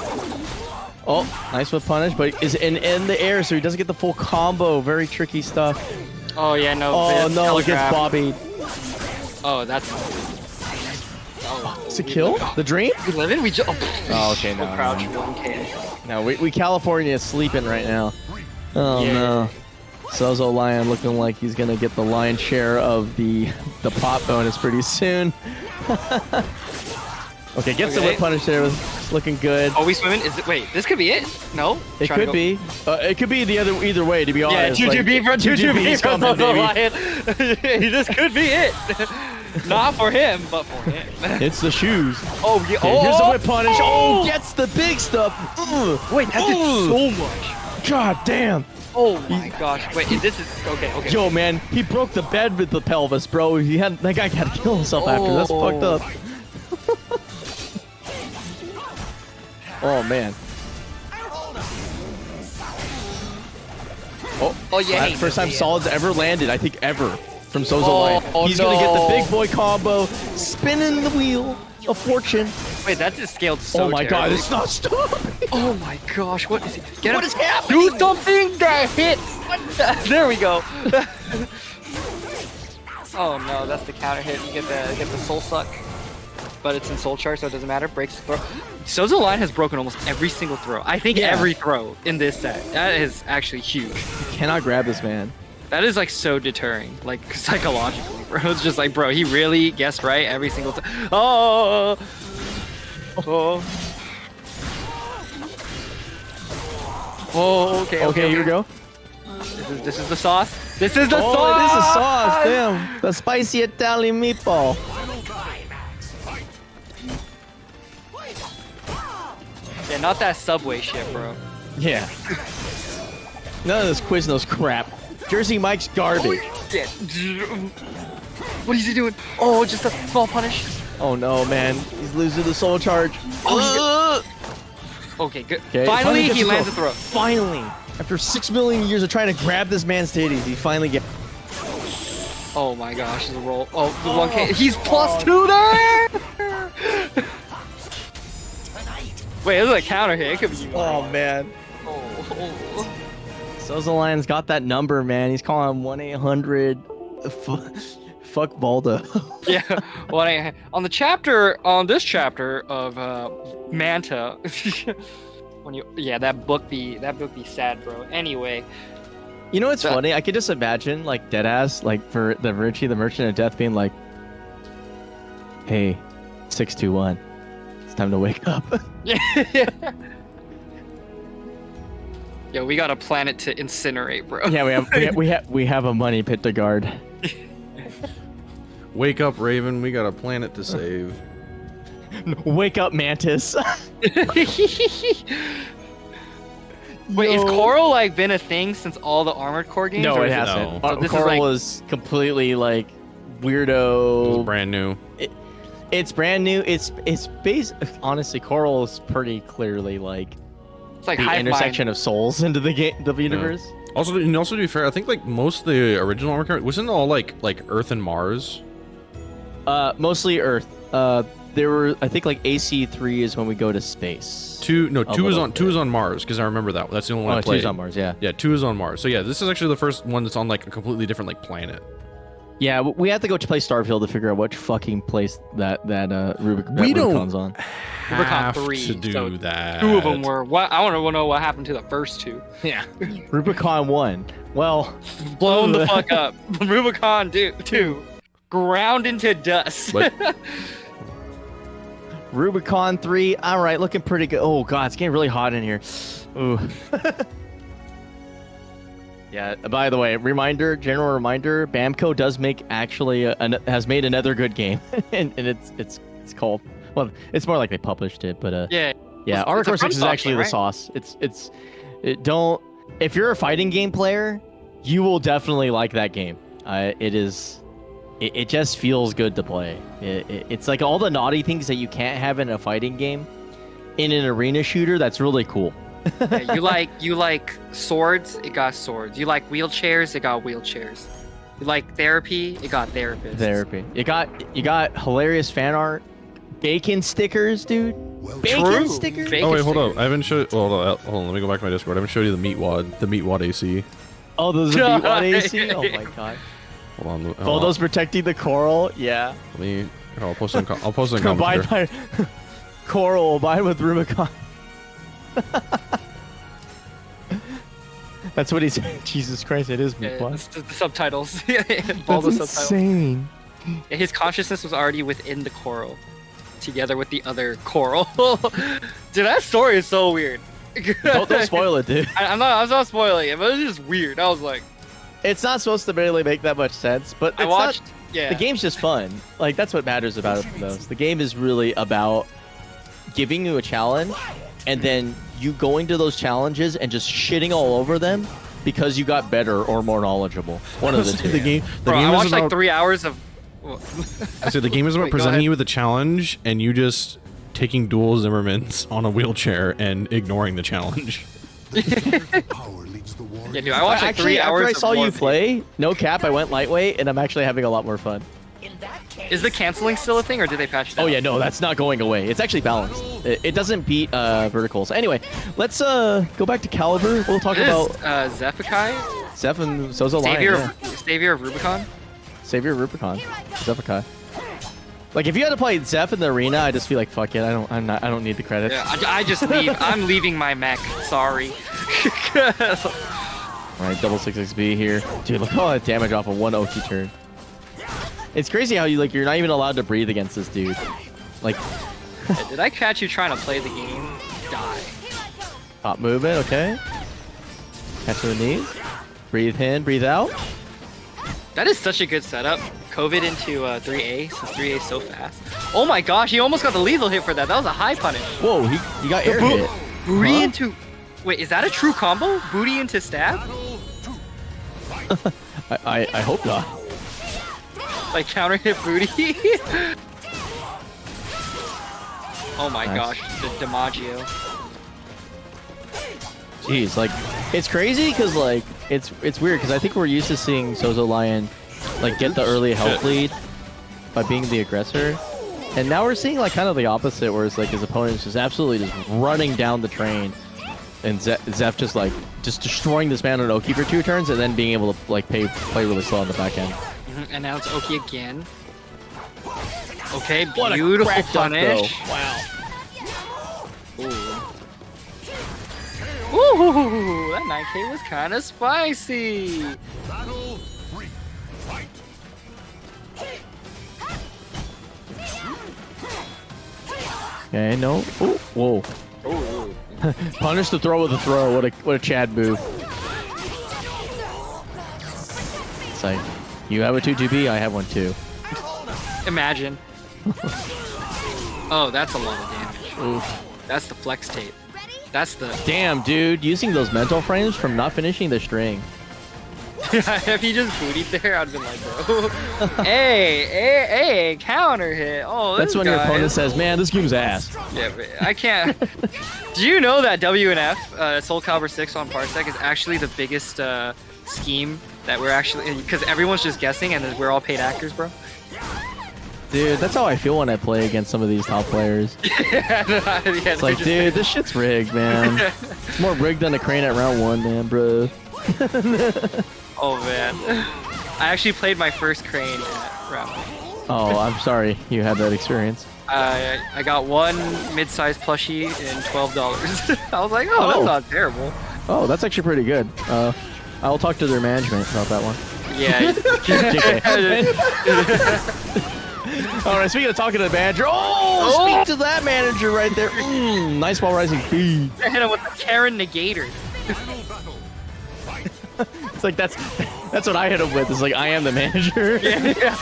Oh, nice whip punish, but is in the air, so he doesn't get the full combo. Very tricky stuff. Oh yeah, no. Oh the no, it gets telegraph. bobbied. Oh, that's. It's a kill? The dream? We live in. We just. Oh, okay, no. Crouch 1K. No, we California is sleeping right now. Oh Yeah. no. SouzouLion looking like he's gonna get the lion's share of the pop bonus pretty soon. Okay, gets the Okay. whip punish there, looking good. Oh, we swimming? Is it? Wait, this could be it. No. It Trying to could go- be. It could be the either way, to be Yeah, honest. 2-2-B from 2-2-B 2-2-B's from coming, baby. SouzouLion. This could be it. Not for him, but for him. It's the shoes. Oh, yeah. Okay, here's the whip punish. Oh, gets the big stuff. Wait, that did so much. God damn. Oh my gosh. Wait, this is okay. Okay. Yo, man, he broke the bed with the pelvis, bro. That guy had to kill himself after. That's fucked up. Oh man. Oh yeah. First time Solid's ever landed, I think ever, from SouzouLion. He's gonna get the big boy combo, spinning the wheel of fortune. Wait, that just scaled so Oh my god, terribly. it's not stopping. Oh my gosh, what is he? Get What him. is happening? Do something that hits! What the? There we go. Oh no, that's the counter hit. You get the soul suck. But it's in soul charge, so it doesn't matter. Breaks the throw. SouzouLion has broken almost every single throw. I think Yeah. every throw in this set. That is actually huge. You cannot grab this man. That is like so deterring, like psychologically, bro. It's just like, bro, he really guessed right every single time. Oh. Oh. Oh, okay, Okay, here we go. This is the sauce. This is the Oh, sauce. it is a sauce. Damn, the spicy Italian meatball. Yeah, not that Subway shit, bro. Yeah. None of this Quiznos crap. Jersey Mike's garbage. Shit. What is he doing? Oh, just a small punish. Oh no, man. He's losing the soul charge. Okay, good. Okay, Finally, gets he the lands the throw. Finally. After 6 million years of trying to grab this man's titties, he finally gets. Oh my gosh, the roll. Oh, the 1K. He's +2 there! Wait, this is a counter hit. It could be. Oh man. Oh. SouzouLion's got that number, man. He's calling 1-800. Fuck Voldo. Yeah. Well, on this chapter of Manta, that book be sad, bro. Anyway. You know what's funny? I could just imagine like deadass, like for the Richie the Merchant of Death being like, "Hey, 621, it's time to wake up." Yeah. Yo, we got a planet to incinerate, bro. Yeah, we have a money pit to guard. Wake up, Raven. We got a planet to save. Wake up, Mantis. Wait, Yo. is Coral like been a thing since all the Armored Core games? No, or it is hasn't. No. So this is Coral like- is completely like It's weirdo. brand new. It's brand new. It's based. Honestly, Coral is pretty clearly like It's like the hive intersection mind. of souls into the game, the universe. Also, to be fair, I think like most of the original Armored Core wasn't it all like Earth and Mars. Mostly Earth. there were, I think like AC3 is when we go to space. Two is on Mars because I remember that. That's the only one I played. 2's on Mars, yeah. Yeah, 2 is on Mars. So yeah, this is actually the first one that's on like a completely different like planet. Yeah, we have to go to play Starfield to figure out which fucking place that We don't Rubicon's on. have Rubicon 3, to do so that. 2 of them were. What I want to know what happened to the first 2. Yeah. Rubicon 1. Well, Blown the fuck up. Rubicon 2. Ground into dust. But- Rubicon 3. All right, looking pretty good. Oh god, it's getting really hot in here. Ooh. Yeah. By the way, general reminder: Bamco does make has made another good game, and it's called. Well, it's more like they published it, but Yeah. Armor 6 is actually right? the sauce. If you're a fighting game player, you will definitely like that game. It just feels good to play. It's like all the naughty things that you can't have in a fighting game, in an arena shooter. That's really cool. Yeah, you like swords, it got swords. You like wheelchairs, it got wheelchairs. You like therapy, it got therapists. Therapy. You got hilarious fan art, bacon stickers, dude. Bacon True. stickers. Bacon Oh wait, hold stickers. up. I haven't showed. Hold on. Let me go back to my Discord. I haven't showed you the meat wad AC. Oh, those are B1 AC. Oh my god. Hold on. Voldo's protecting the coral. Yeah. Let me. I'll post it. I'll post it in Combined comments. by coral, combined with Rubicon. That's what he said. Jesus Christ, it is Yeah, what? the subtitles. That's All the subtitles. insane. Yeah, his consciousness was already within the coral, together with the other coral. Dude, that story is so weird. Don't spoil it, dude. I'm not spoiling it, but it's just weird. I was like, It's not supposed to really make that much sense, but it's I watched. not, Yeah. the game's just fun. Like, that's what matters about it the most. The game is really about giving you a challenge, and then you going to those challenges and just shitting all over them because you got better or more knowledgeable. One of the two. The game. The Bro, game I is watched about, like 3 hours of. I said the game is about Wait, go presenting ahead. you with a challenge, and you just taking dual Zimmermans on a wheelchair and ignoring the challenge. Power leads the war. Yeah, dude, I watched like Actually, 3 hours. after I of saw you Warfare. play, no cap, I went lightweight, and I'm actually having a lot more fun. Is the canceling still a thing, or did they patch it? Oh out? yeah, no, that's not going away. It's actually balanced. It doesn't beat verticals. Anyway, let's go back to Calibur. We'll talk This about is Xephukai, Zeph and SouzouLion. Savior of Rubicon. Savior of Rubicon. Xephukai. Like, if you had to play Zeph in the arena, I just feel like, fuck it. I don't need the credits. Yeah, I just leave. I'm leaving my mech. Sorry. All right, double 6xb here. Dude, look at all that damage off of one Oki turn. It's crazy how you're not even allowed to breathe against this dude. Like, Did I catch you trying to play the game? Die. top movement, okay. Catch to the knees. Breathe in, breathe out. That is such a good setup. COVID into 3A, since 3A is so fast. Oh my gosh, he almost got the lethal hit for that. That was a high punish. Whoa, he got air hit. Booty Huh? into... Wait, is that a true combo? Booty into stab? I hope not. Like counter hit booty? Oh my Nice. gosh, the DiMaggio. Jeez, like, it's crazy because, like, it's weird because I think we're used to seeing SouzouLion, like, get the early health lead by being the aggressor. And now we're seeing, like, kind of the opposite, where it's like his opponent is just absolutely just running down the train. And Zeph just, like, just destroying this man on Oki for 2 turns and then being able to, like, play really slow on the back end. And now it's Oki again. Okay, What a beautiful crack duck, punish. though. Wow. Ooh, that 9K was kind of spicy. Battle 3. Fight. Okay, no. Ooh, whoa. Punish the throw with a throw. What a Chad move. It's like, you have a 2-2B, I have one too. Imagine. Oh, that's a lot of damage. Oof. That's the flex tape. That's the... Damn, dude, using those mental frames from not finishing the string. If he just bootied there, I'd been like, bro. hey, counter hit. Oh, That's this when your guy opponent is- says, man, this game's ass. Yeah, but I can't. Do you know that WNF, SoulCalibur 6 on Parsec, is actually the biggest scheme that we're actually... Because everyone's just guessing and we're all paid actors, bro. Dude, that's how I feel when I play against some of these top players. It's like, dude, this shit's rigged, man. It's more rigged than a crane at round 1, man, bro. Oh man, I actually played my first crane at round 1. Oh, I'm sorry you had that experience. I got one mid-sized plushie and $12. I was like, oh, that's not terrible. Oh, that's actually pretty good. I will talk to their management about that one. Yeah. All right, speaking of talking to the manager, speak to that manager right there. Nice while rising feed. I hit him with the Karen Negator. It's like that's what I hit him with. It's like I am the manager. Yeah.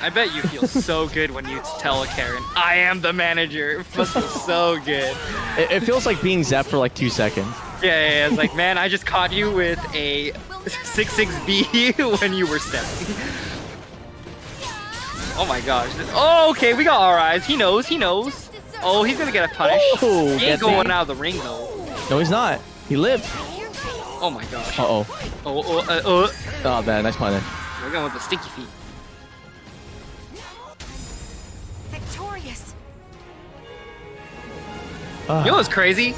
I bet you feel so good when you tell a Karen, I am the manager. It must feel so good. It feels like being zapped for like 2 seconds. Yeah. It's like, man, I just caught you with a 6-6B when you were stepping. Oh my gosh. Oh, okay, we got our eyes. He knows. Oh, he's gonna get a punish. Oh, he ain't going out of the ring though. No, he's not. He lived. Oh my gosh. Oh, man, nice punish. We're going with the sticky feet. Victorious. You know what's crazy?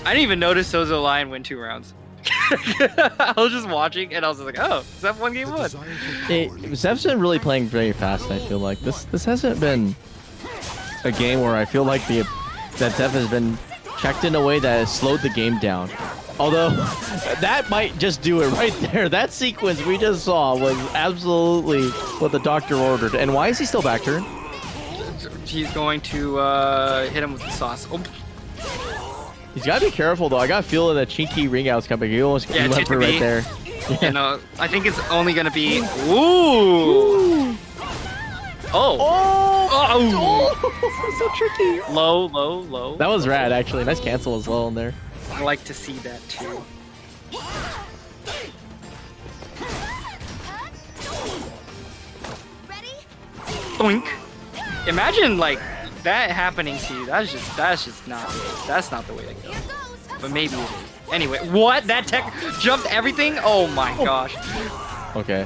I didn't even notice SouzouLion win 2 rounds. I was just watching and I was just like, oh, Zeph won game 1. Zeph's been really playing very fast, I feel like. This hasn't been a game where I feel like that Zeph has been checked in a way that has slowed the game down. Although, that might just do it right there. That sequence we just saw was absolutely what the doctor ordered. And why is he still back turn? He's going to hit him with the sauce. Oh. He's got to be careful, though. I got a feeling that cheeky ring out's coming. He almost he went for right there. You know, I think it's only going to be... Ooh! So tricky. Low. That was rad, actually. Nice cancel as well in there. I like to see that, too. Ready? Oink. Imagine, like, that happening to you. That's just not the way to go. But maybe it is. Anyway, what? That tech jumped everything? Oh my gosh. Okay.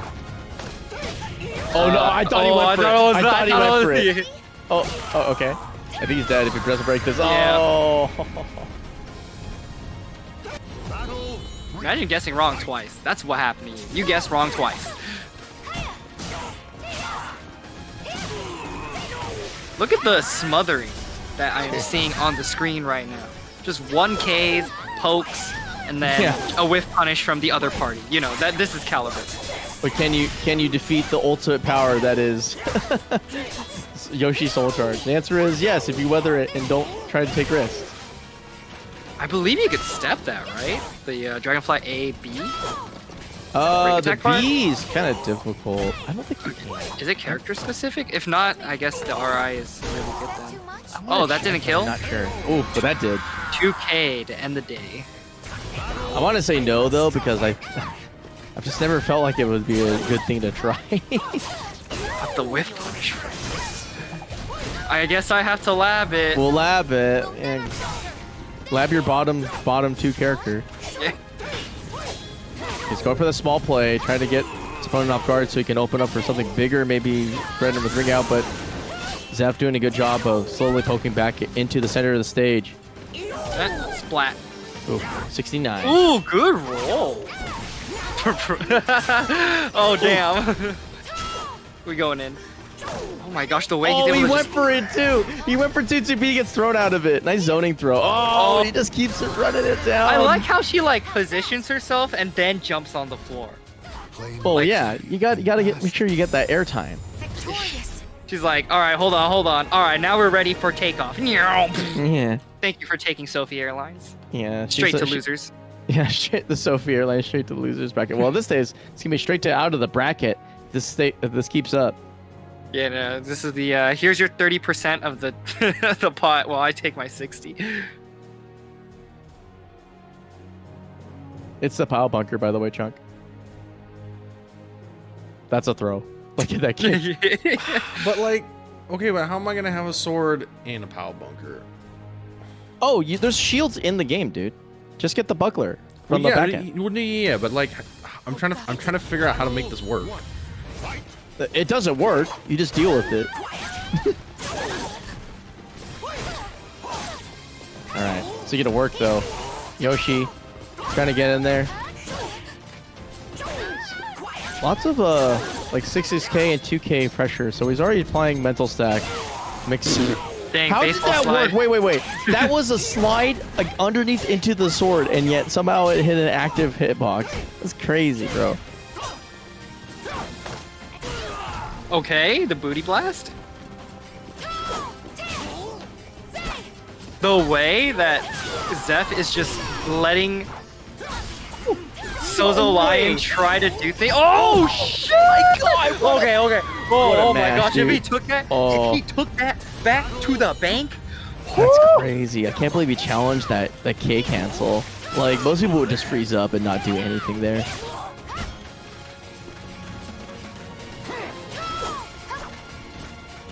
Oh no, I thought he went for it. I thought he went for it. Oh, okay. I think he's dead if he doesn't break this. Yeah. Oh. Imagine guessing wrong twice. That's what happened to you. You guessed wrong twice. Look at the smothering that I am seeing on the screen right now. Just 1Ks, pokes, and then a whiff punish from the other party. You know, that this is Calibur. But can you defeat the ultimate power that is Yoshi Soul Charge? The answer is yes, if you weather it and don't try to take risks. I believe you could step that, right? The Dragonfly A, B? The B is kind of difficult. I don't think you can. Is it character specific? If not, I guess the RI is really good then. Oh, that didn't kill? I'm not sure. Ooh, but that did. 2K to end the day. I want to say no, though, because I've just never felt like it would be a good thing to try. But the whiff punish. I guess I have to lab it. We'll lab it. And lab your bottom 2 character. Yeah. Just go for the small play. Try to get his opponent off guard so he can open up for something bigger. Maybe threaten him with ring out, but Zeph doing a good job of slowly poking back into the center of the stage. Splat. Ooh, 69. Ooh, good roll. Oh, damn. We going in. Oh my gosh, the way he's able he to went for it too. He went for 2-2B, gets thrown out of it. Nice zoning throw. Oh, he just keeps running it down. I like how she like positions herself and then jumps on the floor. Oh yeah, you got to make sure you get that air time. Victorious. She's like, all right, hold on. All right, now we're ready for takeoff. Yeah. Thank you for taking Sophie Airlines. Yeah. Straight to losers. Yeah, straight the Sophie Airlines straight to the losers bracket. Well, this days it's gonna be straight to out of the bracket. If this keeps up. Yeah, no, this is the here's your 30% of the the pot. Well, I take my 60. It's the pile bunker, by the way, Chunk. That's a throw. Look at that kid. But like, okay, but how am I gonna have a sword and a POW bunker? Oh, there's shields in the game, dude. Just get the buckler. from the back end. Yeah, but like, I'm trying to figure out how to make this work. It doesn't work. You just deal with it. All right, so you get to work though. Yoshi, trying to get in there. Lots of like 6K and 2K pressure. So he's already applying mental stack. Mix. Dang, How did that slide. work? Wait. That was a slide like underneath into the sword, and yet somehow it hit an active hitbox. That's crazy, bro. Okay, the booty blast. The way that Zeph is just letting SouzouLion try to do things. Oh shit! My God, Okay. What Oh a my mash, gosh! dude. If he took that, Oh. if he took that back to the bank. That's crazy. I can't believe he challenged that K cancel. Like, most people would just freeze up and not do anything there.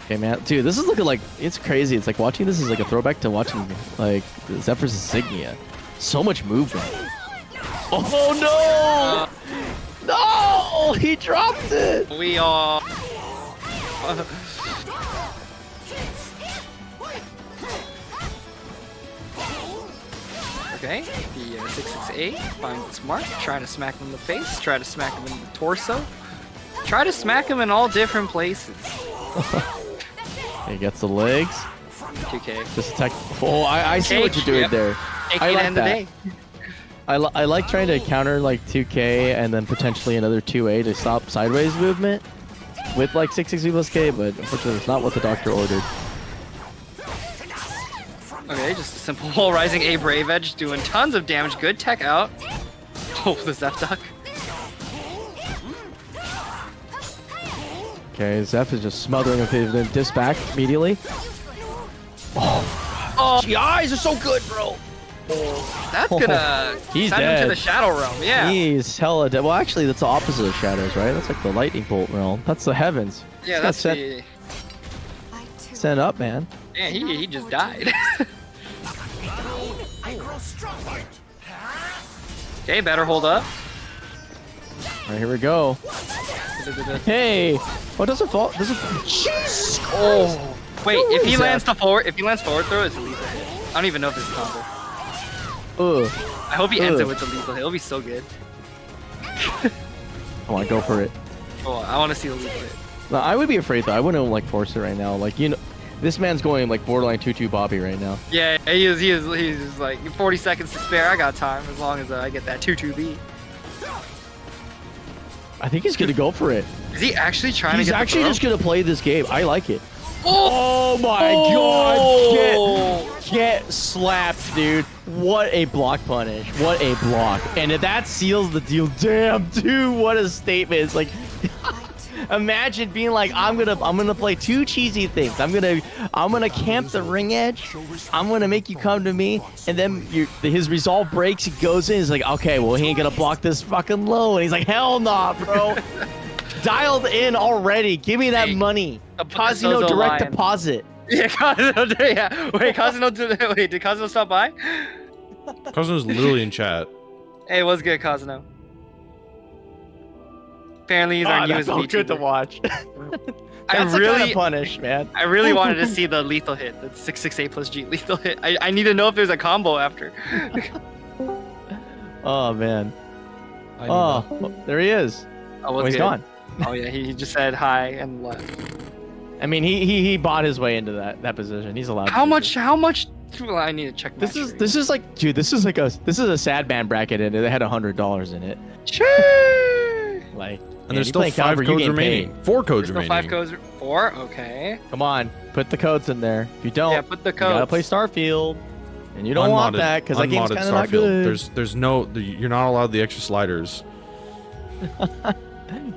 Okay, man. Dude, this is looking like, it's crazy. It's like watching this is like a throwback to watching like Zephyr's Insignia. So much movement. Oh no! No! He dropped it! We are. Okay, the 668 finds its mark, trying to smack him in the face, try to smack him in the torso, try to smack him in all different places. He gets the legs. 2K. Just attack. Oh, I see what you're doing Yep. there. Take I it like end the that. day. I like trying to counter like 2K and then potentially another 2A to stop sideways movement with like 660 plus K, but unfortunately it's not what the doctor ordered. Okay, just a simple wall rising A Brave Edge doing tons of damage. Good tech out. Oh, the Zeph duck. Okay, Zeph is just smothering him disc back immediately. Oh, The eyes are so good, bro. that's gonna He's send him dead. to the Shadow Realm. Yeah. He's hella dead. Well, actually, that's the opposite of shadows, right? That's like the lightning bolt realm. That's the heavens. Yeah, He's that's got the. sent up, man. Yeah, he just died. Okay, better hold up. All right, here we go. Hey, oh, doesn't fall. Doesn't. Jeez. Oh, wait. If he is lands that? the forward, throw, it's a lethal hit. I don't even know if it's a combo. Ugh. I hope he ends Ugh. it with the lethal hit. It'll be so good. Come on, go for it. Oh, I want to see the lethal hit. No, I would be afraid though. I wouldn't like force it right now. Like, you know, this man's going like borderline 2-2 Bobby right now. Yeah, he's like 40 seconds to spare. I got time as long as I get that 2-2B. I think he's gonna go for it. Is he actually trying to He's get actually the just gonna play this game. I like it. Oh, my Oh! God! Get slapped, dude. What a block punish. What a block. And if that seals the deal, damn, dude, what a statement. It's like, imagine being like, I'm gonna play two cheesy things. I'm gonna camp the ring edge. I'm gonna make you come to me, and then his resolve breaks. He goes in. He's like, okay, well, he ain't gonna block this fucking low. And he's like, hell nah, bro. Dialed in already. Give me that money. Casino direct SouzouLion. deposit. Yeah, Casino. Yeah. Wait, Casino. Wait, did Casino stop by? Cousin's literally in chat. Hey, what's good, Casino? Apparently, he's our that newest felt good to VTuber. watch. I That's the kind really, of punish, man. I really wanted to see the lethal hit, the 668 plus G lethal hit. I need to know if there's a combo after. Oh man. Oh, there he is. Oh, Oh, he's gone. Oh yeah, he just said hi and left. I mean, he bought his way into that position. He's allowed. How to. much? How much? Well, I need to check. This is like, dude. This is a sad man bracket, and it had $100 in it. Sure. Like, And there's still 5 codes remaining. 4 codes Still remaining. 5 codes. 4. Okay. Come on, put the codes in there. If you don't, Yeah, put the you gotta codes. play Starfield, and you don't want that because that game's Unmodded kind of not Starfield. good. There's no, you're not allowed the extra sliders.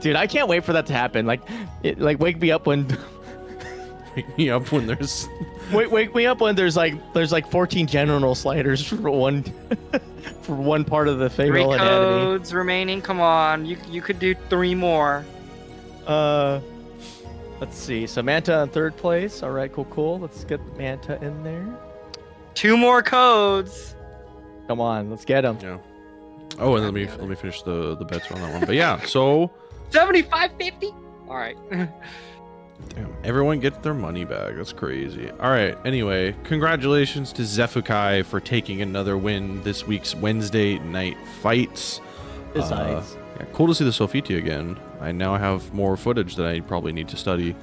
Dude, I can't wait for that to happen. Like, wake me up when. Wake me up when there's. Wake me up when there's like 14 general sliders for one for one part of the 3 fatal anatomy. codes remaining. Come on, you could do 3 more. Let's see. So Manta in 3rd place. All right, cool. Let's get Manta in there. 2 more codes. Come on, let's get him. Yeah. Oh, and let me finish the bets on that one. But yeah, so 75.50. All right. damn, everyone gets their money back. That's crazy. All right. Anyway, congratulations to Xephukai for taking another win this week's Wednesday night fights. Besides. Yeah, cool to see the Sophitia again. I now have more footage that I probably need to study.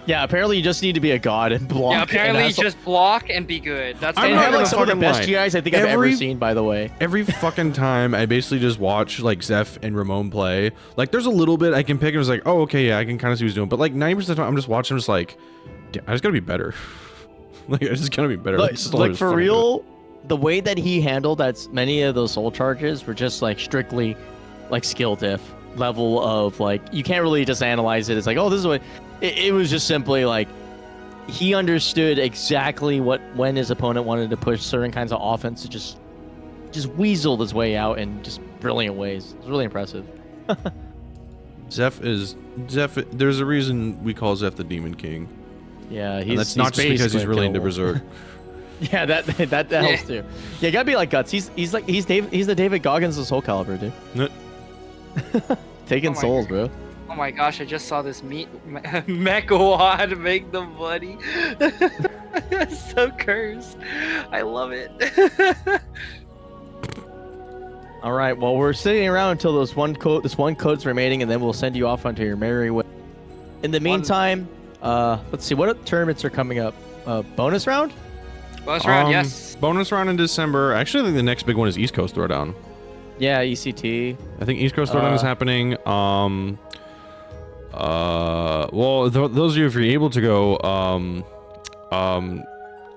Yeah, apparently you just need to be a god and block. Yeah, apparently and just block and be good. That's I'm and not have gonna like some of the fucking best lie. GIs I think I've ever seen, by the way. Every fucking time I basically just watch like Zeph and Ramon play, like there's a little bit I can pick and it's like, oh, okay, yeah, I can kind of see what he's doing. But like 90% of the time I'm just watching, I'm just like, damn, I just gotta be better. Like, I just gotta be better. Like, This is all like just for fucking real, the way that he handled that many of those soul charges were just like strictly like skill diff level of like, you can't really just analyze it. It's like, oh, this is what it was just simply like, he understood exactly when his opponent wanted to push certain kinds of offense to just weaseled his way out in just brilliant ways. It's really impressive. Zeph. There's a reason we call Zeph the Demon King. Yeah, And that's not just because he's really into Berserk. Yeah, that helps too. Yeah, you gotta be like Guts. He's the David Goggins of SoulCalibur, dude. Taking Oh my souls, bro. Oh my gosh, I just saw this Mechawad make the money. So cursed. I love it. All right, well, we're sitting around until this one code's remaining, and then we'll send you off onto your merry way. In the meantime, let's see, what tournaments are coming up? Bonus round? Bonus round, yes. Bonus round in December. Actually, I think the next big one is East Coast Throwdown. Yeah, ECT. I think East Coast Throwdown is happening. Well, those of you, if you're able to go,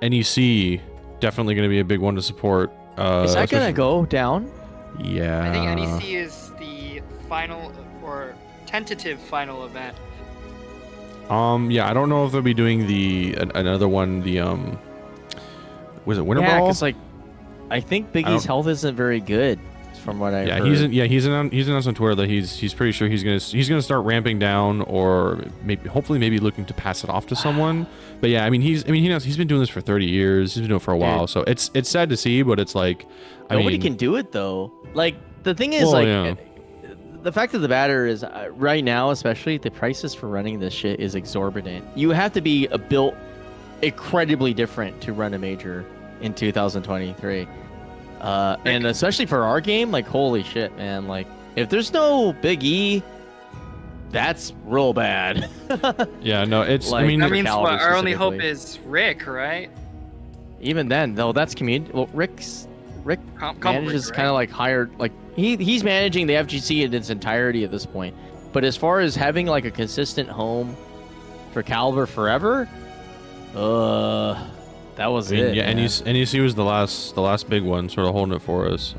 NEC definitely going to be a big one to support. Is that gonna go down? Yeah. I think NEC is the final or tentative final event. Yeah, I don't know if they'll be doing another one. Was it Winter Yeah, Ball? because like, I think Biggie's health isn't very good, from what I heard. He's announced on Twitter that he's pretty sure he's gonna start ramping down, or hopefully looking to pass it off to someone. But yeah, he's been doing this for 30 years. He's been doing it for a while, so it's sad to see, but it's like nobody can do it though. Like the thing is, the fact of the matter is, right now, especially, the prices for running this shit is exorbitant. You have to be built incredibly different to run a major in 2023. And especially for our game, like, holy shit, man. Like, if there's no Big E, that's real bad. Yeah, no, it's Like, that means Calibur our only hope specifically. is Rick, right? Even then, though, that's community. Well, Rick manages kind of like hired, like he's managing the FGC in its entirety at this point. But as far as having like a consistent home for Calibur forever, that was it. Yeah, man. NEC was the last big one, sort of holding it for us.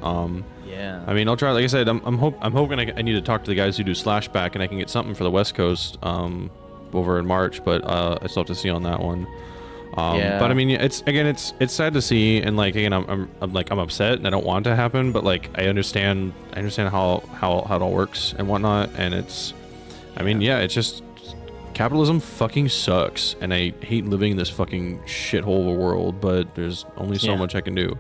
Yeah. I'll try. Like I said, I'm hoping I need to talk to the guys who do Slashback, and I can get something for the West Coast over in March. But I still have to see on that one. Yeah. But it's sad to see, and like again, I'm upset, and I don't want it to happen. But like I understand how it all works and whatnot, and it's it's just capitalism fucking sucks, and I hate living in this fucking shithole of a world. But there's only so much I can do.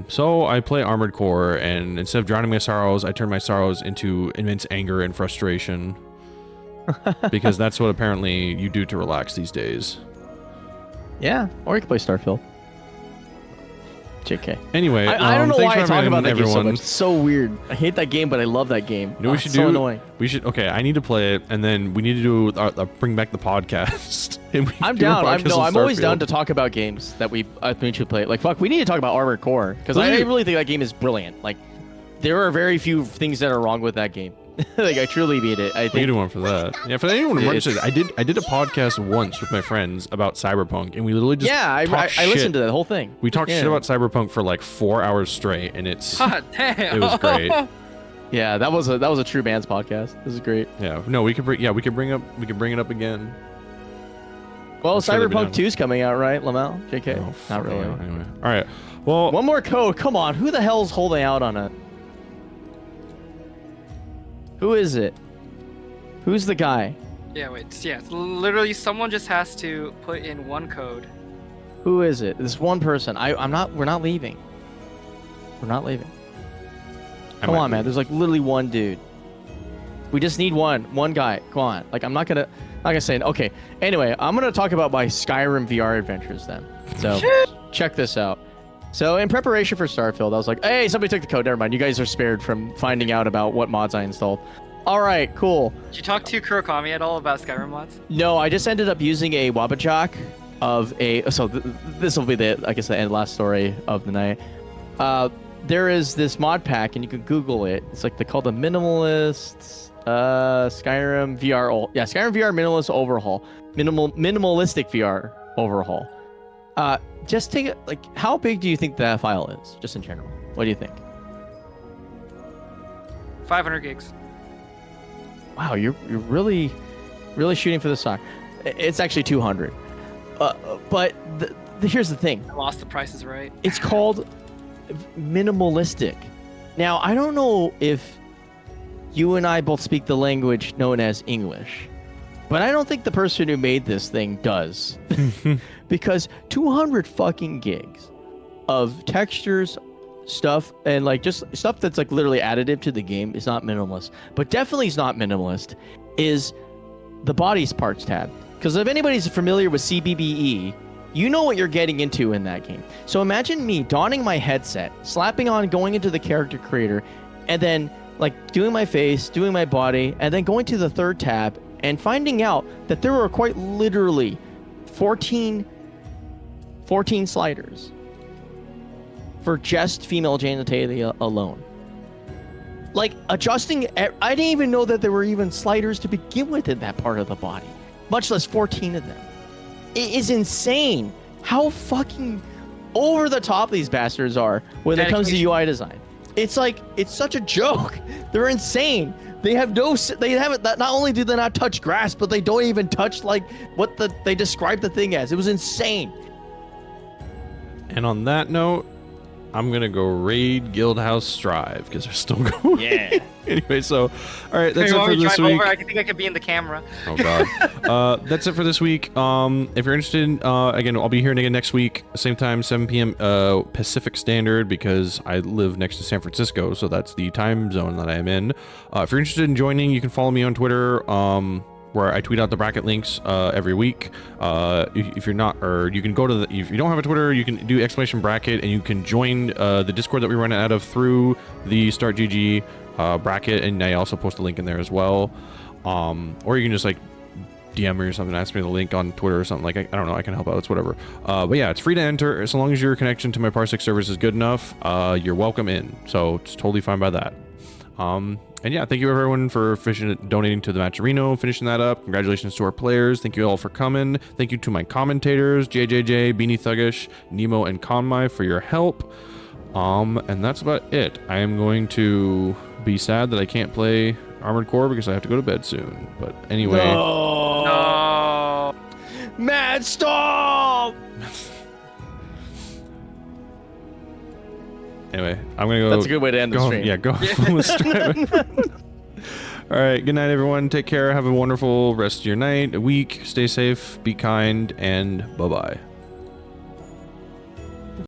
So I play Armored Core, and instead of drowning my sorrows, I turn my sorrows into immense anger and frustration, because that's what apparently you do to relax these days. Yeah, or you can play Starfield. JK. Anyway, I don't know thanks why for I talk having about that game so everyone. much. It's so weird. I hate that game, but I love that game. You know what we should it's so do? annoying. We should. Okay, I need to play it, and then we need to do bring back the podcast. And we I'm do a down. podcast on I'm always down Starfield. to talk about games that we should play. Like, fuck, we need to talk about Armored Core, because I really think that game is brilliant. Like, there are very few things that are wrong with that game. Like, I truly beat it. I We can think. do one for that. Yeah, for anyone who It's- interested, I did a podcast once with my friends about Cyberpunk, and we literally just I talked listened shit. to that whole thing. We talked Yeah. shit about Cyberpunk for like 4 hours straight, and it God damn. was great. Yeah, that was a true bands podcast. This is great. Yeah, no, we could bring it up again. Well, I'm sure they'd be Cyberpunk down. 2 is coming out, right, Lamel? JK. Oh, Not fuck really. yeah. Anyway, all right. Well, One more code. Come on. Who the hell's holding out on it? Who is it? Who's the guy? Yeah, wait. Yeah, it's literally someone just has to put in one code. Who is it? This one person. We're not leaving. We're not leaving. Come on, man. There's like literally one dude. We just need one guy. Come on. Like I'm not gonna say okay. Anyway, I'm gonna talk about my Skyrim VR adventures then. So check this out. So in preparation for Starfield, I was like, hey, somebody took the code. Never mind. You guys are spared from finding out about what mods I installed. All right, cool. Did you talk to Kurokami at all about Skyrim mods? No, I just ended up using a Wabachak of a. So this will be the I guess the end last story of the night. There is this mod pack, and you can Google it. It's like they call the Minimalist Skyrim VR. Yeah, Skyrim VR Minimalist Overhaul. Minimalistic VR Overhaul. Just take it. Like, how big do you think that file is, just in general? What do you think? 500 gigs. Wow, you're really shooting for the star. It's actually 200. But here's the thing. I lost the prices right. It's called minimalistic. Now, I don't know if you and I both speak the language known as English, but I don't think the person who made this thing does. Because 200 fucking gigs of textures, stuff, and like just stuff that's like literally additive to the game is not minimalist. But definitely is not minimalist is the bodies parts tab. Because if anybody's familiar with CBBE, you know what you're getting into in that game. So imagine me donning my headset, slapping on, going into the character creator, and then like doing my face, doing my body, and then going to the third tab and finding out that there were quite literally 14 sliders for just female genitalia alone. Like adjusting, I didn't even know that there were even sliders to begin with in that part of the body, much less 14 of them. It is insane how fucking over the top these bastards are when it comes to UI design. It's like, it's such a joke. They're insane. They haven't, not only do they not touch grass, but they don't even touch like what they describe the thing as. It was insane. And on that note, I'm going to go raid Guildhouse Strive because they're still going. Yeah. Anyway, so, all right, that's Hey, it for this week. I think I could be in the camera. Oh, God. That's it for this week. If you're interested, again, I'll be here again next week, same time, 7 p.m. Pacific Standard, because I live next to San Francisco, so that's the time zone that I am in. If you're interested in joining, you can follow me on Twitter, where I tweet out the bracket links every week. If you're not, or you can go to if you don't have a Twitter, you can do ! bracket, and you can join the Discord that we run out of through the Start GG bracket, and I also post a link in there as well. Or you can just like DM me or something, ask me the link on Twitter or something. Like I don't know, I can help out. It's whatever. But yeah, it's free to enter as long as your connection to my Parsec servers is good enough. You're welcome in, so it's totally fine by that. And yeah, thank you everyone for donating to the Matcherino, finishing that up. Congratulations to our players. Thank you all for coming. Thank you to my commentators, JJJ, Beanie Thuggish, Nemo, and Konmai for your help. And that's about it. I am going to be sad that I can't play Armored Core because I have to go to bed soon. But anyway. No. Mad stop! Anyway, I'm gonna go. That's a good way to end the stream. Yeah, go. All right, good night, everyone. Take care. Have a wonderful rest of your night, week. Stay safe, be kind, and bye-bye.